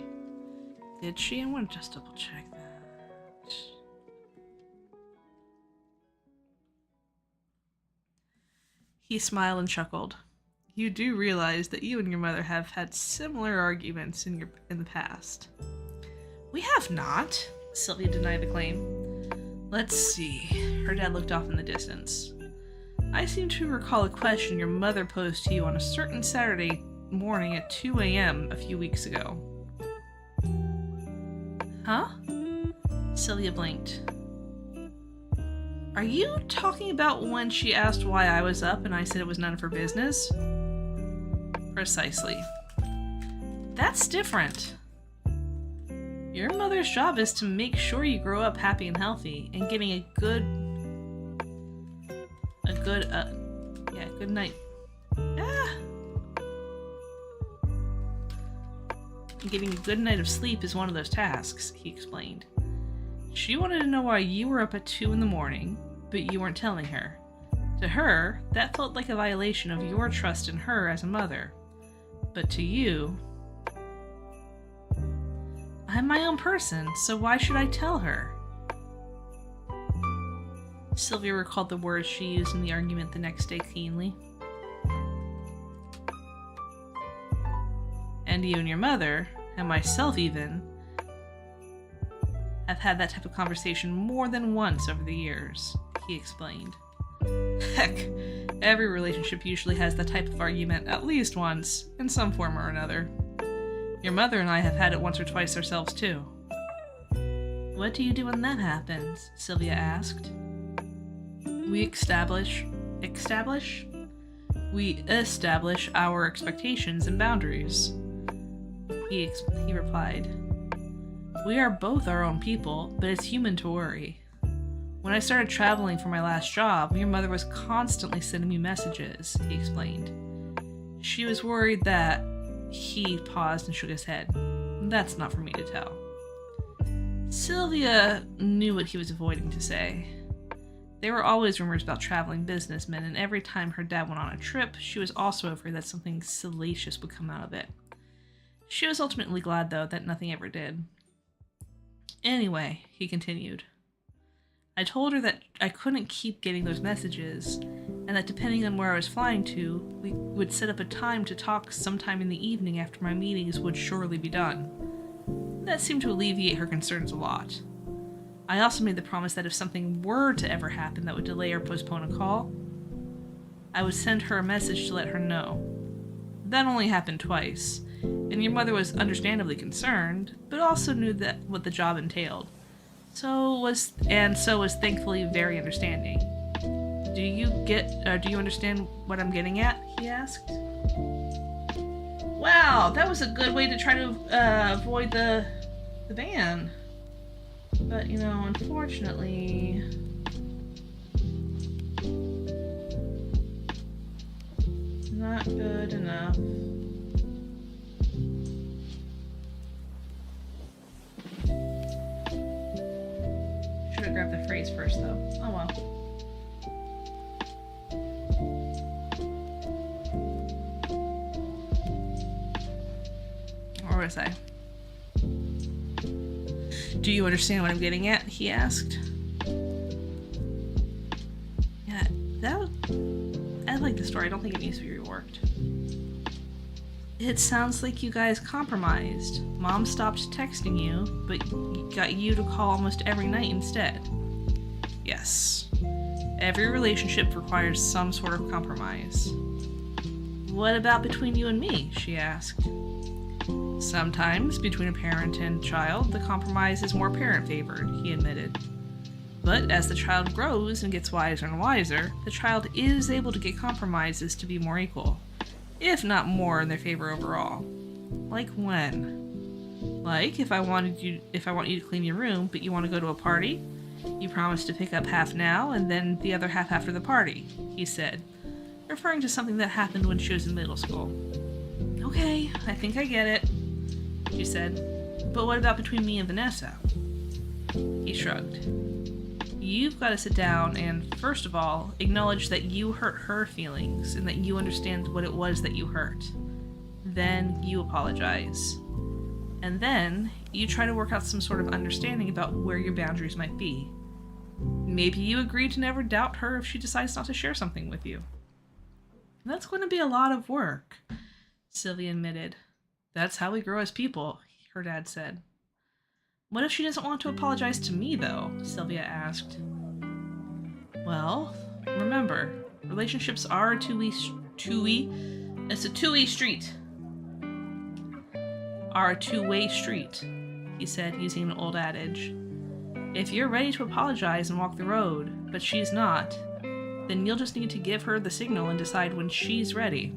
Did she? I'm going to just double check that. He smiled and chuckled. You do realize that you and your mother have had similar arguments in the past. We have not, Sylvia denied the claim. Let's see. Her dad looked off in the distance. I seem to recall a question your mother posed to you on a certain Saturday morning at 2 a.m. a few weeks ago. Huh? Sylvia blinked. Are you talking about when she asked why I was up and I said it was none of her business? Precisely. That's different. Your mother's job is to make sure you grow up happy and healthy and getting a good night. Getting a good night of sleep is one of those tasks, he explained. She wanted to know why you were up at 2 in the morning, but you weren't telling her. To her, that felt like a violation of your trust in her as a mother. But to you... I'm my own person, so why should I tell her? Sylvia recalled the words she used in the argument the next day keenly. And you and your mother, and myself even, have had that type of conversation more than once over the years, he explained. Heck, every relationship usually has that type of argument at least once, in some form or another. Your mother and I have had it once or twice ourselves too. What do you do when that happens? Sylvia asked. We establish our expectations and boundaries. He replied. We are both our own people, but it's human to worry. When I started traveling for my last job, your mother was constantly sending me messages, he explained. She was worried that... He paused and shook his head. That's not for me to tell. Sylvia knew what he was avoiding to say. There were always rumors about traveling businessmen, and every time her dad went on a trip, she was also afraid that something salacious would come out of it. She was ultimately glad, though, that nothing ever did. Anyway, he continued, I told her that I couldn't keep getting those messages, and that depending on where I was flying to, we would set up a time to talk sometime in the evening after my meetings would surely be done. That seemed to alleviate her concerns a lot. I also made the promise that if something were to ever happen that would delay or postpone a call, I would send her a message to let her know. That only happened twice, and your mother was understandably concerned, but also knew that what the job entailed. So was thankfully very understanding. Do you understand what I'm getting at? He asked. Wow, that was a good way to try to avoid the ban. But, unfortunately... Not good enough. Should have grabbed the phrase first, though. Oh well. Where was I? Do you understand what I'm getting at? He asked. Yeah, I like the story. I don't think it needs to be reworked. It sounds like you guys compromised. Mom stopped texting you, but got you to call almost every night instead. Yes. Every relationship requires some sort of compromise. What about between you and me? She asked. Sometimes, between a parent and child, the compromise is more parent-favored, he admitted. But as the child grows and gets wiser and wiser, the child is able to get compromises to be more equal, if not more in their favor overall. Like when? Like if I want you to clean your room, but you want to go to a party, you promise to pick up half now and then the other half after the party, he said, referring to something that happened when she was in middle school. Okay, I think I get it, she said. But what about between me and Vanessa? He shrugged. You've got to sit down and, first of all, acknowledge that you hurt her feelings and that you understand what it was that you hurt. Then you apologize. And then you try to work out some sort of understanding about where your boundaries might be. Maybe you agree to never doubt her if she decides not to share something with you. That's going to be a lot of work, Sylvia admitted. That's how we grow as people, her dad said. What if she doesn't want to apologize to me, though? Sylvia asked. Well, remember, relationships are a two-way street. Are a two-way street, he said, using an old adage. If you're ready to apologize and walk the road, but she's not, then you'll just need to give her the signal and decide when she's ready.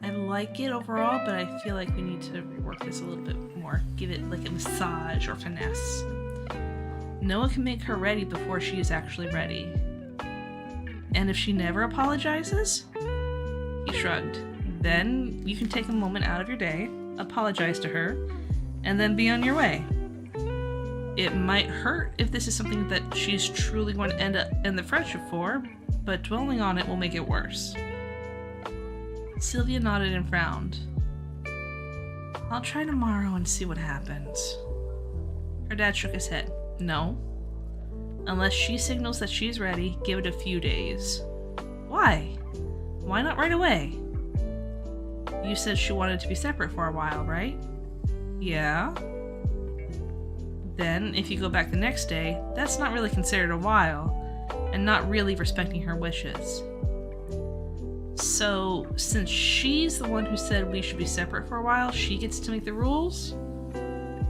I like it overall, but I feel like we need to rework this a little bit more. Give it like a massage or finesse. Noah can make her ready before she is actually ready. And if she never apologizes? He shrugged. Then you can take a moment out of your day, apologize to her, and then be on your way. It might hurt if this is something that she's truly going to end the friendship for, but dwelling on it will make it worse. Sylvia nodded and frowned. I'll try tomorrow and see what happens. Her dad shook his head. No. Unless she signals that she's ready, give it a few days. Why? Why not right away? You said she wanted to be separate for a while, right? Yeah. Then, if you go back the next day, that's not really considered a while, and not really respecting her wishes. So, since she's the one who said we should be separate for a while, she gets to make the rules?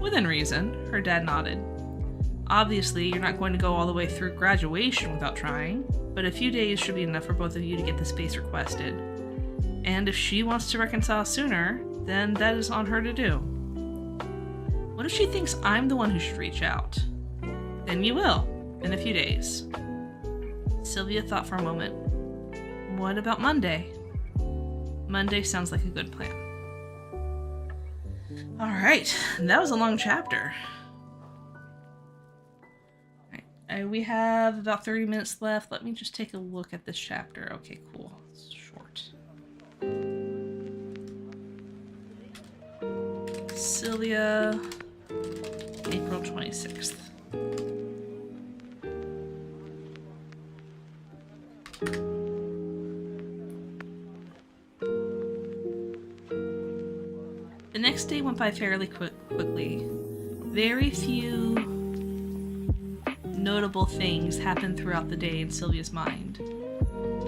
Within reason, her dad nodded. Obviously, you're not going to go all the way through graduation without trying, but a few days should be enough for both of you to get the space requested. And if she wants to reconcile sooner, then that is on her to do. What if she thinks I'm the one who should reach out? Then you will, in a few days. Sylvia thought for a moment. What about Monday? Monday sounds like a good plan. Alright, that was a long chapter. Alright, we have about 30 minutes left. Let me just take a look at this chapter. Okay, cool. It's short. Sylvia, April 26th. The next day went by fairly quickly. Very few notable things happened throughout the day in Sylvia's mind.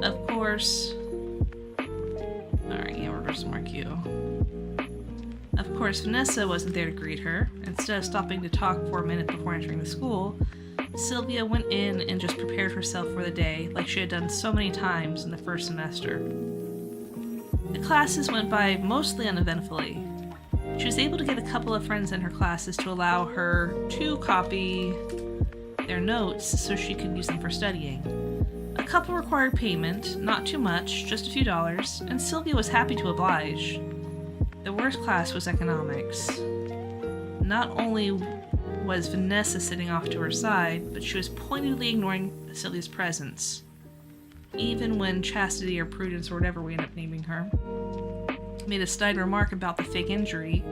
Of course... Alright, yeah, we're just mark you. Of course, Vanessa wasn't there to greet her. Instead of stopping to talk for a minute before entering the school, Sylvia went in and just prepared herself for the day, like she had done so many times in the first semester. The classes went by mostly uneventfully. She was able to get a couple of friends in her classes to allow her to copy their notes so she could use them for studying. A couple required payment, not too much, just a few dollars, and Sylvia was happy to oblige. The worst class was economics. Not only was Vanessa sitting off to her side, but she was pointedly ignoring Sylvia's presence. Even when Chastity or Prudence or whatever we end up naming her made a snide remark about the fake injury,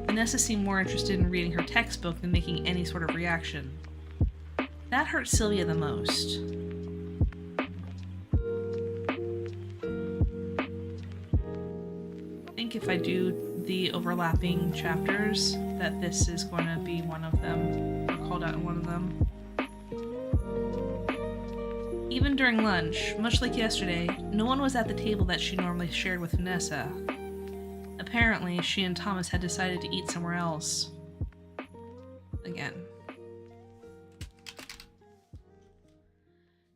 Vanessa seemed more interested in reading her textbook than making any sort of reaction. That hurt Sylvia the most. I think if I do the overlapping chapters, that this is going to be one of them, or called out in one of them. Even during lunch, much like yesterday, no one was at the table that she normally shared with Vanessa. Apparently, she and Thomas had decided to eat somewhere else. Again.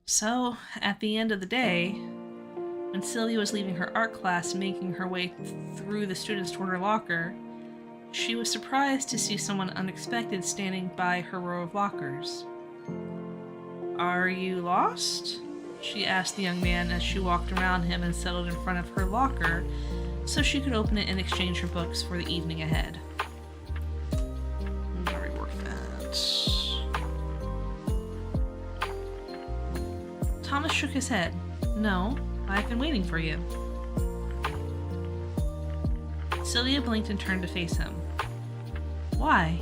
So, at the end of the day, when Sylvia was leaving her art class and making her way through the students toward her locker, she was surprised to see someone unexpected standing by her row of lockers. "Are you lost?" she asked the young man as she walked around him and settled in front of her locker so she could open it and exchange her books for the evening ahead. I'll rework that. Thomas shook his head. "No, I've been waiting for you." Sylvia blinked and turned to face him. "Why?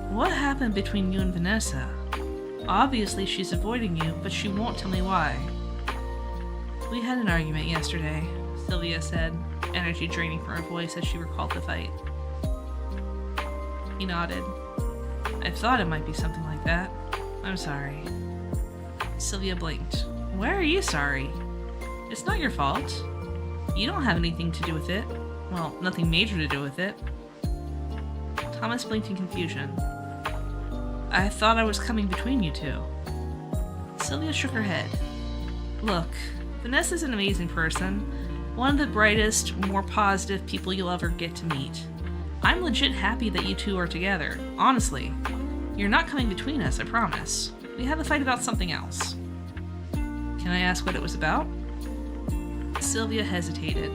What happened between you and Vanessa? Obviously she's avoiding you, but she won't tell me why." "We had an argument yesterday," Sylvia said, energy draining from her voice as she recalled the fight. He nodded. "I thought it might be something like that. I'm sorry." Sylvia blinked. "Why are you sorry? It's not your fault. You don't have anything to do with it. Well, nothing major to do with it." Thomas blinked in confusion. "I thought I was coming between you two." Sylvia shook her head. "Look, Vanessa's an amazing person. One of the brightest, more positive people you'll ever get to meet. I'm legit happy that you two are together. Honestly. You're not coming between us, I promise. We had a fight about something else." "Can I ask what it was about?" Sylvia hesitated.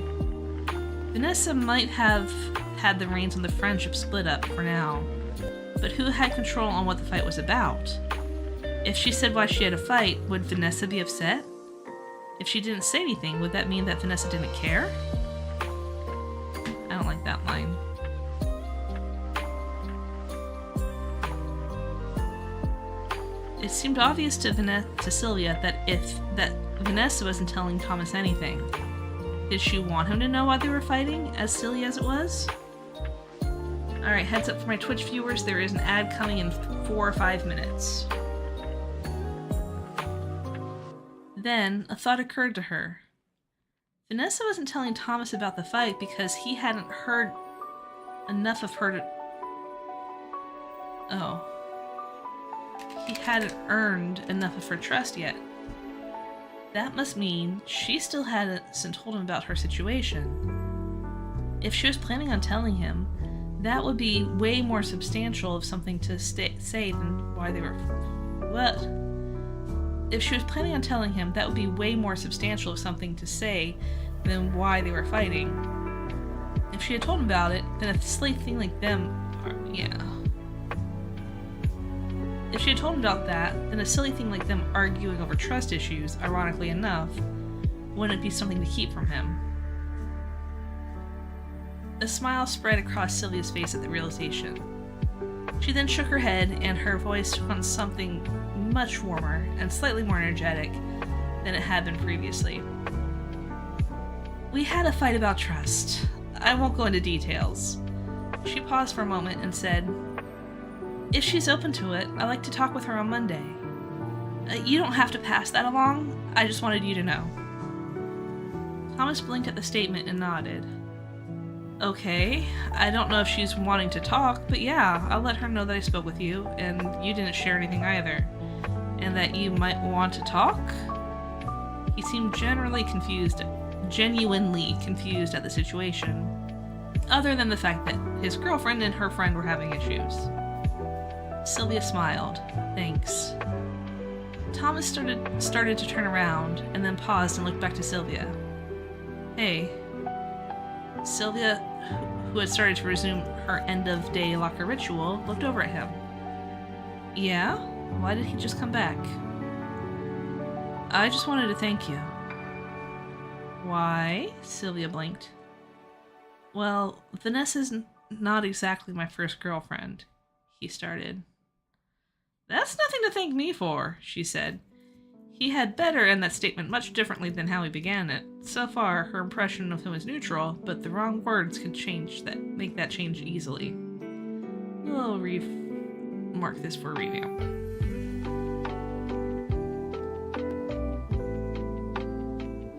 Vanessa might have had the reins on the friendship split up for now, but who had control on what the fight was about? If she said why she had a fight, would Vanessa be upset? If she didn't say anything, would that mean that Vanessa didn't care? I don't like that line. It seemed obvious to Sylvia that Vanessa wasn't telling Thomas anything. Did she want him to know why they were fighting, as silly as it was? Alright, heads up for my Twitch viewers, there is an ad coming in 4 or 5 minutes. Then, a thought occurred to her. Vanessa wasn't telling Thomas about the fight because he hadn't heard enough of her to... Oh. He hadn't earned enough of her trust yet. That must mean she still hadn't told him about her situation. If she was planning on telling him, that would be way more substantial of something to say than why they were... What? If she was planning on telling him, that would be way more substantial of something to say than why they were fighting. If she had told him about it, then a silly thing like them... Yeah. If she had told him about that, then a silly thing like them arguing over trust issues, ironically enough, wouldn't be something to keep from him. A smile spread across Sylvia's face at the realization. She then shook her head, and her voice took on something much warmer and slightly more energetic than it had been previously. We had a fight about trust. I won't go into details. She paused for a moment and said, if she's open to it, I'd like to talk with her on Monday. You don't have to pass that along. I just wanted you to know. Thomas blinked at the statement and nodded. Okay, I don't know if she's wanting to talk, but yeah, I'll let her know that I spoke with you, and you didn't share anything either. And that you might want to talk? He seemed genuinely confused at the situation, other than the fact that his girlfriend and her friend were having issues. Sylvia smiled. Thanks. Thomas started to turn around, and then paused and looked back to Sylvia. Hey. Sylvia, who had started to resume her end-of-day locker ritual, looked over at him. Yeah? Why did he just come back? I just wanted to thank you. Why? Sylvia blinked. Well, Vanessa's not exactly my first girlfriend, he started. That's nothing to thank me for, she said. He had better end that statement much differently than how he began it. So far, her impression of him was neutral, but the wrong words could make that change easily. We'll mark this for review.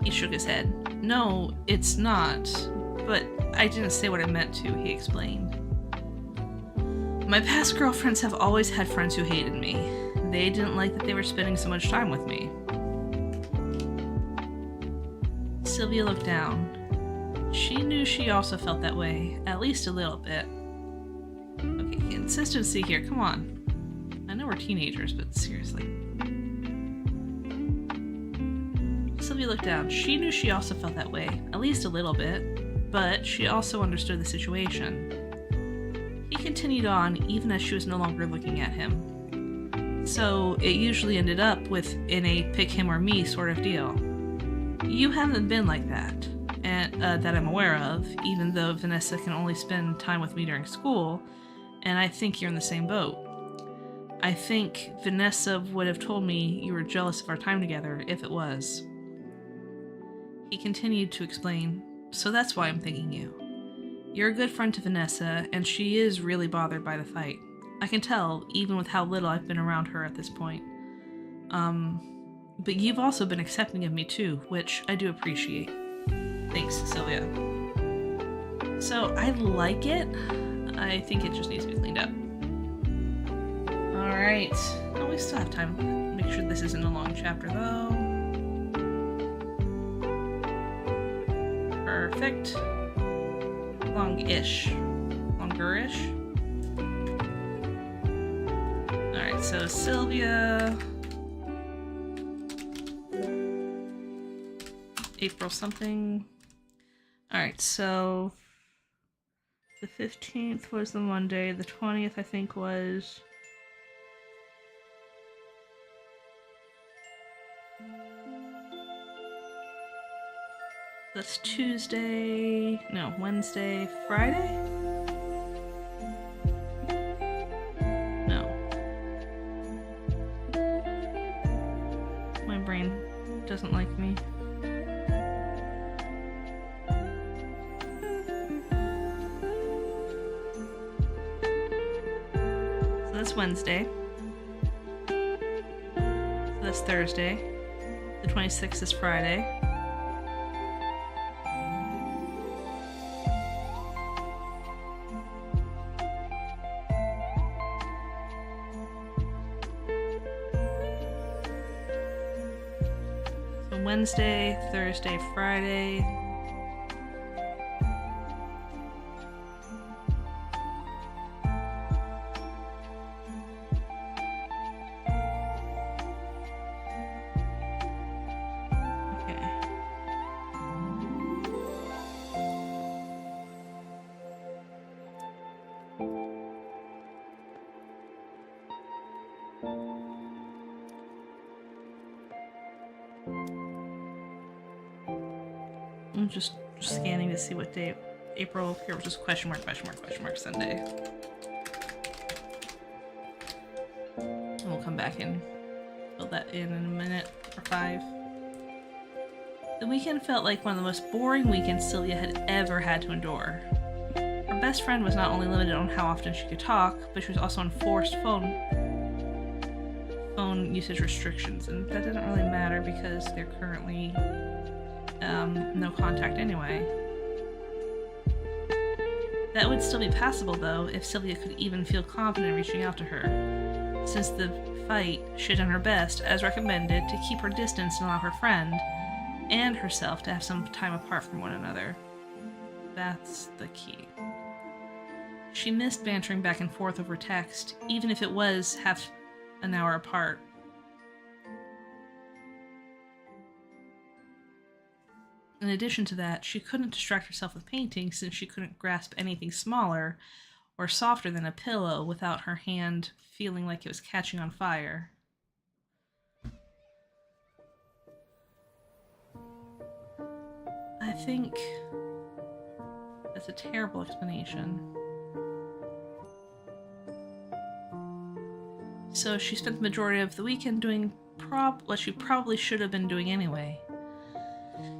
He shook his head. No, it's not. But I didn't say what I meant to, he explained. My past girlfriends have always had friends who hated me. They didn't like that they were spending so much time with me. Sylvia looked down. She knew she also felt that way, at least a little bit. Okay, consistency here, come on. I know we're teenagers, but seriously. Sylvia looked down. She knew she also felt that way, at least a little bit, but she also understood the situation. He continued on, even as she was no longer looking at him. So it usually ended up with in a pick him or me sort of deal. You haven't been like that, and that I'm aware of, even though Vanessa can only spend time with me during school, and I think you're in the same boat. I think Vanessa would have told me you were jealous of our time together if it was. He continued to explain, so that's why I'm thanking you. You're a good friend to Vanessa, and she is really bothered by the fight. I can tell, even with how little I've been around her at this point. But you've also been accepting of me too, which I do appreciate. Thanks, Sylvia. So, I like it. I think it just needs to be cleaned up. Alright. Oh, we still have time. Make sure this isn't a long chapter, though. Perfect. Long-ish. Longer-ish. Alright, so Sylvia... April something. Alright, so... The 15th was the Monday, the 20th I think was... That's Tuesday... No, Wednesday, Friday? No. My brain doesn't like me. is Wednesday. So that's Thursday. The 26th is Friday. So Wednesday, Thursday, Friday. I'm just scanning to see what day April here, which is question mark Sunday. And we'll come back and fill that in a minute or 5. The weekend felt like one of the most boring weekends Sylvia had ever had to endure. Her best friend was not only limited on how often she could talk, but she was also on forced phone usage restrictions, and that doesn't really matter because they're currently no contact anyway. That would still be passable though if Sylvia could even feel confident reaching out to her, since the fight she had done her best, as recommended, to keep her distance and allow her friend and herself to have some time apart from one another. That's the key. She missed bantering back and forth over text, even if it was half an hour apart. In addition to that, she couldn't distract herself with painting since she couldn't grasp anything smaller or softer than a pillow without her hand feeling like it was catching on fire. I think that's a terrible explanation. So she spent the majority of the weekend doing what she probably should have been doing anyway.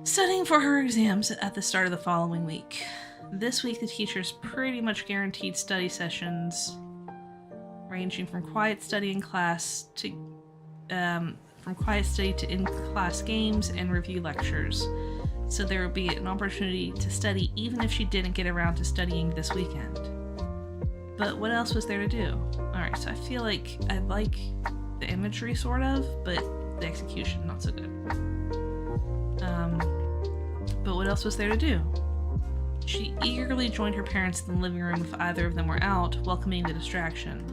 Studying for her exams at the start of the following week. This week the teachers pretty much guaranteed study sessions ranging from quiet study in class to in-class games and review lectures. So there would be an opportunity to study even if she didn't get around to studying this weekend. But what else was there to do? Alright, so I feel like I like the imagery sort of, but the execution not so good. But what else was there to do? She eagerly joined her parents in the living room if either of them were out, welcoming the distraction.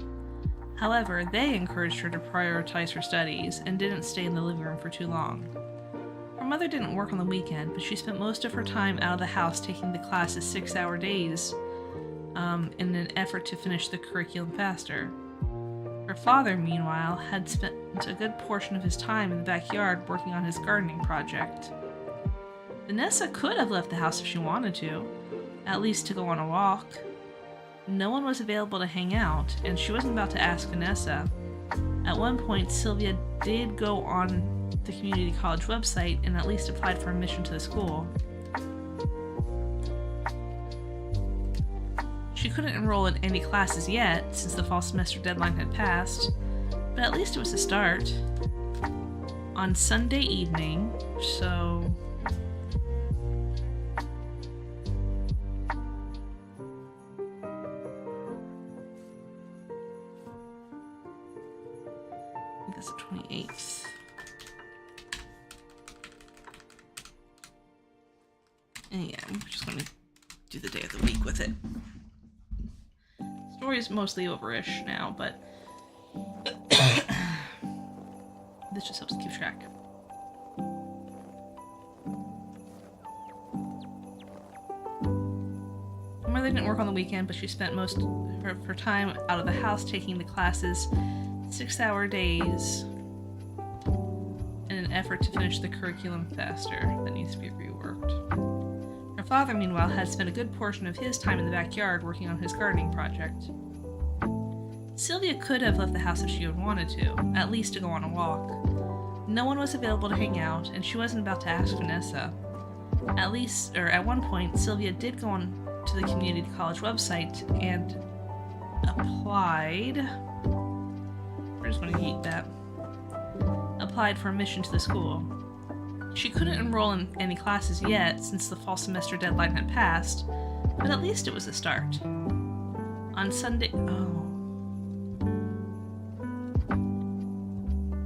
However, they encouraged her to prioritize her studies and didn't stay in the living room for too long. Her mother didn't work on the weekend, but she spent most of her time out of the house taking the classes 6-hour days in an effort to finish the curriculum faster. Her father, meanwhile, had spent a good portion of his time in the backyard working on his gardening project. Vanessa could have left the house if she wanted to, at least to go on a walk. No one was available to hang out, and she wasn't about to ask Vanessa. At one point, Sylvia did go on the community college website and at least applied for admission to the school. She couldn't enroll in any classes yet, since the fall semester deadline had passed, but at least it was a start. On Sunday evening, so... I think that's the 28th. And yeah, I'm just going to do the day of the week with it. Story's mostly over-ish now, but this just helps keep track. Her mother didn't work on the weekend, but she spent most of her time out of the house taking the classes 6-hour days in an effort to finish the curriculum faster that needs to be reworked. Her father, meanwhile, had spent a good portion of his time in the backyard working on his gardening project. Sylvia could have left the house if she had wanted to, at least to go on a walk. No one was available to hang out, and she wasn't about to ask Vanessa. At one point, Sylvia did go on to the community college website and applied just going to eat that. Applied for admission to the school. She couldn't enroll in any classes yet since the fall semester deadline had passed, but at least it was a start. On Sunday... Oh.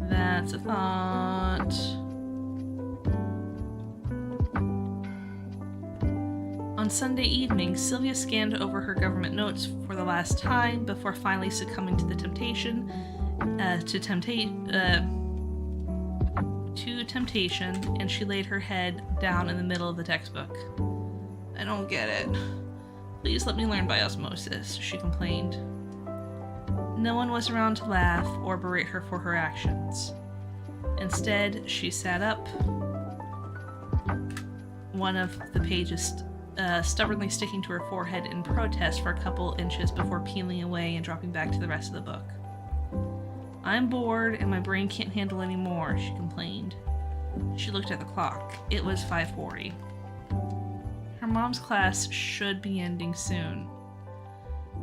That's a thought. On Sunday evening, Sylvia scanned over her government notes for the last time before finally succumbing to the temptation, and she laid her head down in the middle of the textbook. I don't get it. Please let me learn by osmosis, she complained. No one was around to laugh or berate her for her actions. Instead, she sat up, one of the pages stubbornly sticking to her forehead in protest for a couple inches before peeling away and dropping back to the rest of the book. I'm bored and my brain can't handle any more, she complained. She looked at the clock. It was 5:40. Her mom's class should be ending soon,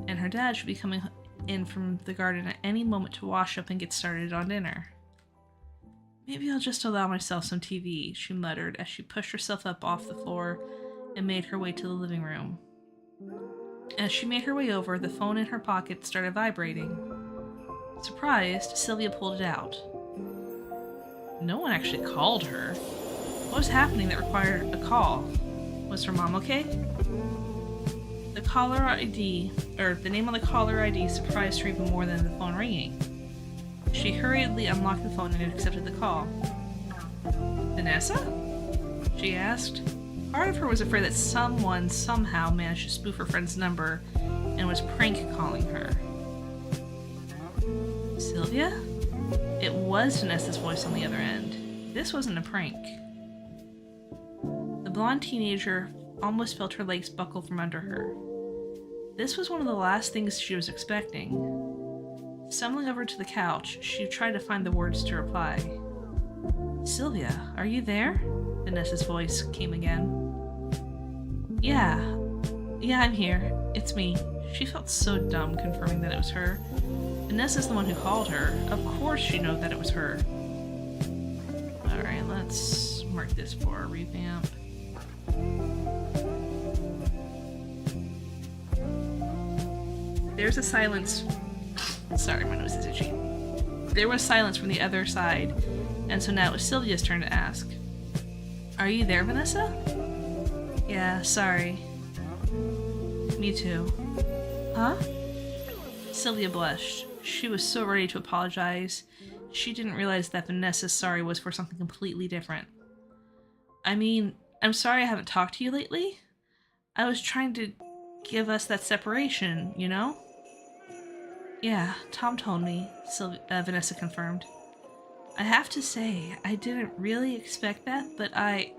and her dad should be coming in from the garden at any moment to wash up and get started on dinner. Maybe I'll just allow myself some TV, she muttered as she pushed herself up off the floor and made her way to the living room. As she made her way over, the phone in her pocket started vibrating. Surprised, Sylvia pulled it out. No one actually called her. What was happening that required a call? Was her mom okay? The name on the caller ID surprised her even more than the phone ringing. She hurriedly unlocked the phone and accepted the call. Vanessa? She asked. Part of her was afraid that someone somehow managed to spoof her friend's number and was prank calling her. Sylvia? It was Vanessa's voice on the other end. This wasn't a prank. The blonde teenager almost felt her legs buckle from under her. This was one of the last things she was expecting. Stumbling over to the couch, she tried to find the words to reply. Sylvia, are you there? Vanessa's voice came again. Yeah, I'm here. It's me. She felt so dumb confirming that it was her. Vanessa's the one who called her. Of course she knew that it was her. Alright, let's mark this for a revamp. There's a silence. Sorry, my nose is itchy. There was silence from the other side, and so now it was Sylvia's turn to ask. Are you there, Vanessa? Yeah, sorry. Me too. Huh? Sylvia blushed. She was so ready to apologize. She didn't realize that Vanessa's sorry was for something completely different. I mean, I'm sorry I haven't talked to you lately. I was trying to give us that separation, you know? Yeah, Tom told me, Vanessa confirmed. I have to say, I didn't really expect that, but I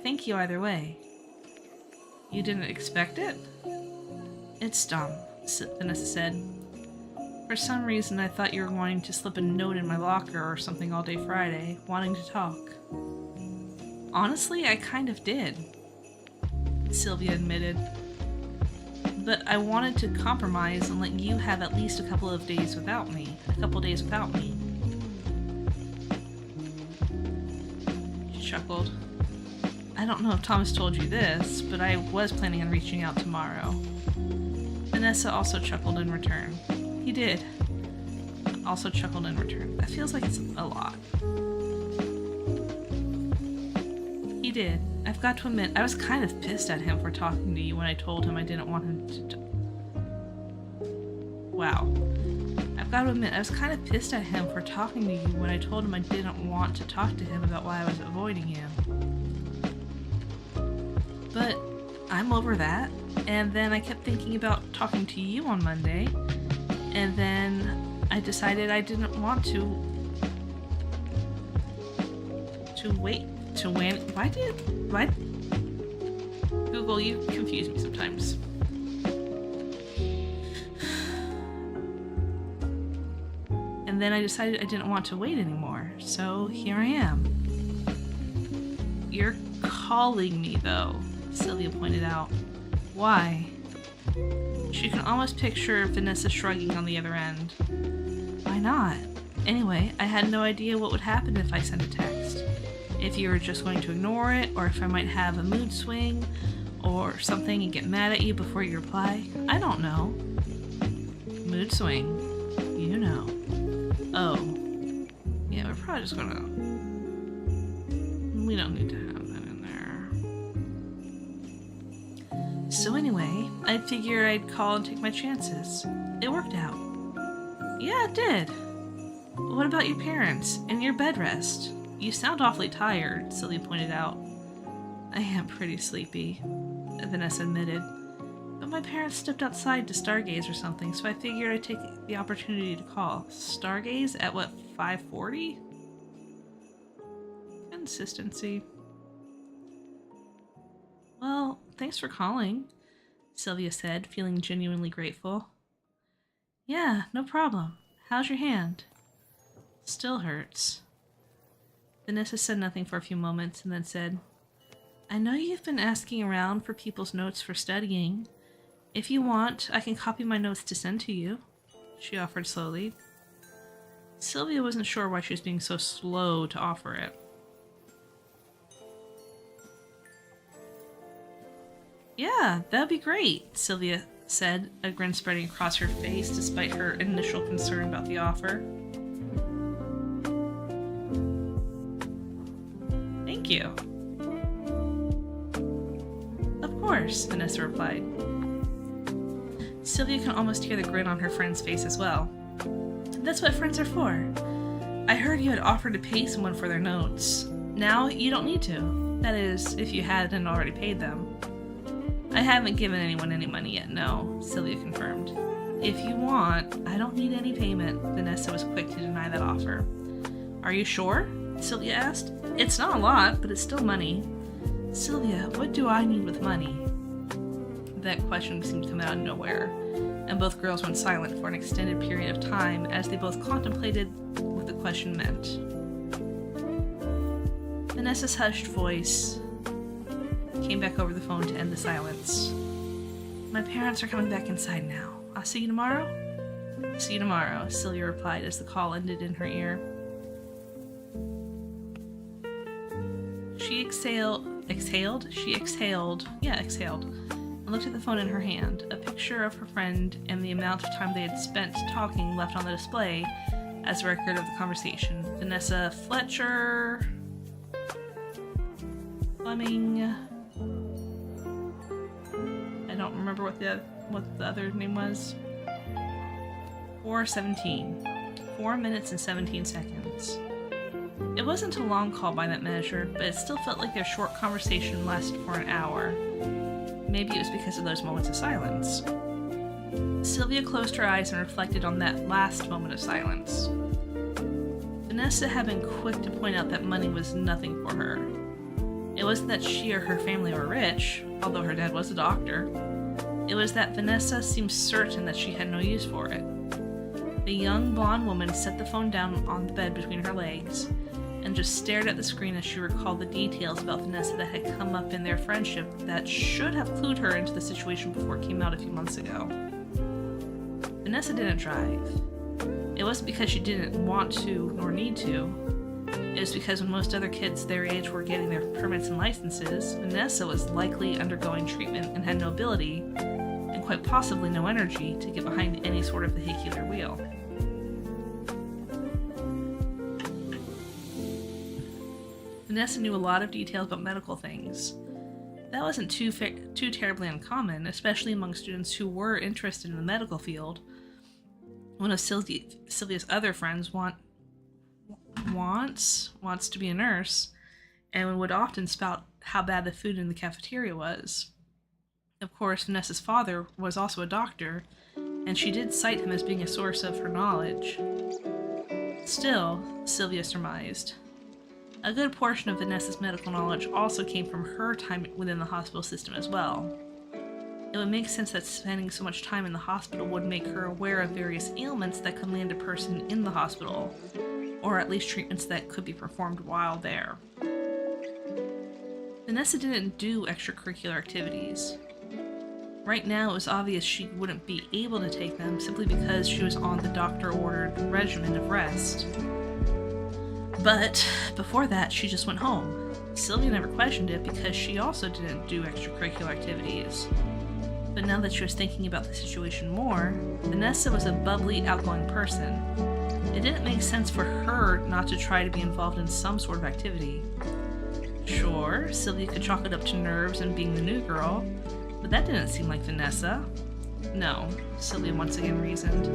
thank you either way. You didn't expect it? It's dumb, Vanessa said. For some reason, I thought you were going to slip a note in my locker or something all day Friday, wanting to talk. Honestly, I kind of did, Sylvia admitted. But I wanted to compromise and let you have at least a couple of days without me. She chuckled. I don't know if Thomas told you this, but I was planning on reaching out tomorrow. Vanessa also chuckled in return. He did. Also chuckled in return. That feels like it's a lot. He did. I've got to admit, I was kind of pissed at him for talking to you when I told him I didn't want him to... Wow. I've got to admit, I was kind of pissed at him for talking to you when I told him I didn't want to talk to him about why I was avoiding him. But I'm over that, and then I kept thinking about talking to you on Monday, and then I decided I didn't want to wait. Why? Google, you confuse me sometimes. And then I decided I didn't want to wait anymore, so here I am. You're calling me, though, Sylvia pointed out. Why? She can almost picture Vanessa shrugging on the other end. Why not? Anyway, I had no idea what would happen if I sent a text. If you were just going to ignore it, or if I might have a mood swing, or something and get mad at you before you reply. I don't know. Mood swing. You know. Oh. Yeah, we're probably just gonna... We don't need to have that in there. So anyway, I figured I'd call and take my chances. It worked out. Yeah, it did. What about your parents and your bed rest? You sound awfully tired, Sylvia pointed out. I am pretty sleepy, Vanessa admitted. But my parents stepped outside to stargaze or something, so I figured I'd take the opportunity to call. Stargaze at what, 5:40? Consistency. Well, thanks for calling, Sylvia said, feeling genuinely grateful. Yeah, no problem. How's your hand? Still hurts. Vanessa said nothing for a few moments and then said, I know you've been asking around for people's notes for studying. If you want, I can copy my notes to send to you, she offered slowly. Sylvia wasn't sure why she was being so slow to offer it. Yeah, that'd be great, Sylvia said, a grin spreading across her face despite her initial concern about the offer. Thank you. Of course, Vanessa replied. Sylvia can almost hear the grin on her friend's face as well. That's what friends are for. I heard you had offered to pay someone for their notes. Now you don't need to. That is, if you hadn't already paid them. I haven't given anyone any money yet, no, Sylvia confirmed. If you want, I don't need any payment, Vanessa was quick to deny that offer. Are you sure? Sylvia asked. It's not a lot, but it's still money. Sylvia, what do I need with money? That question seemed to come out of nowhere, and both girls went silent for an extended period of time as they both contemplated what the question meant. Vanessa's hushed voice came back over the phone to end the silence. My parents are coming back inside now. I'll see you tomorrow? See you tomorrow, Sylvia replied as the call ended in her ear. She exhaled, and looked at the phone in her hand. A picture of her friend and the amount of time they had spent talking left on the display as a record of the conversation. Vanessa Fletcher... Fleming... I don't remember what the other name was. 4:17. 4 minutes and 17 seconds. It wasn't a long call by that measure, but it still felt like their short conversation lasted for an hour. Maybe it was because of those moments of silence. Sylvia closed her eyes and reflected on that last moment of silence. Vanessa had been quick to point out that money was nothing for her. It wasn't that she or her family were rich, although her dad was a doctor. It was that Vanessa seemed certain that she had no use for it. The young blonde woman set the phone down on the bed between her legs and just stared at the screen as she recalled the details about Vanessa that had come up in their friendship that should have clued her into the situation before it came out a few months ago. Vanessa didn't drive. It wasn't because she didn't want to nor need to. It was because when most other kids their age were getting their permits and licenses, Vanessa was likely undergoing treatment and had no ability, and quite possibly no energy, to get behind any sort of vehicular wheel. Vanessa knew a lot of details about medical things. That wasn't too terribly uncommon, especially among students who were interested in the medical field. One of Sylvia's other friends wants to be a nurse, and would often spout how bad the food in the cafeteria was. Of course, Vanessa's father was also a doctor, and she did cite him as being a source of her knowledge. Still, Sylvia surmised, a good portion of Vanessa's medical knowledge also came from her time within the hospital system as well. It would make sense that spending so much time in the hospital would make her aware of various ailments that could land a person in the hospital, or at least treatments that could be performed while there. Vanessa didn't do extracurricular activities. Right now, it was obvious she wouldn't be able to take them simply because she was on the doctor-ordered regimen of rest. But before that, she just went home. Sylvia never questioned it because she also didn't do extracurricular activities. But now that she was thinking about the situation more, Vanessa was a bubbly, outgoing person. It didn't make sense for her not to try to be involved in some sort of activity. Sure, Sylvia could chalk it up to nerves and being the new girl, but that didn't seem like Vanessa. No, Sylvia once again reasoned.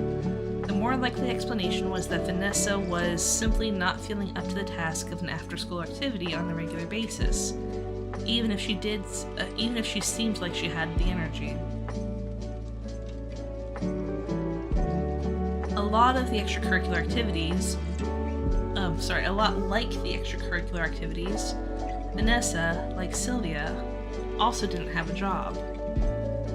The more likely explanation was that Vanessa was simply not feeling up to the task of an after-school activity on a regular basis, even if she seemed like she had the energy. A lot like the extracurricular activities, Vanessa, like Sylvia, also didn't have a job.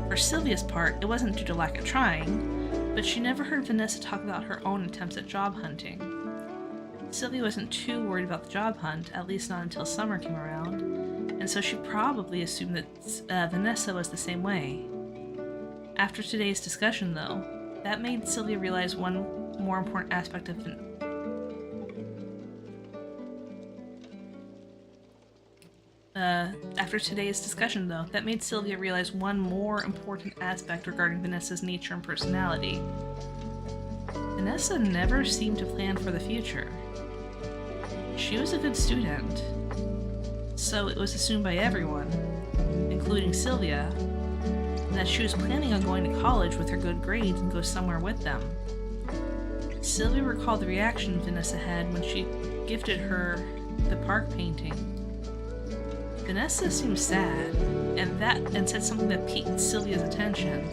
For Sylvia's part, it wasn't due to lack of trying, but she never heard Vanessa talk about her own attempts at job hunting. Sylvia wasn't too worried about the job hunt, at least not until summer came around, and so she probably assumed that Vanessa was the same way. After today's discussion, though, that made Sylvia realize one more important aspect of regarding Vanessa's nature and personality. Vanessa never seemed to plan for the future. She was a good student, so it was assumed by everyone, including Sylvia, that she was planning on going to college with her good grades and go somewhere with them. Sylvia recalled the reaction Vanessa had when she gifted her the park painting. Vanessa seemed sad, and said something that piqued Sylvia's attention.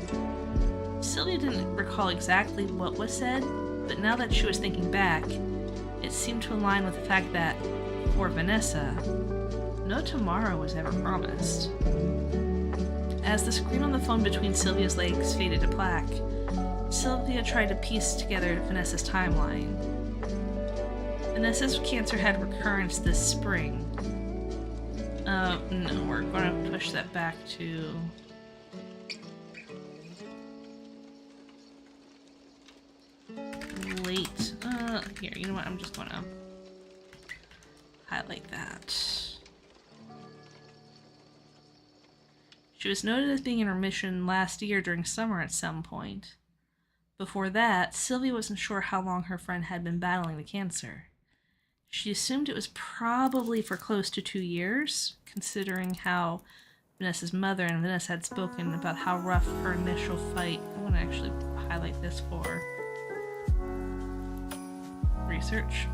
Sylvia didn't recall exactly what was said, but now that she was thinking back, it seemed to align with the fact that, for Vanessa, no tomorrow was ever promised. As the screen on the phone between Sylvia's legs faded to black, Sylvia tried to piece together Vanessa's timeline. Vanessa's cancer had recurrence this spring. No, we're going to push that back to... late. Here, you know what? I'm just going to highlight that. She was noted as being in remission last year during summer at some point. Before that, Sylvia wasn't sure how long her friend had been battling the cancer. She assumed it was probably for close to 2 years, considering how Vanessa's mother and Vanessa had spoken about how rough her initial fight... I want to actually highlight this for research.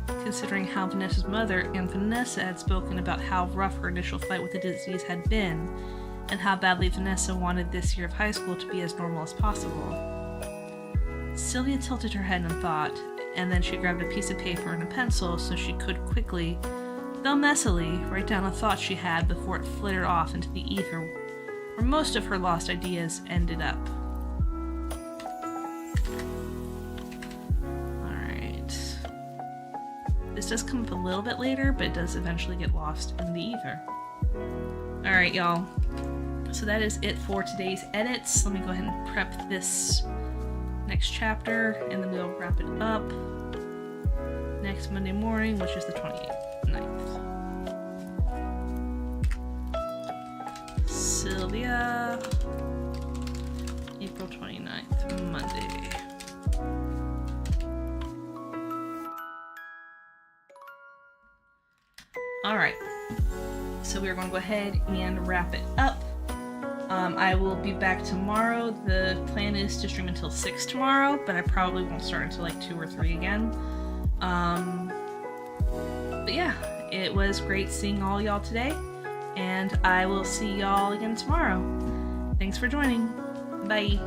Considering how Vanessa's mother and Vanessa had spoken about how rough her initial fight with the disease had been, and how badly Vanessa wanted this year of high school to be as normal as possible. Sylvia tilted her head in thought, and then she grabbed a piece of paper and a pencil so she could quickly, though messily, write down a thought she had before it flittered off into the ether, where most of her lost ideas ended up. Alright. This does come up a little bit later, but it does eventually get lost in the ether. Alright, y'all. So that is it for today's edits. Let me go ahead and prep this next chapter, and then we'll wrap it up next Monday morning, which is the 29th. Sylvia, April 29th, Monday. Alright, so we're going to go ahead and wrap it up. I will be back tomorrow. The plan is to stream until 6 tomorrow, but I probably won't start until like 2 or 3 again. But yeah, it was great seeing all y'all today, and I will see y'all again tomorrow. Thanks for joining. Bye.